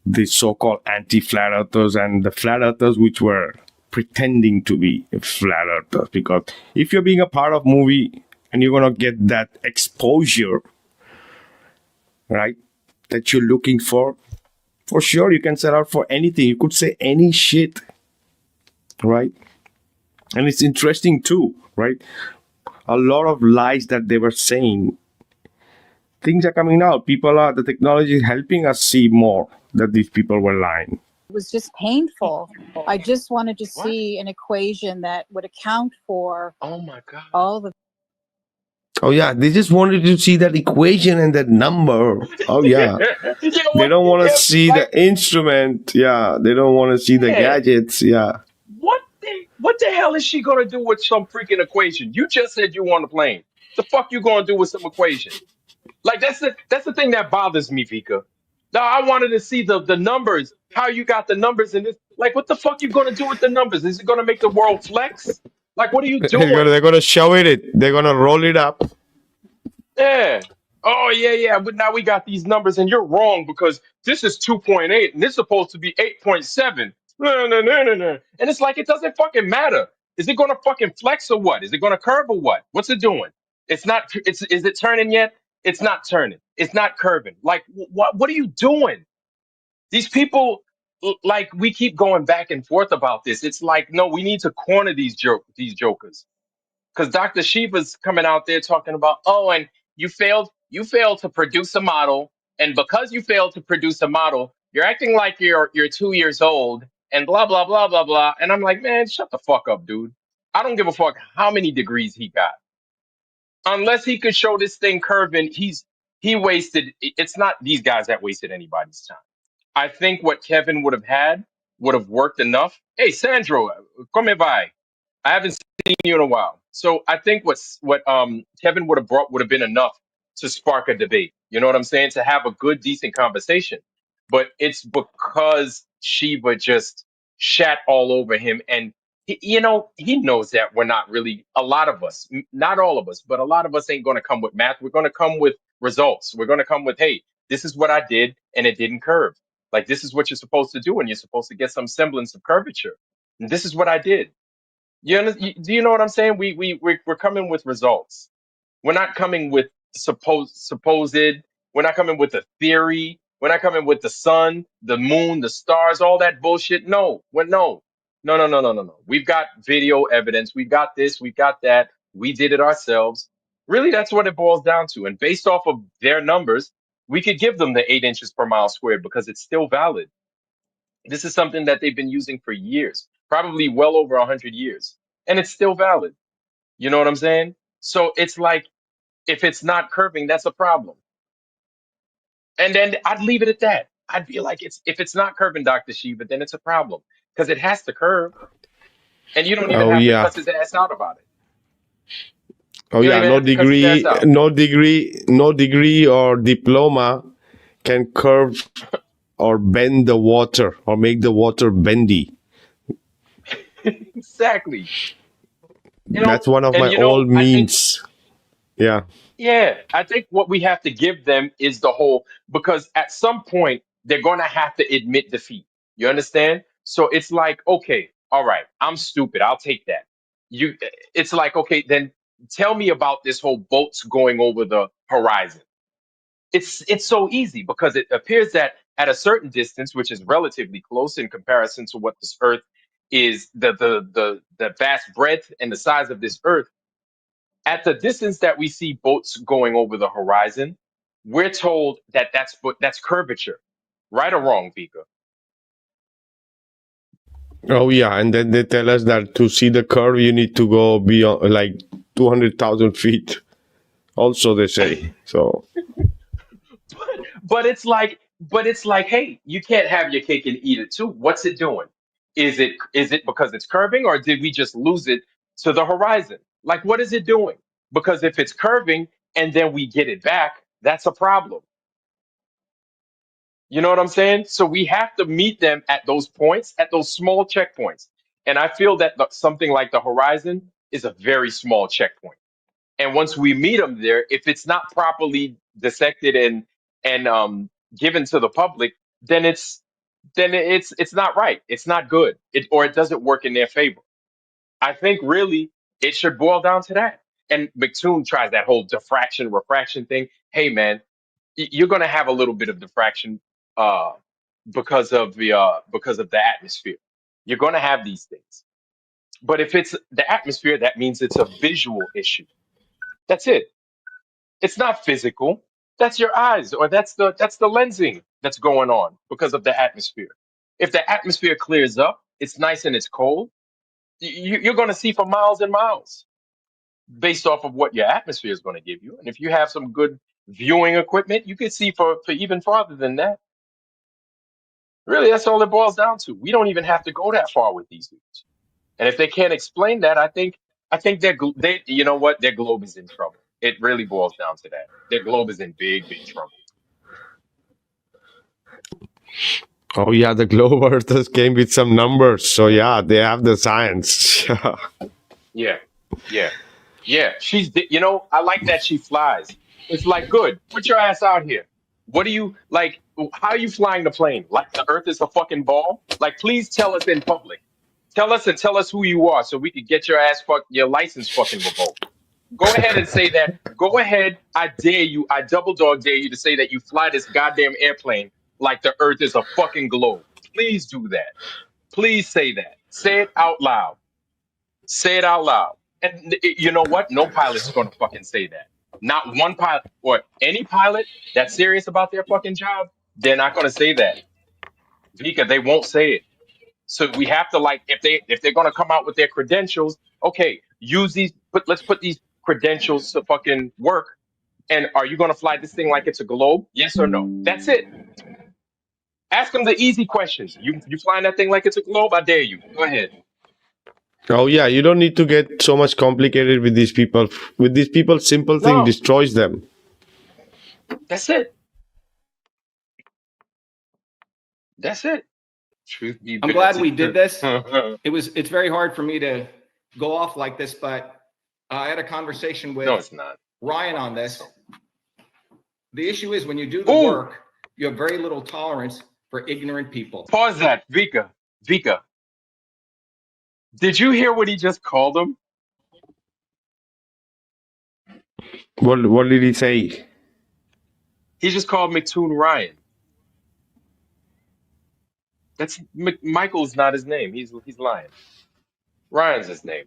the so-called anti-flat earthers and the flat earthers which were pretending to be flat earthers. Because if you're being a part of movie and you're going to get that exposure, right, that you're looking for sure you can set out for anything. You could say any shit, right? And it's interesting too, right? A lot of lies that they were saying, things are coming out. The technology is helping us see more that these people were lying. It was just painful. I just wanted to see an equation that would account for all the. Oh yeah, they just wanted to see that equation and that number. Oh yeah. They don't want to see the instrument. Yeah, they don't want to see the gadgets. Yeah. What the hell is she gonna do with some freaking equation? You just said you want a plane. The fuck you gonna do with some equation? Like that's the thing that bothers me, Vika. Now I wanted to see the numbers, how you got the numbers in this. Like what the fuck you gonna do with the numbers? Is it gonna make the world flex? Like what are you doing? They're gonna show it. They're gonna roll it up. Yeah. Oh yeah. But now we got these numbers, and you're wrong because this is 2.8 and this is supposed to be 8.7. No. And it's like it doesn't fucking matter. Is it gonna fucking flex or what? Is it gonna curve or what? What's it doing? It's not. Is it turning yet? It's not turning. It's not curving. Like what are you doing? These people, like we keep going back and forth about this. It's like no, we need to corner these jokers. Because Dr. Shiva's coming out there talking about, oh, and you failed to produce a model, and because you failed to produce a model, you're acting like you're 2 years old, and blah blah blah blah blah. And I'm like, man, shut the fuck up, dude. I don't give a fuck how many degrees he got. Unless he could show this thing curving, he wasted. It's not these guys that wasted anybody's time. I think what Kevin would have had would have worked enough. Hey, Sandro, come by. I haven't seen you in a while. So I think what Kevin would have brought would have been enough to spark a debate. You know what I'm saying? To have a good, decent conversation. But it's because Shiva just shat all over him. And, he knows that we're not really, a lot of us, not all of us, but a lot of us ain't going to come with math. We're going to come with results. We're going to come with, hey, this is what I did and it didn't curve. Like, this is what you're supposed to do and you're supposed to get some semblance of curvature. And this is what I did. Do you know what I'm saying? We're coming with results. We're not coming with supposed. We're not coming with a theory. We're not coming with the sun, the moon, the stars, all that bullshit. No. No. We've got video evidence. We've got this. We've got that. We did it ourselves. Really, that's what it boils down to. And based off of their numbers, we could give them the 8 inches per mile squared because it's still valid. This is something that they've been using for years, probably well over 100 years, and it's still valid. You know what I'm saying? So it's like, if it's not curving, that's a problem. And then I'd leave it at that. I'd be like, if it's not curving, Dr. Shiva, then it's a problem because it has to curve, and you don't even have to cuss his ass out about it. Oh yeah, no degree or diploma can curve or bend the water or make the water bendy. Exactly. That's one of my old memes. Yeah. Yeah, I think what we have to give them is the whole, because at some point they're going to have to admit defeat. You understand? So it's like, okay, all right, I'm stupid. I'll take that. it's like, okay, then tell me about this whole boats going over the horizon. It's so easy because it appears that at a certain distance, which is relatively close in comparison to what this Earth is, the vast breadth and the size of this Earth, at the distance that we see boats going over the horizon, we're told that that's curvature, right or wrong, Vika? Oh yeah, and then they tell us that to see the curve, you need to go beyond like 200,000 feet. Also, they say so. But it's like, hey, you can't have your cake and eat it too. What's it doing? Is it because it's curving, or did we just lose it to the horizon? Like, what is it doing? Because if it's curving and then we get it back, that's a problem. You know what I'm saying? So we have to meet them at those points, at those small checkpoints. And I feel that something like the horizon is a very small checkpoint. And once we meet them there, if it's not properly dissected and given to the public, then it's not right. It's not good. It doesn't work in their favor. I think really it should boil down to that. And McToon tries that whole diffraction refraction thing. Hey man, you're gonna have a little bit of diffraction uh because of the atmosphere. You're gonna have these things. But if it's the atmosphere, that means it's a visual issue. That's it. It's not physical. That's your eyes, or that's the lensing that's going on because of the atmosphere. If the atmosphere clears up, it's nice and it's cold, you're going to see for miles and miles based off of what your atmosphere is going to give you. And if you have some good viewing equipment, you can see for even farther than that. Really, that's all it boils down to. We don't even have to go that far with these dudes. And if they can't explain that, I think they you know what, their globe is in trouble. It really boils down to that. Their globe is in big trouble. Oh yeah, the globe earthers came with some numbers. So yeah, they have the science. Yeah, yeah, yeah. I like that she flies. It's like, good. Put your ass out here. What do you like? How are you flying the plane? Like the Earth is a fucking ball? Like, please tell us in public. Tell us and tell us who you are, so we could get your license fucking revoked. Go ahead and say that. Go ahead. I dare you. I double dog dare you to say that you fly this goddamn airplane like the Earth is a fucking globe. Please do that. Please say that. Say it out loud. Say it out loud. And you know what? No pilot's going to fucking say that. Not one pilot or any pilot that's serious about their fucking job. They're not going to say that. Vika, they won't say it. So we have to, like, if they're going to come out with their credentials, okay, use these. Let's put these credentials to fucking work. And are you going to fly this thing like it's a globe? Yes or no? That's it. Ask them the easy questions. You flying that thing like it's a globe? I dare you. Go ahead. Oh yeah, you don't need to get so much complicated with these people. With these people, simple thing No, destroys them. that's it. That's it. Truth be I'm glad we granted. did this. It's very hard for me to go off like this, but I had a conversation No, with it's not. Ryan on this. The issue is when you do the Ooh, work, you have very little tolerance for ignorant people. pause that, Vika. Vika, did you hear what he just called him? What did he say? He just called McToon Ryan. That's Michael's not his name. He's lying. Ryan's his name.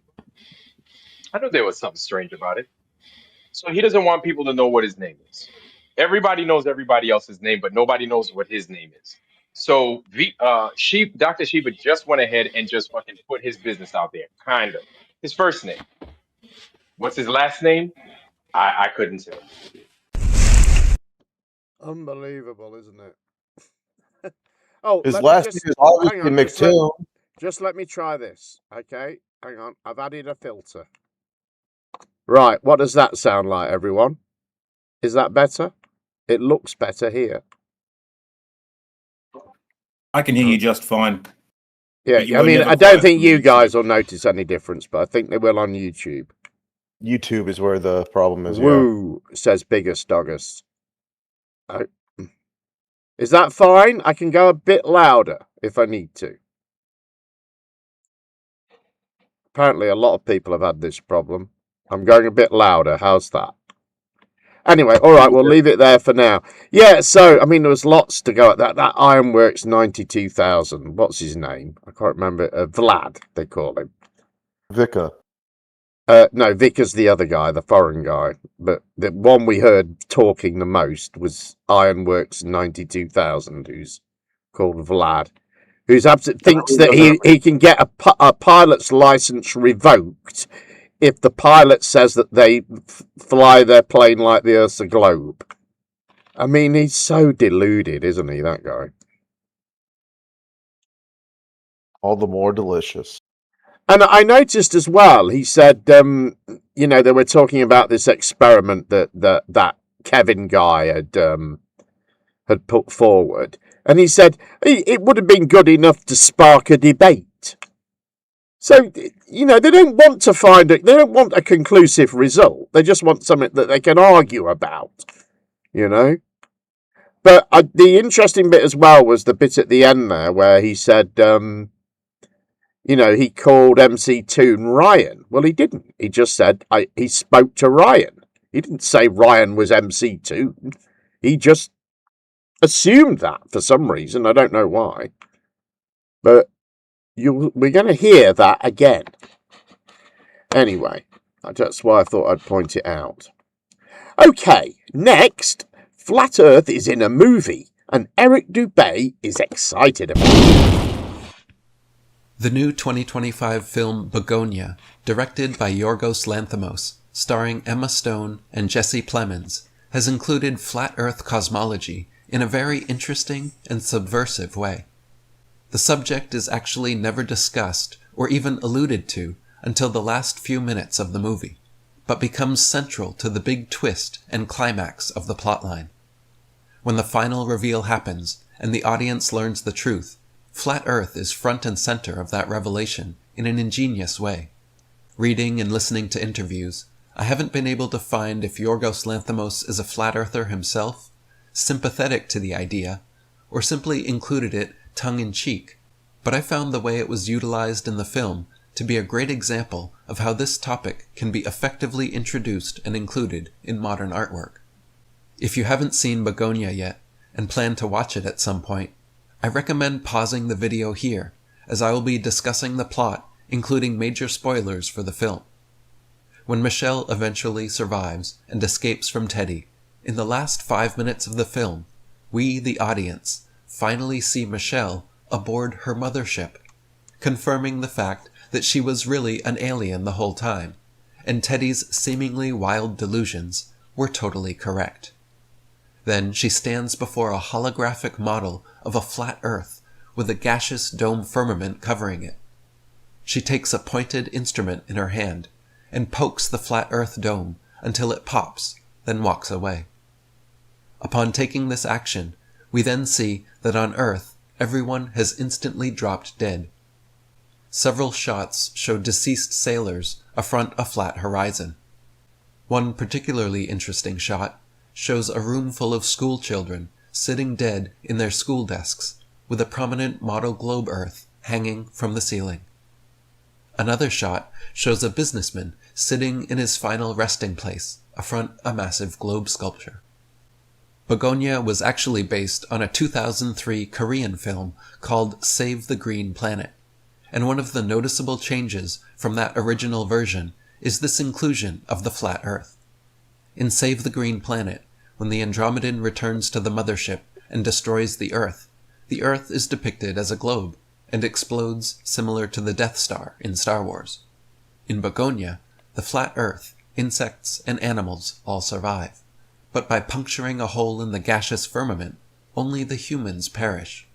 I knew there was something strange about it. So he doesn't want people to know what his name is. Everybody knows everybody else's name, but nobody knows what his name is. So Dr. Sheba just went ahead and just fucking put his business out there, kind of. His first name. What's his last name? I couldn't tell you. Unbelievable, isn't it? Oh, His let me last just name is hang obviously on. McToon. Just let me try this. Okay, hang on. I've added a filter. Right, what does that sound like, everyone? Is that better? It looks better here. I can hear you just fine. Yeah, But you I were mean, never I don't fired think from you YouTube. guys will notice any difference, but I think they will on YouTube. YouTube is where the problem is. Yeah. Woo, says Biggest Doggest. Is that fine? I can go a bit louder if I need to. Apparently, a lot of people have had this problem. I'm going a bit louder. How's that? Anyway, all right, we'll leave it there for now. Yeah, so, I mean, there was lots to go at that. That Ironworks 92,000. What's his name? I can't remember. Vlad, they call him. Vika. No, Vickers the other guy, the foreign guy. But the one we heard talking the most was Ironworks 92,000, who's called Vlad, who's thinks that he can get a pilot's license revoked if the pilot says that they fly their plane like the Earth's a globe. I mean, he's so deluded, isn't he, that guy? All the more delicious. And I noticed as well, he said, you know, they were talking about this experiment that Kevin guy had put forward. And he said it would have been good enough to spark a debate. So, you know, they don't want a conclusive result. They just want something that they can argue about, you know. But the interesting bit as well was the bit at the end there where he said, you know, he called MC Toon Ryan. Well, he didn't. He just said he spoke to Ryan. He didn't say Ryan was MC Toon. He just assumed that for some reason. I don't know why. But we're going to hear that again. Anyway, that's why I thought I'd point it out. Okay, next, Flat Earth is in a movie, and Eric Dubé is excited about it. The new 2025 film Begonia, directed by Yorgos Lanthimos, starring Emma Stone and Jesse Plemons, has included flat Earth cosmology in a very interesting and subversive way. The subject is actually never discussed or even alluded to until the last few minutes of the movie, but becomes central to the big twist and climax of the plotline. When the final reveal happens and the audience learns the truth, Flat Earth is front and center of that revelation in an ingenious way. Reading and listening to interviews, I haven't been able to find if Yorgos Lanthimos is a flat earther himself, sympathetic to the idea, or simply included it tongue-in-cheek, but I found the way it was utilized in the film to be a great example of how this topic can be effectively introduced and included in modern artwork. If you haven't seen Begonia yet, and plan to watch it at some point, I recommend pausing the video here, as I will be discussing the plot, including major spoilers for the film. When Michelle eventually survives and escapes from Teddy, in the last 5 minutes of the film, we, the audience, finally see Michelle aboard her mothership, confirming the fact that she was really an alien the whole time, and Teddy's seemingly wild delusions were totally correct. Then she stands before a holographic model of a flat Earth with a gaseous dome firmament covering it. She takes a pointed instrument in her hand and pokes the flat Earth dome until it pops, then walks away. Upon taking this action, we then see that on Earth, everyone has instantly dropped dead. Several shots show deceased sailors affront a flat horizon. One particularly interesting shot shows a room full of school children sitting dead in their school desks, with a prominent model globe Earth hanging from the ceiling. Another shot shows a businessman sitting in his final resting place affront a massive globe sculpture. Begonia was actually based on a 2003 Korean film called Save the Green Planet, and one of the noticeable changes from that original version is this inclusion of the flat Earth. In Save the Green Planet, when the Andromedan returns to the mothership and destroys the Earth is depicted as a globe and explodes similar to the Death Star in Star Wars. In Begonia, the flat Earth, insects, and animals all survive, but by puncturing a hole in the gaseous firmament, only the humans perish.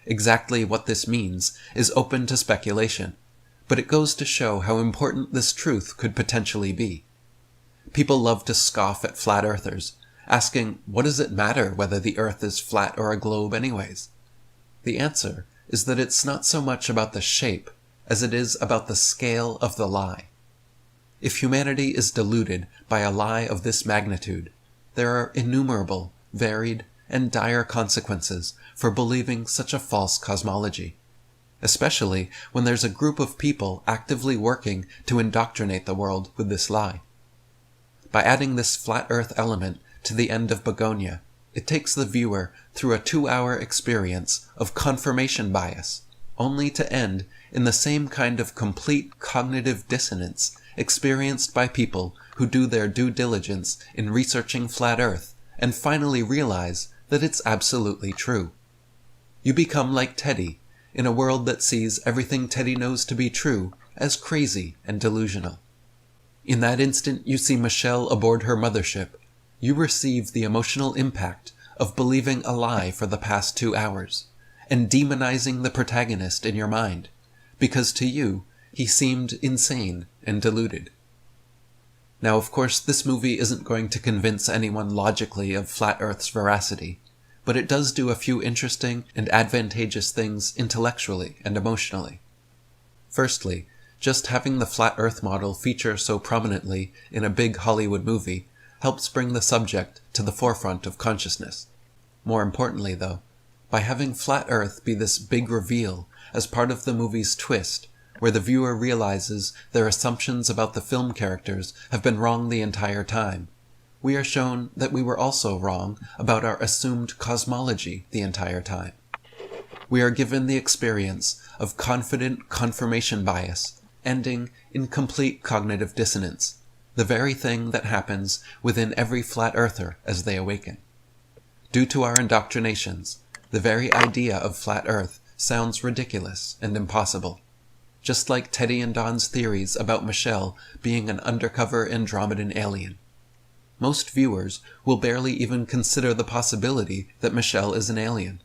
Exactly what this means is open to speculation, but it goes to show how important this truth could potentially be. People love to scoff at flat earthers, asking, what does it matter whether the Earth is flat or a globe anyways? The answer is that it's not so much about the shape as it is about the scale of the lie. If humanity is deluded by a lie of this magnitude, there are innumerable, varied, and dire consequences for believing such a false cosmology. especially when there's a group of people actively working to indoctrinate the world with this lie. By adding this flat earth element to the end of Begonia, it takes the viewer through a 2-hour experience of confirmation bias, only to end in the same kind of complete cognitive dissonance experienced by people who do their due diligence in researching flat earth and finally realize that it's absolutely true. You become like Teddy, in a world that sees everything Teddy knows to be true as crazy and delusional. In that instant you see Michelle aboard her mothership, you receive the emotional impact of believing a lie for the past 2 hours, and demonizing the protagonist in your mind, because to you, he seemed insane and deluded. Now, of course, this movie isn't going to convince anyone logically of Flat Earth's veracity, but it does do a few interesting and advantageous things intellectually and emotionally. Firstly, just having the Flat Earth model feature so prominently in a big Hollywood movie helps bring the subject to the forefront of consciousness. More importantly, though, by having Flat Earth be this big reveal as part of the movie's twist, where the viewer realizes their assumptions about the film characters have been wrong the entire time, we are shown that we were also wrong about our assumed cosmology the entire time. We are given the experience of confident confirmation bias, ending in complete cognitive dissonance, the very thing that happens within every flat earther as they awaken. Due to our indoctrinations, the very idea of flat earth sounds ridiculous and impossible, just like Teddy and Don's theories about Michelle being an undercover Andromedan alien. Most viewers will barely even consider the possibility that Michelle is an alien,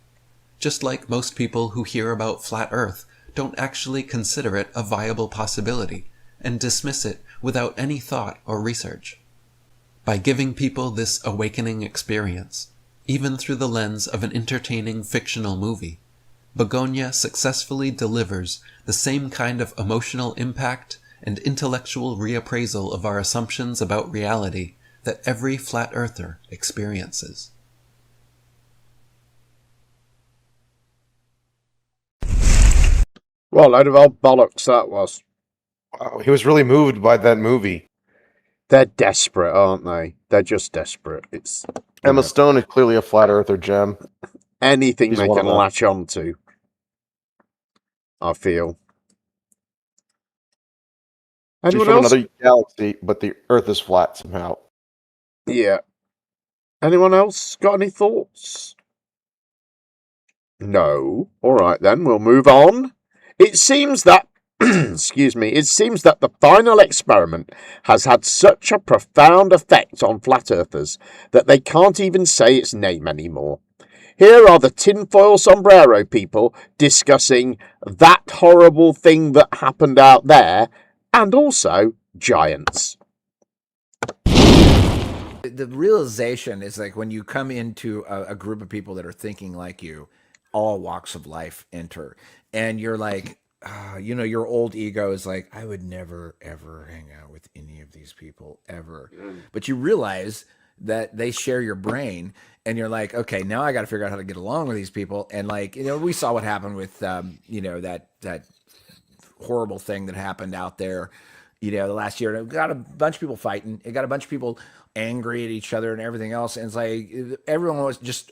just like most people who hear about flat earth don't actually consider it a viable possibility and dismiss it without any thought or research. By giving people this awakening experience, even through the lens of an entertaining fictional movie, Begonia successfully delivers the same kind of emotional impact and intellectual reappraisal of our assumptions about reality that every flat earther experiences. What a load of old bollocks that was. Wow, he was really moved by that movie. They're desperate, aren't they? They're just desperate. It's Emma Stone is clearly a flat earther, Gem. anything He's they one can of them. latch onto, I feel. She's Anyone from else? another galaxy, but the Earth is flat somehow. Yeah. Anyone else got any thoughts? No. All right, then. We'll move on. It seems that, excuse me, it seems that the final experiment has had such a profound effect on flat earthers that they can't even say its name anymore. Here are the tinfoil sombrero people discussing that horrible thing that happened out there, and also giants. The realization is like when you come into a group of people that are thinking like you, all walks of life enter, and you're like, your old ego is like, I would never ever hang out with any of these people ever. But you realize that they share your brain, and you're like, okay, now I got to figure out how to get along with these people. And like, we saw what happened with that horrible thing that happened out there, the last year. It got a bunch of people fighting. It got a bunch of people angry at each other and everything else. And it's like everyone was just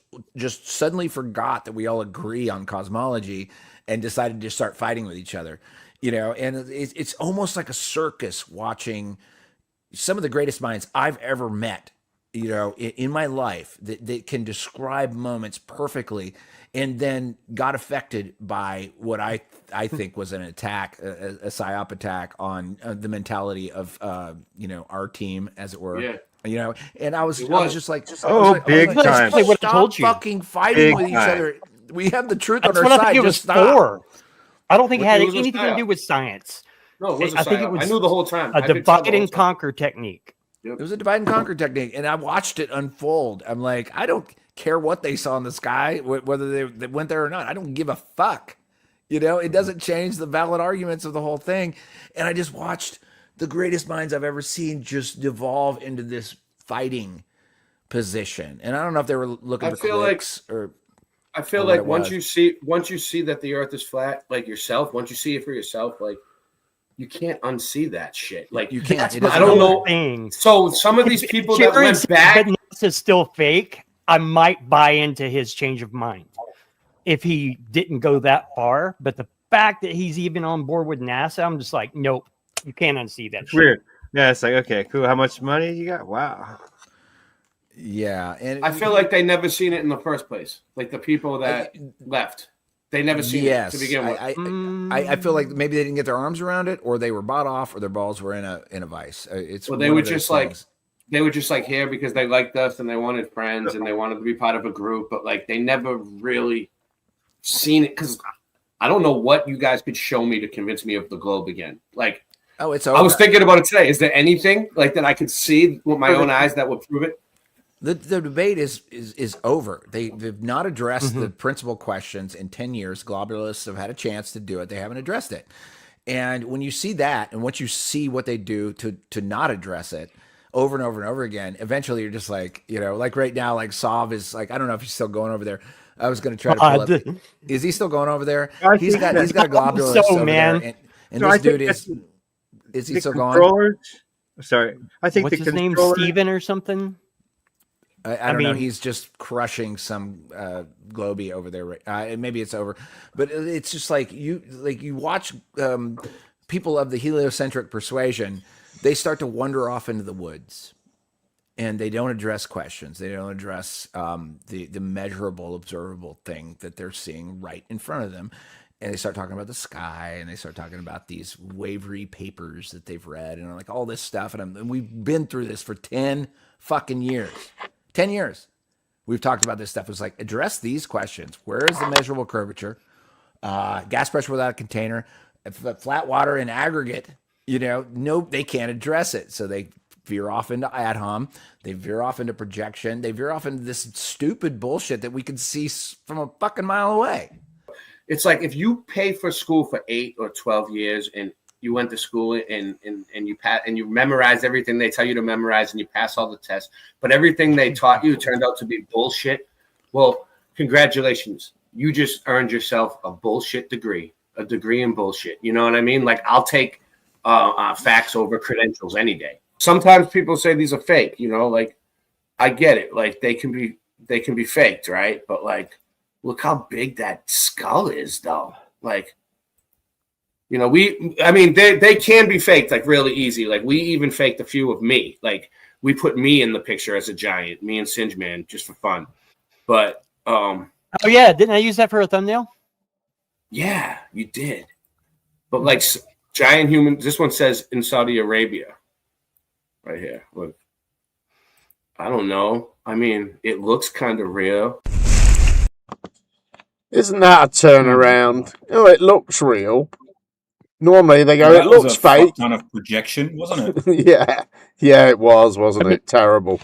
suddenly forgot that we all agree on cosmology and decided to start fighting with each other, and it's almost like a circus watching some of the greatest minds I've ever met, in my life that can describe moments perfectly, and then got affected by what I think was an attack, a psyop attack on the mentality of, our team, as it were. Yeah. And I was just like, big time. Stop What I told you. fucking fighting Big with each time. other. We have the truth That's on our what I side. think it was Just stop. for. I don't think it had It was a anything to psyop. do with science. No, it was a I think it psyop. was I knew the whole time. a I've been divide told the whole and time. conquer technique. It was a divide and conquer technique, and I watched it unfold. I'm like, I don't care what they saw in the sky, whether they went there or not. I don't give a fuck. It doesn't change the valid arguments of the whole thing. And I just watched the greatest minds I've ever seen just devolve into this fighting position. And I don't know if they were looking for clicks or. I feel or what like it once was. you see that the Earth is flat, like yourself, once you see it for yourself, like you can't unsee that shit. Like You can't. It I doesn't don't go know. away. Thing. So some of these If people that Jared went says back, that NASA's still fake, I might buy into his change of mind if he didn't go that far. But the fact that he's even on board with NASA, I'm just like, nope, you can't unsee that It's shit. weird. Yeah, it's like, okay, cool. How much money you got? Wow. Yeah, and I feel like they never seen it in the first place. Like the people that left, they never seen it to begin with. I feel like maybe they didn't get their arms around it, or they were bought off, or their balls were in a vice. It's Well, they one were of those just things. they were just like here because they liked us and they wanted friends and they wanted to be part of a group, but like they never really seen it because I don't know what you guys could show me to convince me of the globe again. Like, oh, it's I was over. thinking about it today. Is there anything like that I could see with my own eyes that would prove it? The debate is over. They've not addressed the principal questions in 10 years. Globalists have had a chance to do it. They haven't addressed it. And when you see that, and once you see what they do to not address it over and over and over again, eventually you're just like, like right now, like Sav is like, I don't know if he's still going over there. I was going to try to pull up. Is he still going over there? He's got a globalist over there. And So this I think dude is he the still going? controllers. Sorry, I think What's the his name? controller- Steven or something? I don't know. He's just crushing some globy over there. Maybe it's over, but it's just like you watch people of the heliocentric persuasion. They start to wander off into the woods, and they don't address questions. They don't address the measurable, observable thing that they're seeing right in front of them. And they start talking about the sky, and they start talking about these wavery papers that they've read, and like all this stuff. And we've been through this for 10 fucking years. 10 years. We've talked about this stuff. It's like, address these questions. Where is the measurable curvature? Gas pressure without a container, flat water in aggregate. No, they can't address it. So they veer off into ad hom. They veer off into projection. They veer off into this stupid bullshit that we can see from a fucking mile away. It's like if you pay for school for 8 or 12 years and you went to school and you memorized everything they tell you to memorize and you pass all the tests, but everything they taught you turned out to be bullshit. Well, congratulations. You just earned yourself a bullshit degree, a degree in bullshit. You know what I mean? Like I'll take facts over credentials any day. Sometimes people say these are fake, like I get it. Like they can be faked, right? But like, look how big that skull is though. Like, they can be faked like really easy. Like we even faked a few of me. Like we put me in the picture as a giant, me and Singe Man, just for fun. But oh yeah, didn't I use that for a thumbnail? Yeah, you did. But like giant human, this one says in Saudi Arabia, right here. Look, I don't know. I mean, it looks kind of real. Isn't that a turnaround? Oh, it looks real. Normally they go, it looks fake. Kind of projection, wasn't it? yeah, it was, wasn't it? Terrible.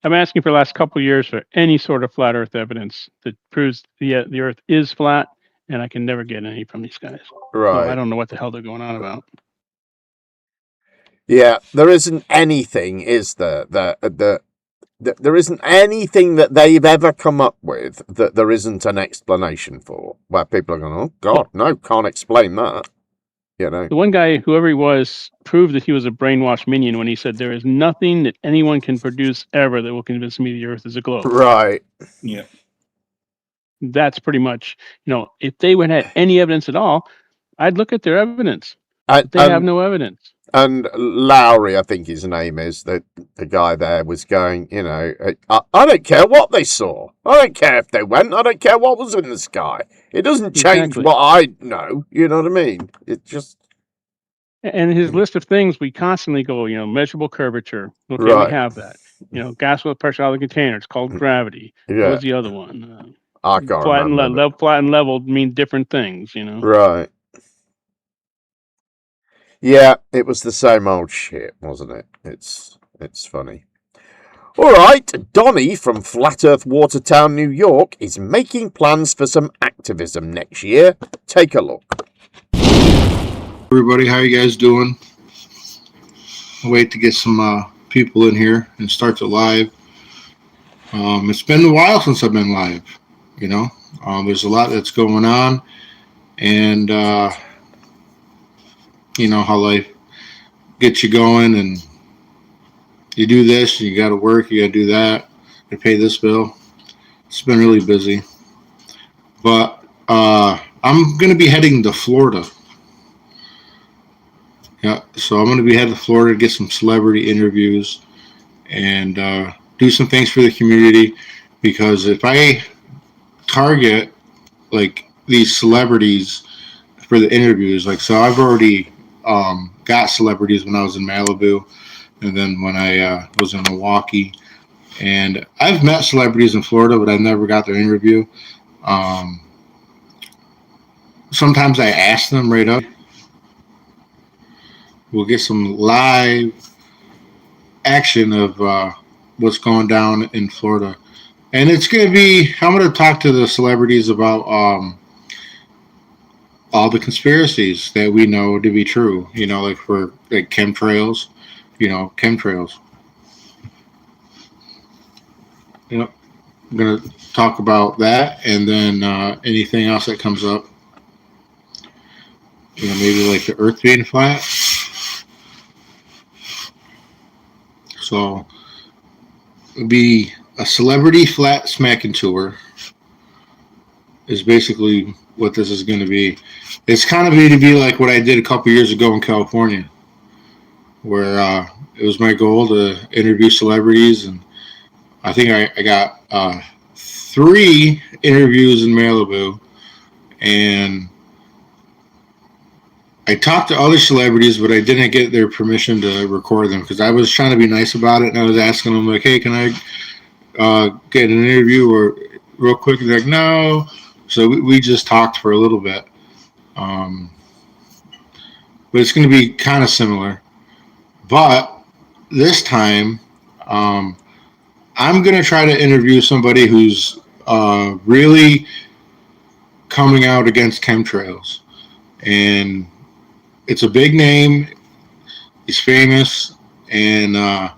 I'm asking for the last couple of years for any sort of flat Earth evidence that proves the Earth is flat, and I can never get any from these guys. Right. So I don't know what the hell they're going on about. Yeah, there isn't anything, is there? There isn't anything that they've ever come up with that there isn't an explanation for. Where people are going, oh God, no, can't explain that. The one guy, whoever he was, proved that he was a brainwashed minion when he said there is nothing that anyone can produce ever that will convince me the Earth is a globe. Right. Yeah. That's pretty much, if they would have any evidence at all, I'd look at their evidence. But they have no evidence. And Lowry, I think his name is, the guy there was going, I don't care what they saw. I don't care if they went. I don't care what was in the sky. It doesn't change what I know. You know what I mean? It just... And his list of things, we constantly go, measurable curvature. Okay, Right. we have that. Gas with pressure out of the container. It's called gravity. Yeah. What was the other one? I can't remember. Flat and level mean different things, Right. Yeah, it was the same old shit, wasn't it? It's funny. All right, Donnie from Flat Earth Watertown, New York, is making plans for some activism next year. Take a look. Everybody, how you guys doing? I'll wait to get some people in here and start the live. It's been a while since I've been live. You know, there's a lot that's going on, and you know how life gets you going, and you do this, you got to work, you got to do that, to pay this bill. It's been really busy, but I'm gonna be heading to Florida. Yeah, so I'm gonna be heading to Florida to get some celebrity interviews and do some things for the community, because if I target like these celebrities for the interviews, like, so I've already got celebrities when I was in Malibu, and then when I was in Milwaukee, and I've met celebrities in Florida, but I've never got their interview. Sometimes I ask them right up. We'll get some live action of what's going down in Florida. And it's going to be, I'm going to talk to the celebrities about all the conspiracies that we know to be true, you know, like for like chemtrails, you know, chemtrails. You know, I'm going to talk about that, and then anything else that comes up. You know, maybe like the Earth being flat. So it'll be a celebrity flat smacking tour is basically what this is going to be. It's kind of going to be like what I did a couple years ago in California, where it was my goal to interview celebrities, and I think I got 3 interviews in Malibu, and I talked to other celebrities, but I didn't get their permission to record them because I was trying to be nice about it, and I was asking them like, "Hey, can I get an interview or real quick?" And they're like, "No." So we just talked for a little bit, but it's going to be kind of similar. But this time, I'm going to try to interview somebody who's really coming out against chemtrails, and it's a big name. He's famous, and I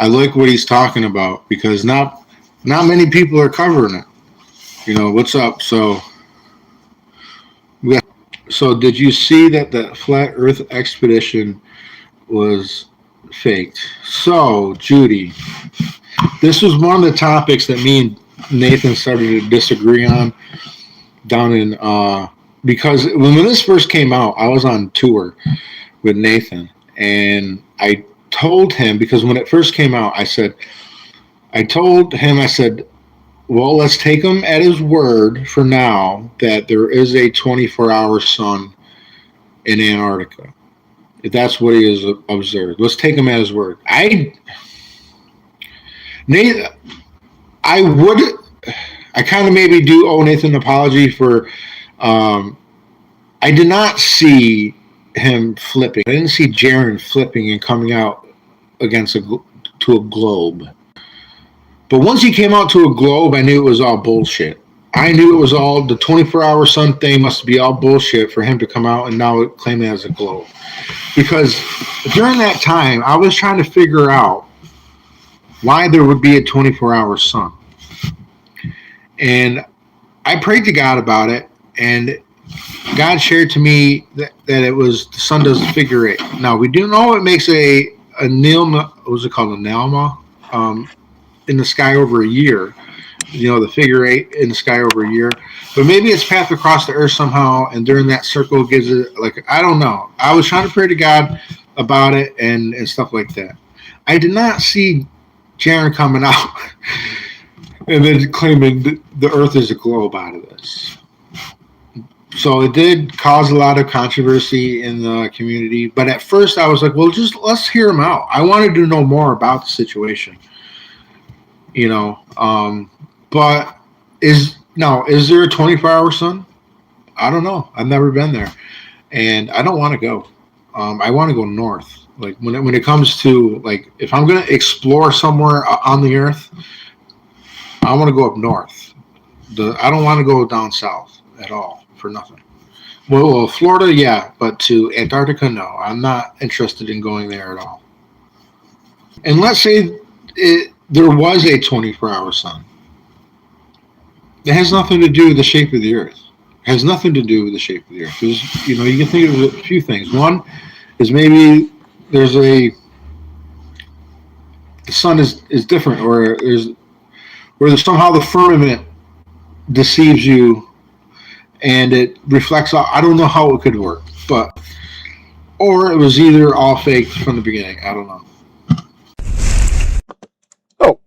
like what he's talking about because not many people are covering it. You know, what's up? So did you see that the flat Earth expedition was faked? So, Judy, this was one of the topics that me and Nathan started to disagree on down in because when this first came out, I was on tour with Nathan, and I told him, because when it first came out, I said, well, let's take him at his word for now that there is a 24-hour sun in Antarctica. If that's what he has observed, let's take him at his word. I kind of maybe do owe Nathan an apology for, I did not see him flipping. I didn't see Jaron flipping and coming out against to a globe. But once he came out to a globe, I knew it was all bullshit. I knew it was all, the 24-hour sun thing must be all bullshit for him to come out and now claim it as a globe. Because during that time, I was trying to figure out why there would be a 24-hour sun. And I prayed to God about it, and God shared to me that it was, the sun does figure 8. Now, we do know it makes a Nilma, what was it called, a Nalma, in the sky over a year. You know, the figure 8 in the sky over a year. But maybe it's path across the earth somehow, and during that circle gives it, like, I don't know. I was trying to pray to God about it and stuff like that. I did not see Jaron coming out and then claiming the earth is a globe out of this. So it did cause a lot of controversy in the community. But at first I was like, well, just let's hear him out. I wanted to know more about the situation. You know, but is there a 24-hour sun? I don't know. I've never been there, and I don't want to go. I want to go north. Like when it comes to, like, if I'm going to explore somewhere on the earth, I want to go up north. I don't want to go down south at all for nothing. Well, Florida, yeah, but to Antarctica, no. I'm not interested in going there at all. And let's say there was a 24-hour sun. It has nothing to do with the shape of the Earth. It has nothing to do with the shape of the Earth. There's, you can think of a few things. One is maybe there's the sun is different, or there's somehow the firmament deceives you, and it reflects. I don't know how it could work, or it was either all fake from the beginning. I don't know. Oh,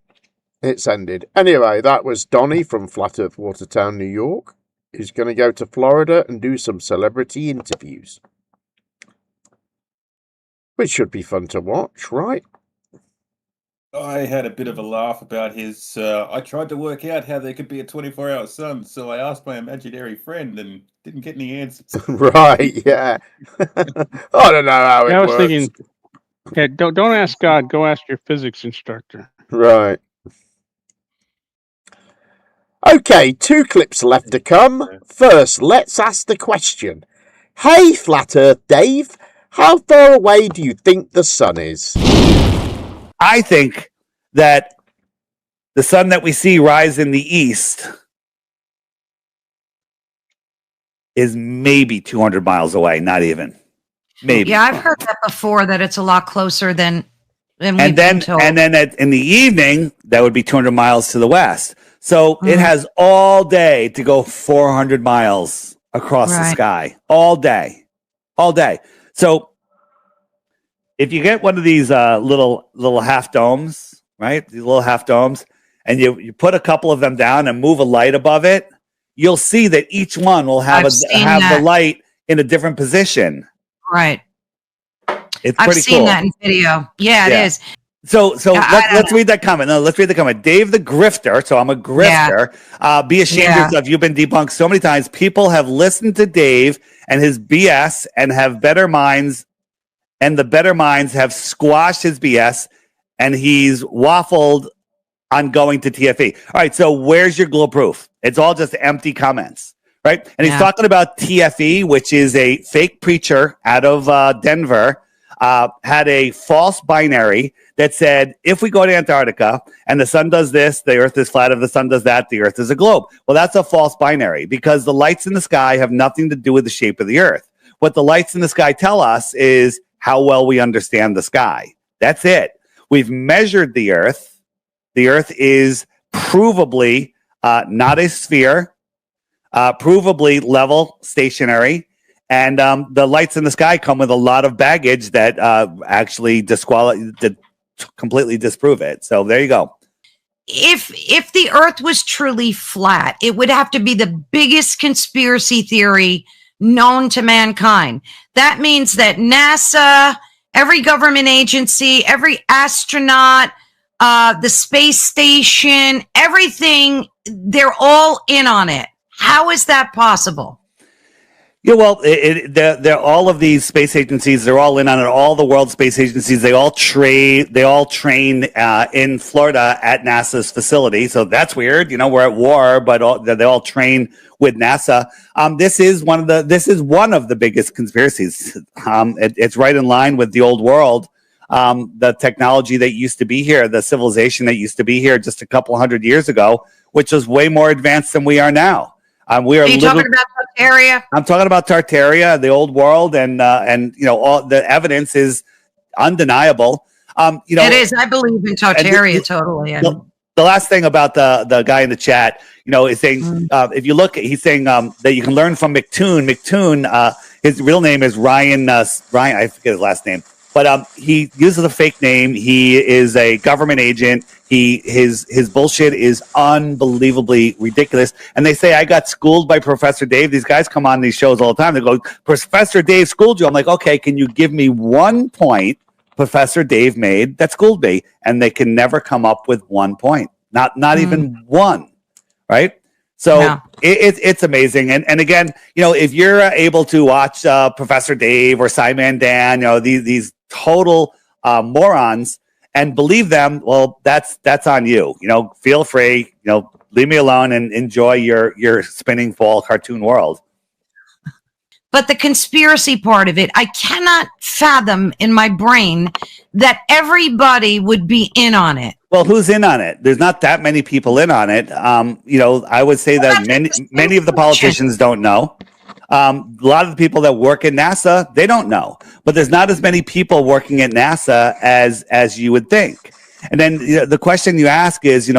it's ended. Anyway, that was Donnie from Flat Earth Watertown, New York. He's going to go to Florida and do some celebrity interviews, which should be fun to watch, right? I had a bit of a laugh about his. I tried to work out how there could be a 24-hour sun, so I asked my imaginary friend and didn't get any answers. Right, yeah. I don't know how it I was works. thinking, yeah, don't ask God, go ask your physics instructor. Right. Okay, 2 clips left to come. First, let's ask the question. Hey, Flat Earth Dave, how far away do you think the sun is? I think that the sun that we see rise in the east is maybe 200 miles away, not even. Maybe. Yeah, I've heard that before, that it's a lot closer than we've and been told. then in the evening, that would be 200 miles to the west. So it has all day to go 400 miles across the sky. All day. All day. So if you get one of these little half domes, right? These little half domes, and you put a couple of them down and move a light above it, you'll see that each one will have the light in a different position. Right. It's I've pretty seen cool. that in video. Yeah, it is. So let's read that comment. No, let's read the comment. Dave the Grifter. So I'm a grifter. Be ashamed of yourself. You've been debunked so many times. People have listened to Dave and his BS and have better minds, and the better minds have squashed his BS, and he's waffled on going to TFE. All right, so where's your glow proof? It's all just empty comments, right? And he's talking about TFE, which is a fake preacher out of Denver, had a false binary that said, if we go to Antarctica and the sun does this, the earth is flat. If the sun does that, the earth is a globe. Well, that's a false binary, because the lights in the sky have nothing to do with the shape of the earth. What the lights in the sky tell us is how well we understand the sky. That's it. We've measured the earth. The earth is provably not a sphere, provably level, stationary. And the lights in the sky come with a lot of baggage that actually completely disprove it. So there you go. If the earth was truly flat, it would have to be the biggest conspiracy theory known to mankind. That means that NASA, every government agency, every astronaut, the space station, everything, they're all in on it. How is that possible? Yeah, well, they're all of these space agencies. They're all in on it. All the world space agencies. They all train in Florida at NASA's facility. So that's weird. We're at war, but they all train with NASA. This is one of the biggest conspiracies. It's right in line with the old world. The technology that used to be here, the civilization that used to be here just a couple hundred years ago, which was way more advanced than we are now. Are you talking about Tartaria? I'm talking about Tartaria, the old world, and all the evidence is undeniable. It is. I believe in Tartaria totally. The last thing about the guy in the chat, is saying if you look, he's saying that you can learn from McToon. McToon, his real name is Ryan. Ryan, I forget his last name, but he uses a fake name. He is a government agent. His bullshit is unbelievably ridiculous. And they say, I got schooled by Professor Dave. These guys come on these shows all the time. They go, Professor Dave schooled you. I'm like, okay, can you give me one point Professor Dave made that schooled me? And they can never come up with 1 point. Not even one, right? So it's amazing. And again, if you're able to watch Professor Dave or Simon Dan, these total morons, and believe them, well, that's on you. Feel free. Leave me alone and enjoy your spinning fall cartoon world. But the conspiracy part of it, I cannot fathom in my brain that everybody would be in on it. Well, who's in on it? There's not that many people in on it. I would say that many of the politicians don't know. A lot of the people that work at NASA, they don't know. But there's not as many people working at NASA as you would think. And then the question you ask is,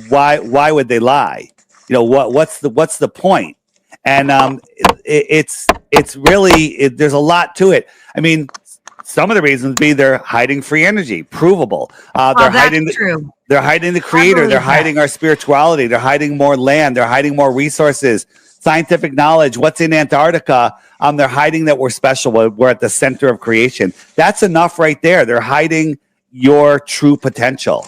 why would they lie? What's the point? And it's really there's a lot to it. I mean, some of the reasons be they're hiding free energy, provable. They're hiding. They're hiding the creator. They're hiding our spirituality. They're hiding more land. They're hiding more resources, scientific knowledge. What's in Antarctica? They're hiding that we're special. We're at the center of creation. That's enough right there. They're hiding your true potential.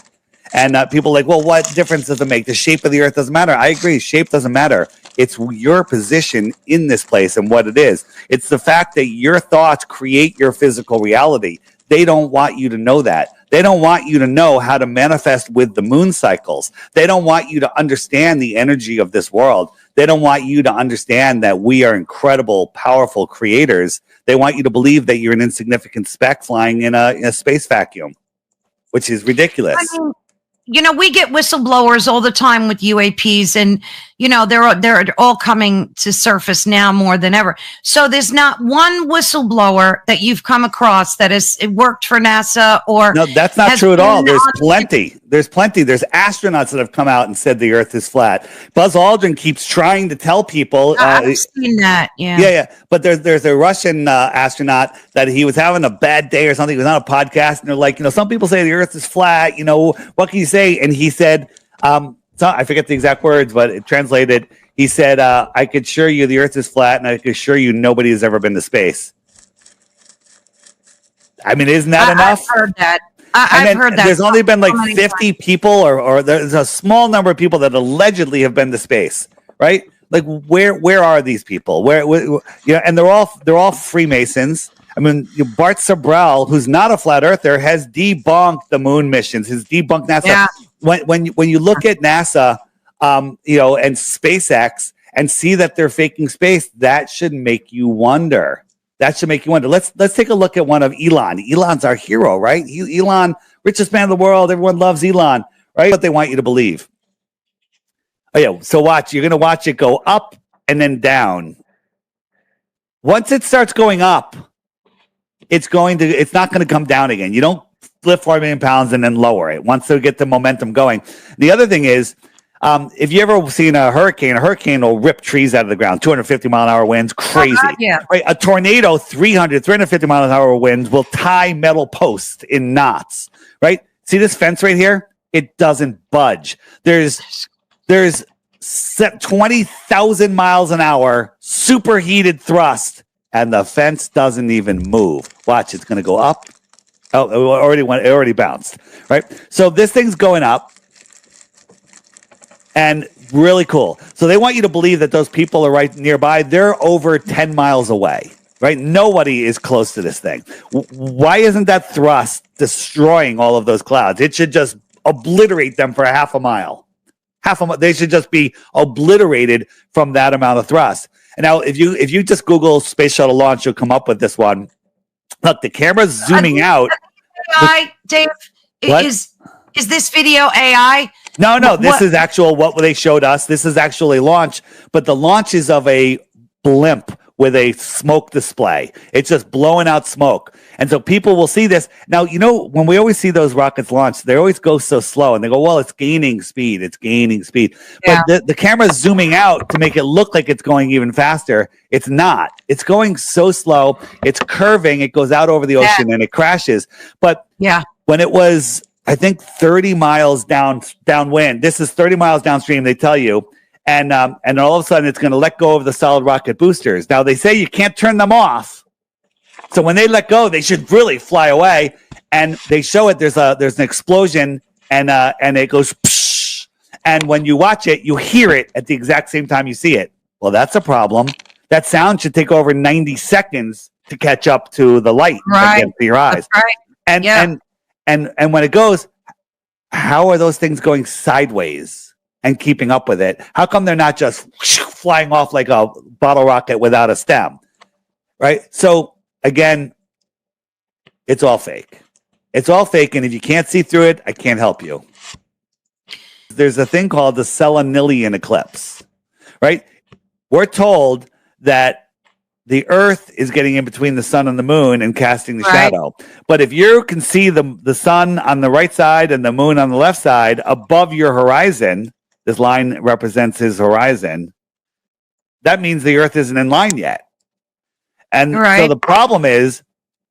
And people are like, well, what difference does it make? The shape of the earth doesn't matter. I agree. Shape doesn't matter. It's your position in this place and what it is. It's the fact that your thoughts create your physical reality. They don't want you to know that. They don't want you to know how to manifest with the moon cycles. They don't want you to understand the energy of this world. They don't want you to understand that we are incredible, powerful creators. They want you to believe that you're an insignificant speck flying in a space vacuum, which is ridiculous. I mean, we get whistleblowers all the time with UAPs, and they're all coming to surface now more than ever. So there's not one whistleblower that you've come across that has worked for NASA or no, that's not true at all. There's plenty. There's astronauts that have come out and said the Earth is flat. Buzz Aldrin keeps trying to tell people. I've seen that. Yeah. Yeah. But there's a Russian astronaut that he was having a bad day or something. He was on a podcast, and they're like, some people say the Earth is flat. What can you say? And he said, I forget the exact words, but it translated. He said, "I could assure you the Earth is flat, and I could assure you nobody has ever been to space." I mean, isn't that enough? I've heard that. I've heard that. There's only been like 50 people, or there's a small number of people that allegedly have been to space, right? Like, where are these people? Where and they're all Freemasons. I mean, Bart Sobral, who's not a flat earther, has debunked the moon missions. Has debunked NASA. Yeah. When you look at NASA, and SpaceX, and see that they're faking space, that should make you wonder. Let's take a look at one of Elon. Elon's our hero, right? Elon, richest man in the world. Everyone loves Elon, right? But they want you to believe. Oh yeah. So watch. You're gonna watch it go up and then down. Once it starts going up, it's not going to come down again. You don't lift 4 million pounds and then lower it once they get the momentum going. The other thing is, if you ever seen a hurricane will rip trees out of the ground, 250 mile an hour winds, crazy. Yeah. Right? A tornado, 350 mile an hour winds will tie metal posts in knots, right? See this fence right here? It doesn't budge. There's 20,000 miles an hour, superheated thrust, and the fence doesn't even move. Watch, it's going to go up. Oh, it already bounced, right? So this thing's going up. And really cool. So they want you to believe that those people are right nearby. They're over 10 miles away, right? Nobody is close to this thing. Why isn't that thrust destroying all of those clouds? It should just obliterate them for half a mile. They should just be obliterated from that amount of thrust. And now, if you just Google space shuttle launch, you'll come up with this one. Look, the camera's zooming out. AI, Dave, is this video AI? No, this is actual what they showed us. This is actually launch, but the launch is of a blimp with a smoke display. It's just blowing out smoke. And so people will see this. Now, when we always see those rockets launch, they always go so slow and they go, well, it's gaining speed. Yeah. But the camera's zooming out to make it look like it's going even faster. It's not. It's going so slow. It's curving. It goes out over the ocean and it crashes. But when it was, I think 30 miles downwind. This is 30 miles downstream, they tell you. And all of a sudden, it's going to let go of the solid rocket boosters. Now, they say you can't turn them off. So when they let go, they should really fly away. And they show it. There's an explosion, and it goes, psh, and when you watch it, you hear it at the exact same time you see it. Well, that's a problem. That sound should take over 90 seconds to catch up to the light against your eyes. That's right. And when it goes, how are those things going sideways and keeping up with it? How come they're not just flying off like a bottle rocket without a stem? Right? So again, it's all fake. It's all fake. And if you can't see through it, I can't help you. there's a thing called the selenilian eclipse, right? We're told that the Earth is getting in between the sun and the moon and casting the shadow. But if you can see the sun on the right side and the moon on the left side above your horizon, this line represents his horizon, that means the Earth isn't in line yet. And so the problem is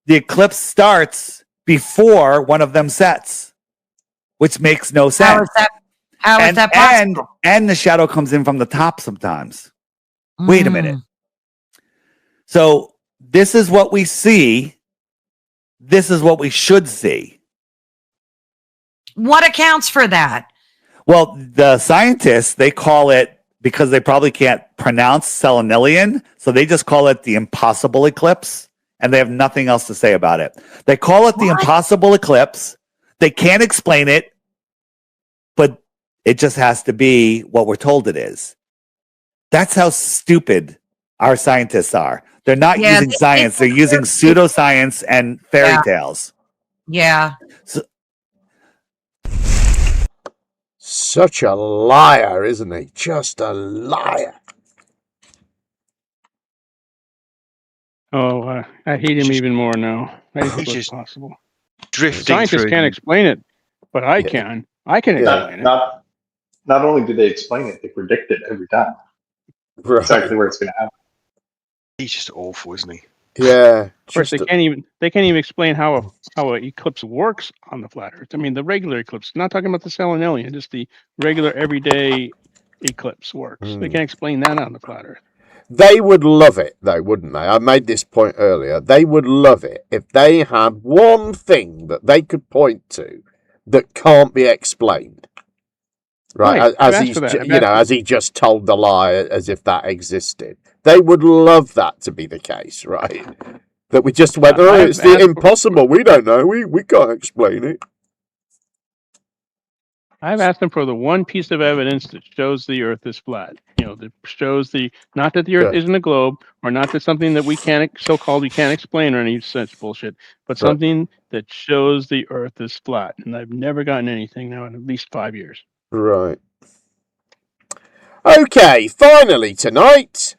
the eclipse starts before one of them sets, which makes no sense. How is that possible? And the shadow comes in from the top sometimes. Wait a minute. So this is what we see. This is what we should see. What accounts for that? Well, the scientists, they call it, because they probably can't pronounce selenilian, so they just call it the impossible eclipse, and they have nothing else to say about it. They call it the impossible eclipse. They can't explain it, but it just has to be what we're told it is. That's how stupid our scientists are. They're not using science. They're using pseudoscience and fairy tales. Yeah. Such a liar, isn't he? Just a liar. Oh, I hate him even more now. I think it's possible. Scientists can't explain it, but I can. I can explain it. Not only do they explain it, they predict it every time. Exactly where it's going to happen. He's just awful, isn't he? Yeah. Of course, they can't even explain how an eclipse works on the flat Earth. I mean, the regular eclipse. Not talking about the selenilian, just the regular everyday eclipse works. They can't explain that on the flat Earth. They would love it, though, wouldn't they? I made this point earlier. They would love it if they had one thing that they could point to that can't be explained. Right, as he's, as he just told the lie, as if that existed. They would love that to be the case, right? That we just went, oh, it's the impossible. We don't know. We can't explain it. I've asked them for the one piece of evidence that shows the Earth is flat. That shows not that the Earth isn't a globe, or not that something that we can't explain or any such bullshit, but something that shows the Earth is flat. And I've never gotten anything now in at least 5 years. Right. Okay, finally tonight,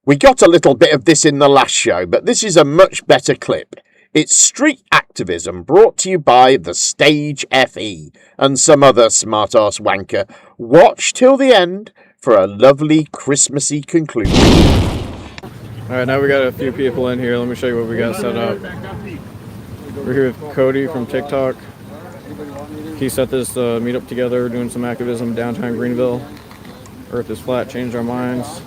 we got a little bit of this in the last show, but this is a much better clip. It's street activism brought to you by the Stage FE and some other smart-ass wanker. Watch till the end for a lovely Christmassy conclusion. All right, now we got a few people in here. Let me show you what we got set up. We're here with Cody from TikTok. He set this meetup together, doing some activism downtown Greenville. Earth is flat, change our minds.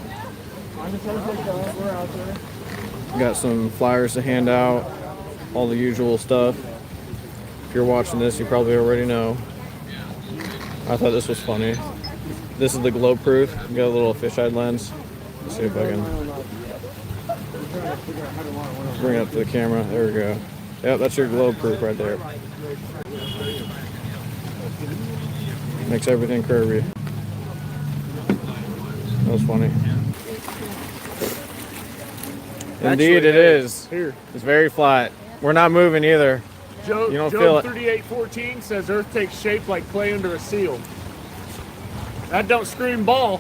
We got some flyers to hand out, all the usual stuff. If you're watching this, you probably already know. I thought this was funny. This is the globe proof. We got a little fisheye lens. Let's see if I can bring it up to the camera. There we go. Yep, that's your globe proof right there. Makes everything curvy. That was funny. Indeed, it is. Here. It's very flat. We're not moving either. Job, you don't Job feel it. 38:14 says Earth takes shape like clay under a seal. That don't scream ball.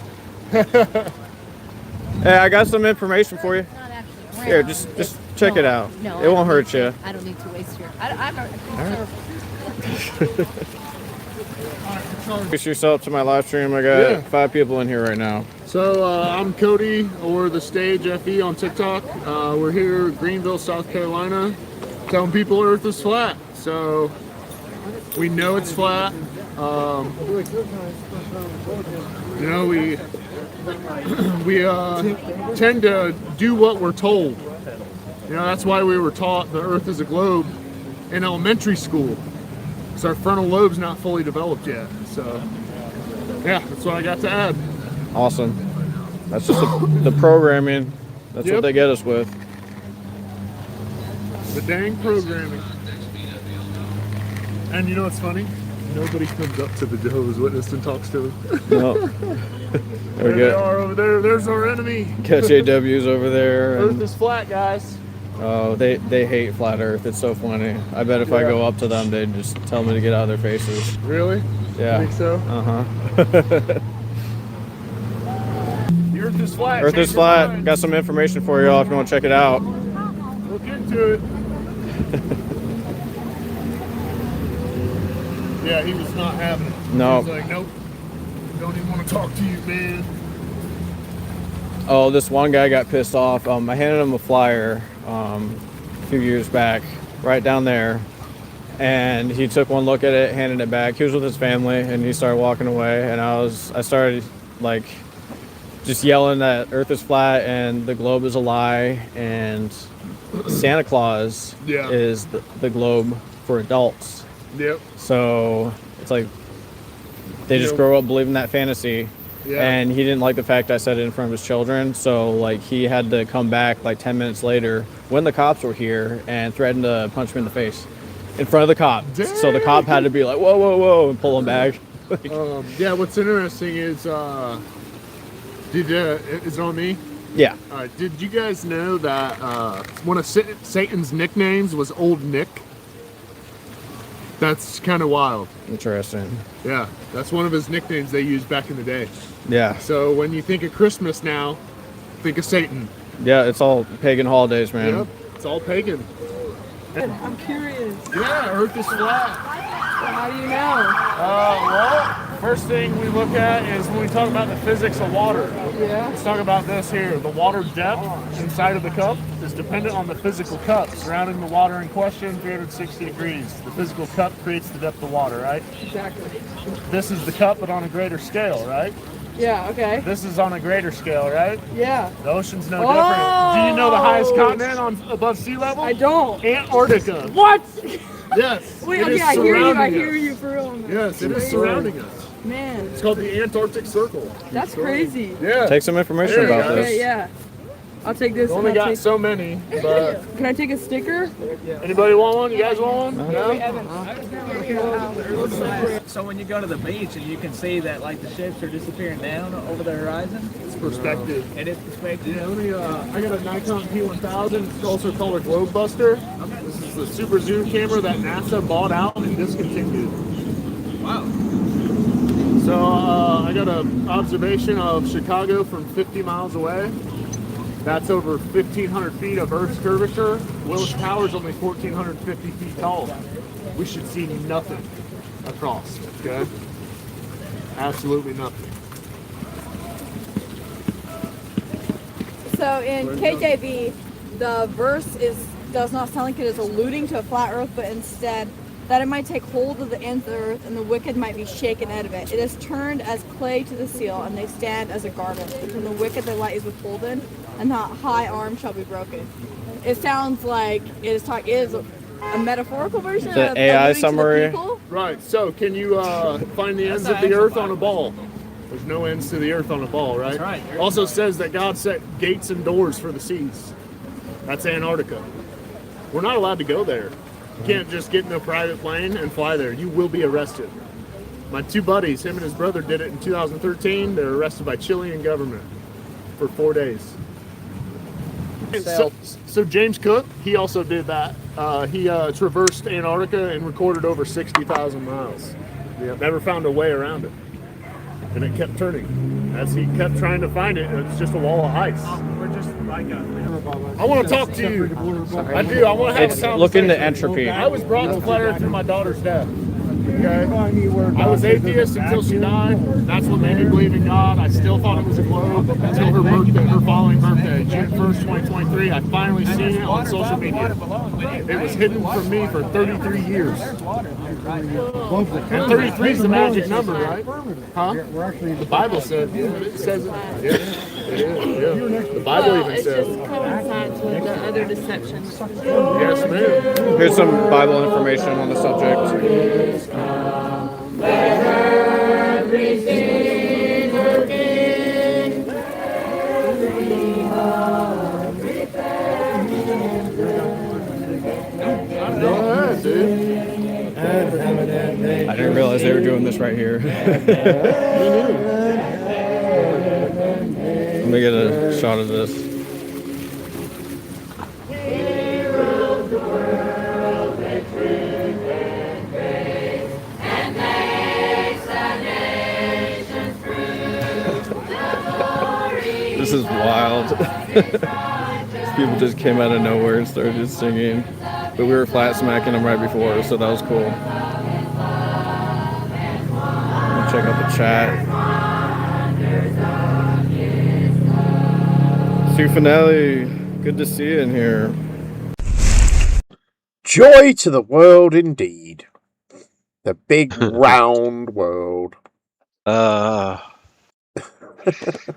Hey, I got some information for you. Here, just check it out. No, it won't hurt you. I don't need to waste your. I'm Introduce yourself to my live stream. I got 5 people in here right now. So I'm Cody, or the Stage FE on TikTok. We're here in Greenville, South Carolina, telling people Earth is flat. So we know it's flat. We tend to do what we're told. That's why we were taught the Earth is a globe in elementary school. Because our frontal lobe's not fully developed yet. So, yeah, that's what I got to add. Awesome. That's just the programming. That's what they get us with. The dang programming. And you know what's funny? Nobody comes up to the Jehovah's Witness and talks to them. No. There they are over there. There's our enemy. Catch AWs over there. Earth is flat, guys. Oh, they hate flat Earth. It's so funny. I bet if I go up to them, they'd just tell me to get out of their faces. Really? Yeah. You think so? Uh-huh. The Earth is flat. Earth change is your flat. mind. Got some information for y'all if you want to check it out. Look into it. Yeah, he was not having it. No. He was like, nope. Don't even want to talk to you, man. Oh, this one guy got pissed off. I handed him a flyer a few years back, right down there. And he took one look at it, handed it back. He was with his family, and he started walking away. And I started like just yelling that Earth is flat and the globe is a lie, and Santa Claus Yeah. is the globe for adults. Yep. So it's like they just Yep. grow up believing that fantasy. Yeah. And he didn't like the fact I said it in front of his children, so like he had to come back like 10 minutes later when the cops were here and threatened to punch me in the face in front of the cop. So the cop had to be like, whoa, whoa, whoa, and pull him back. Yeah, what's interesting is, is it on me? Yeah. Did you guys know that one of Satan's nicknames was Old Nick? That's kind of wild. Interesting. Yeah, that's one of his nicknames they used back in the day. Yeah. So when you think of Christmas now, think of Satan. Yeah, it's all pagan holidays, man. Yep, it's all pagan. I'm curious. Yeah, Earth is flat. How do you know? Well, first thing we look at is when we talk about the physics of water. Yeah. Let's talk about this here. The water depth inside of the cup is dependent on the physical cup surrounding the water in question, 360 degrees. The physical cup creates the depth of water, right? Exactly. This is the cup, but on a greater scale, right? Yeah, okay. This is on a greater scale, right? Yeah. The ocean's no different. Do you know the highest continent above sea level? I don't. Antarctica. What? Yes. Wait, it okay, is I hear you. I surrounding hear us. you for real. Man. Yes, it is Crazy. surrounding us. Man. It's called the Antarctic Circle. That's crazy. Yeah. Take some information There you about go. this. Okay, yeah. I'll take this. Only and I'll got take... so many, but Can I take a sticker? anybody want one? You guys want one? No? So when you go to the beach and you can see that like the ships are disappearing down over the horizon? It's perspective. It is perspective. Yeah, let me, I got a Nikon P1000. It's also called a Globe Buster. This is the super zoom camera that NASA bought out and discontinued. Wow. So I got an observation of Chicago from 50 miles away. That's over 1,500 feet of Earth's curvature. Willis Tower's only 1,450 feet tall. We should see nothing across, okay? Absolutely nothing. So in KJV, the verse does not sound like it is alluding to a flat earth, but instead that it might take hold of the ends of the earth and the wicked might be shaken out of it. It is turned as clay to the seal, and they stand as a garment. But from the wicked the light is withholden, and the high arm shall be broken. It sounds like it is a metaphorical version The of AI alluding to the summary. people. Right, so can you find the ends of the earth on a ball? There's no ends to the earth on a ball, right? That's right. Also says that God set gates and doors for the seas. That's Antarctica. We're not allowed to go there. You can't just get in a private plane and fly there. You will be arrested. My two buddies, him and his brother, did it in 2013. They were arrested by Chilean government for 4 days. So James Cook, he also did that. He traversed Antarctica and recorded over 60,000 miles. Never found a way around it. And it kept turning. As he kept trying to find it, it's just a wall of ice. We're just like I want to talk to you. I do. I want to have a conversation. Look into entropy. I was brought to flat earth through my daughter's death. Okay? I was atheist until she died. That's what made me believe in God. I still thought it was a globe until her birthday, her following birthday, June 1st, 2023. I finally seen it on social media. It was hidden from me for 33 years. And 33 is the magic number, right? Huh? The Bible said, it says it. Yeah. It is, yeah. The Bible even It says. just coincides with the other deceptions. Yes, ma'am. Here's some Bible information on the subject. Go ahead, dude. I didn't realize they were doing this right here. Let me get a shot of this. This is wild. People just came out of nowhere and started just singing. But we were flat smacking them right before, so that was cool. Check out the chat. Sue Finale, good to see you in here. Joy to the world indeed. The big round world.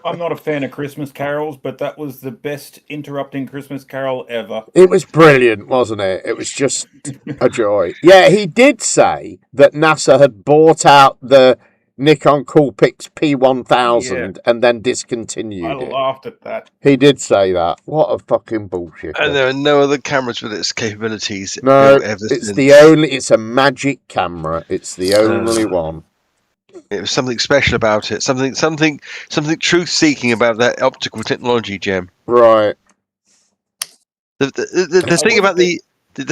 I'm not a fan of Christmas carols, but that was the best interrupting Christmas carol ever. It was brilliant, wasn't it? It was just a joy. Yeah, he did say that NASA had bought out the Nikon Coolpix P1000 and then discontinued it. I laughed at that. He did say that. What a fucking bullshit. And there are no other cameras with its capabilities. No, ever it's since. the only. It's a magic camera. It's the only one. It was something special about it. Something truth-seeking about that optical technology, Gem. Right. The thing about the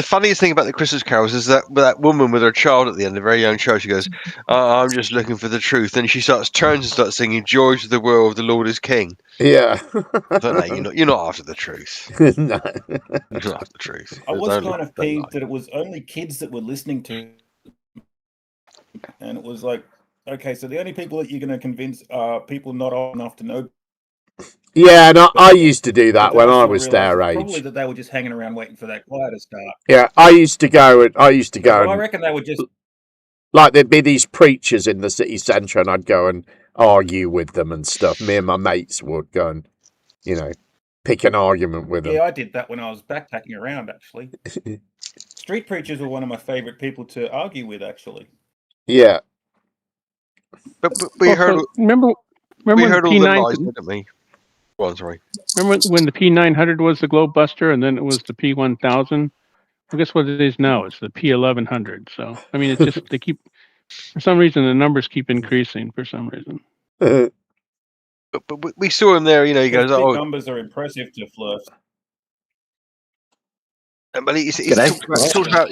funniest thing about the Christmas carols is that woman with her child at the end, a very young child, she goes, "I'm just looking for the truth." Then she turns and starts singing, "Joy to the world, the Lord is King." Yeah. I thought, no, you're not after the truth. No. You're not after the truth. I was kind of peeved that it was only kids that were listening to, and it was like, okay, so the only people that you're going to convince are people not old enough to know. Yeah, and I used to do that when I was their Probably age. that they were just hanging around waiting for that choir to start. Yeah, I used to go. Well, I And, reckon they were just. like there'd be these preachers in the city centre, and I'd go and argue with them and stuff. Me and my mates would go and, pick an argument with them. Yeah, I did that when I was backpacking around, actually. Street preachers were one of my favourite people to argue with, actually. Yeah. But we heard. Remember We when heard the all the P9 lies, didn't we? Go on, sorry. Remember when the P900 was the globe buster, and then it was the P1000? I guess what it is now is the P1100. So I mean, it's just they keep, for some reason, the numbers keep increasing for some reason. But we saw him there. He goes, Those big "Oh." numbers are impressive to Flirt. But he talked about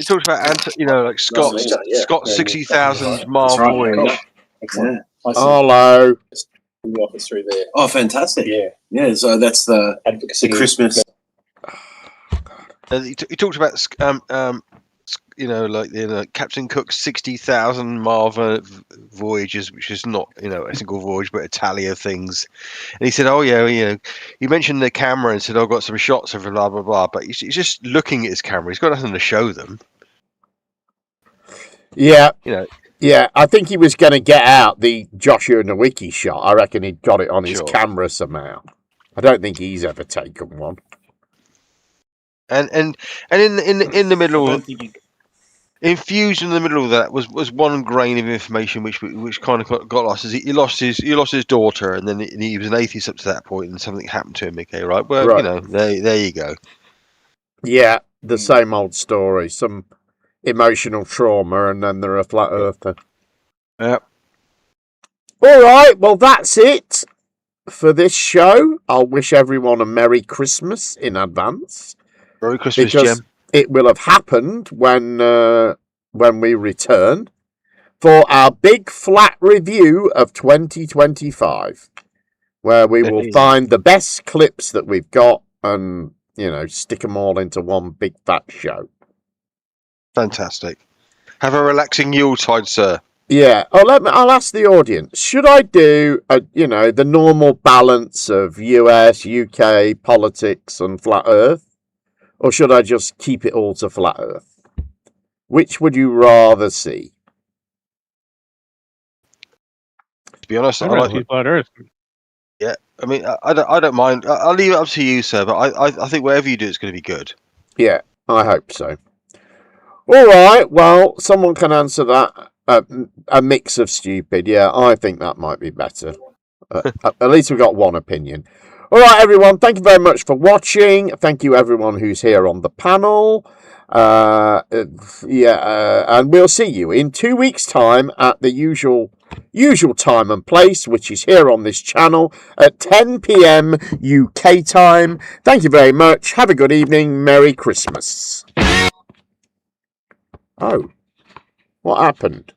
like Scott's 60,000 mile voyage. Yeah. Hello. In the office through there. Oh, fantastic! Yeah. So that's the advocacy Christmas. He talked about Captain Cook's 60,000 mile voyages, which is not a single voyage, but a tally of things. And he said, "Oh yeah, you mentioned the camera and said, I've got some shots of blah blah blah." But he's just looking at his camera. He's got nothing to show them. Yeah. Yeah, I think he was going to get out the Joshua Nowicki shot. I reckon he'd got it on his camera somehow. I don't think he's ever taken one. And in the middle, infused in the middle of that was one grain of information which kind of got lost. Is he lost his daughter, and then he was an atheist up to that point, and something happened to him. Okay, right? Well, Right. there you go. Yeah, the same old story. Some emotional trauma, and then they're a flat earther. Yep. All right, well, that's it for this show. I'll wish everyone a Merry Christmas in advance. Merry Christmas, because Jim. it will have happened when we return for our big flat review of 2025, where we will find the best clips that we've got and stick them all into one big fat show. Fantastic. Have a relaxing Yuletide, sir. Yeah. I'll ask the audience. Should I do the normal balance of US, UK politics and flat Earth, or should I just keep it all to flat Earth? Which would you rather see? To be honest, I'd rather see flat Earth. Yeah, I mean, I don't mind. I'll leave it up to you, sir. But I think whatever you do, it's going to be good. Yeah, I hope so. All right. Well, someone can answer that. A mix of stupid. Yeah, I think that might be better. At least we've got one opinion. All right, everyone. Thank you very much for watching. Thank you, everyone who's here on the panel. And we'll see you in 2 weeks' time at the usual time and place, which is here on this channel at 10 p.m. UK time. Thank you very much. Have a good evening. Merry Christmas. Oh, what happened?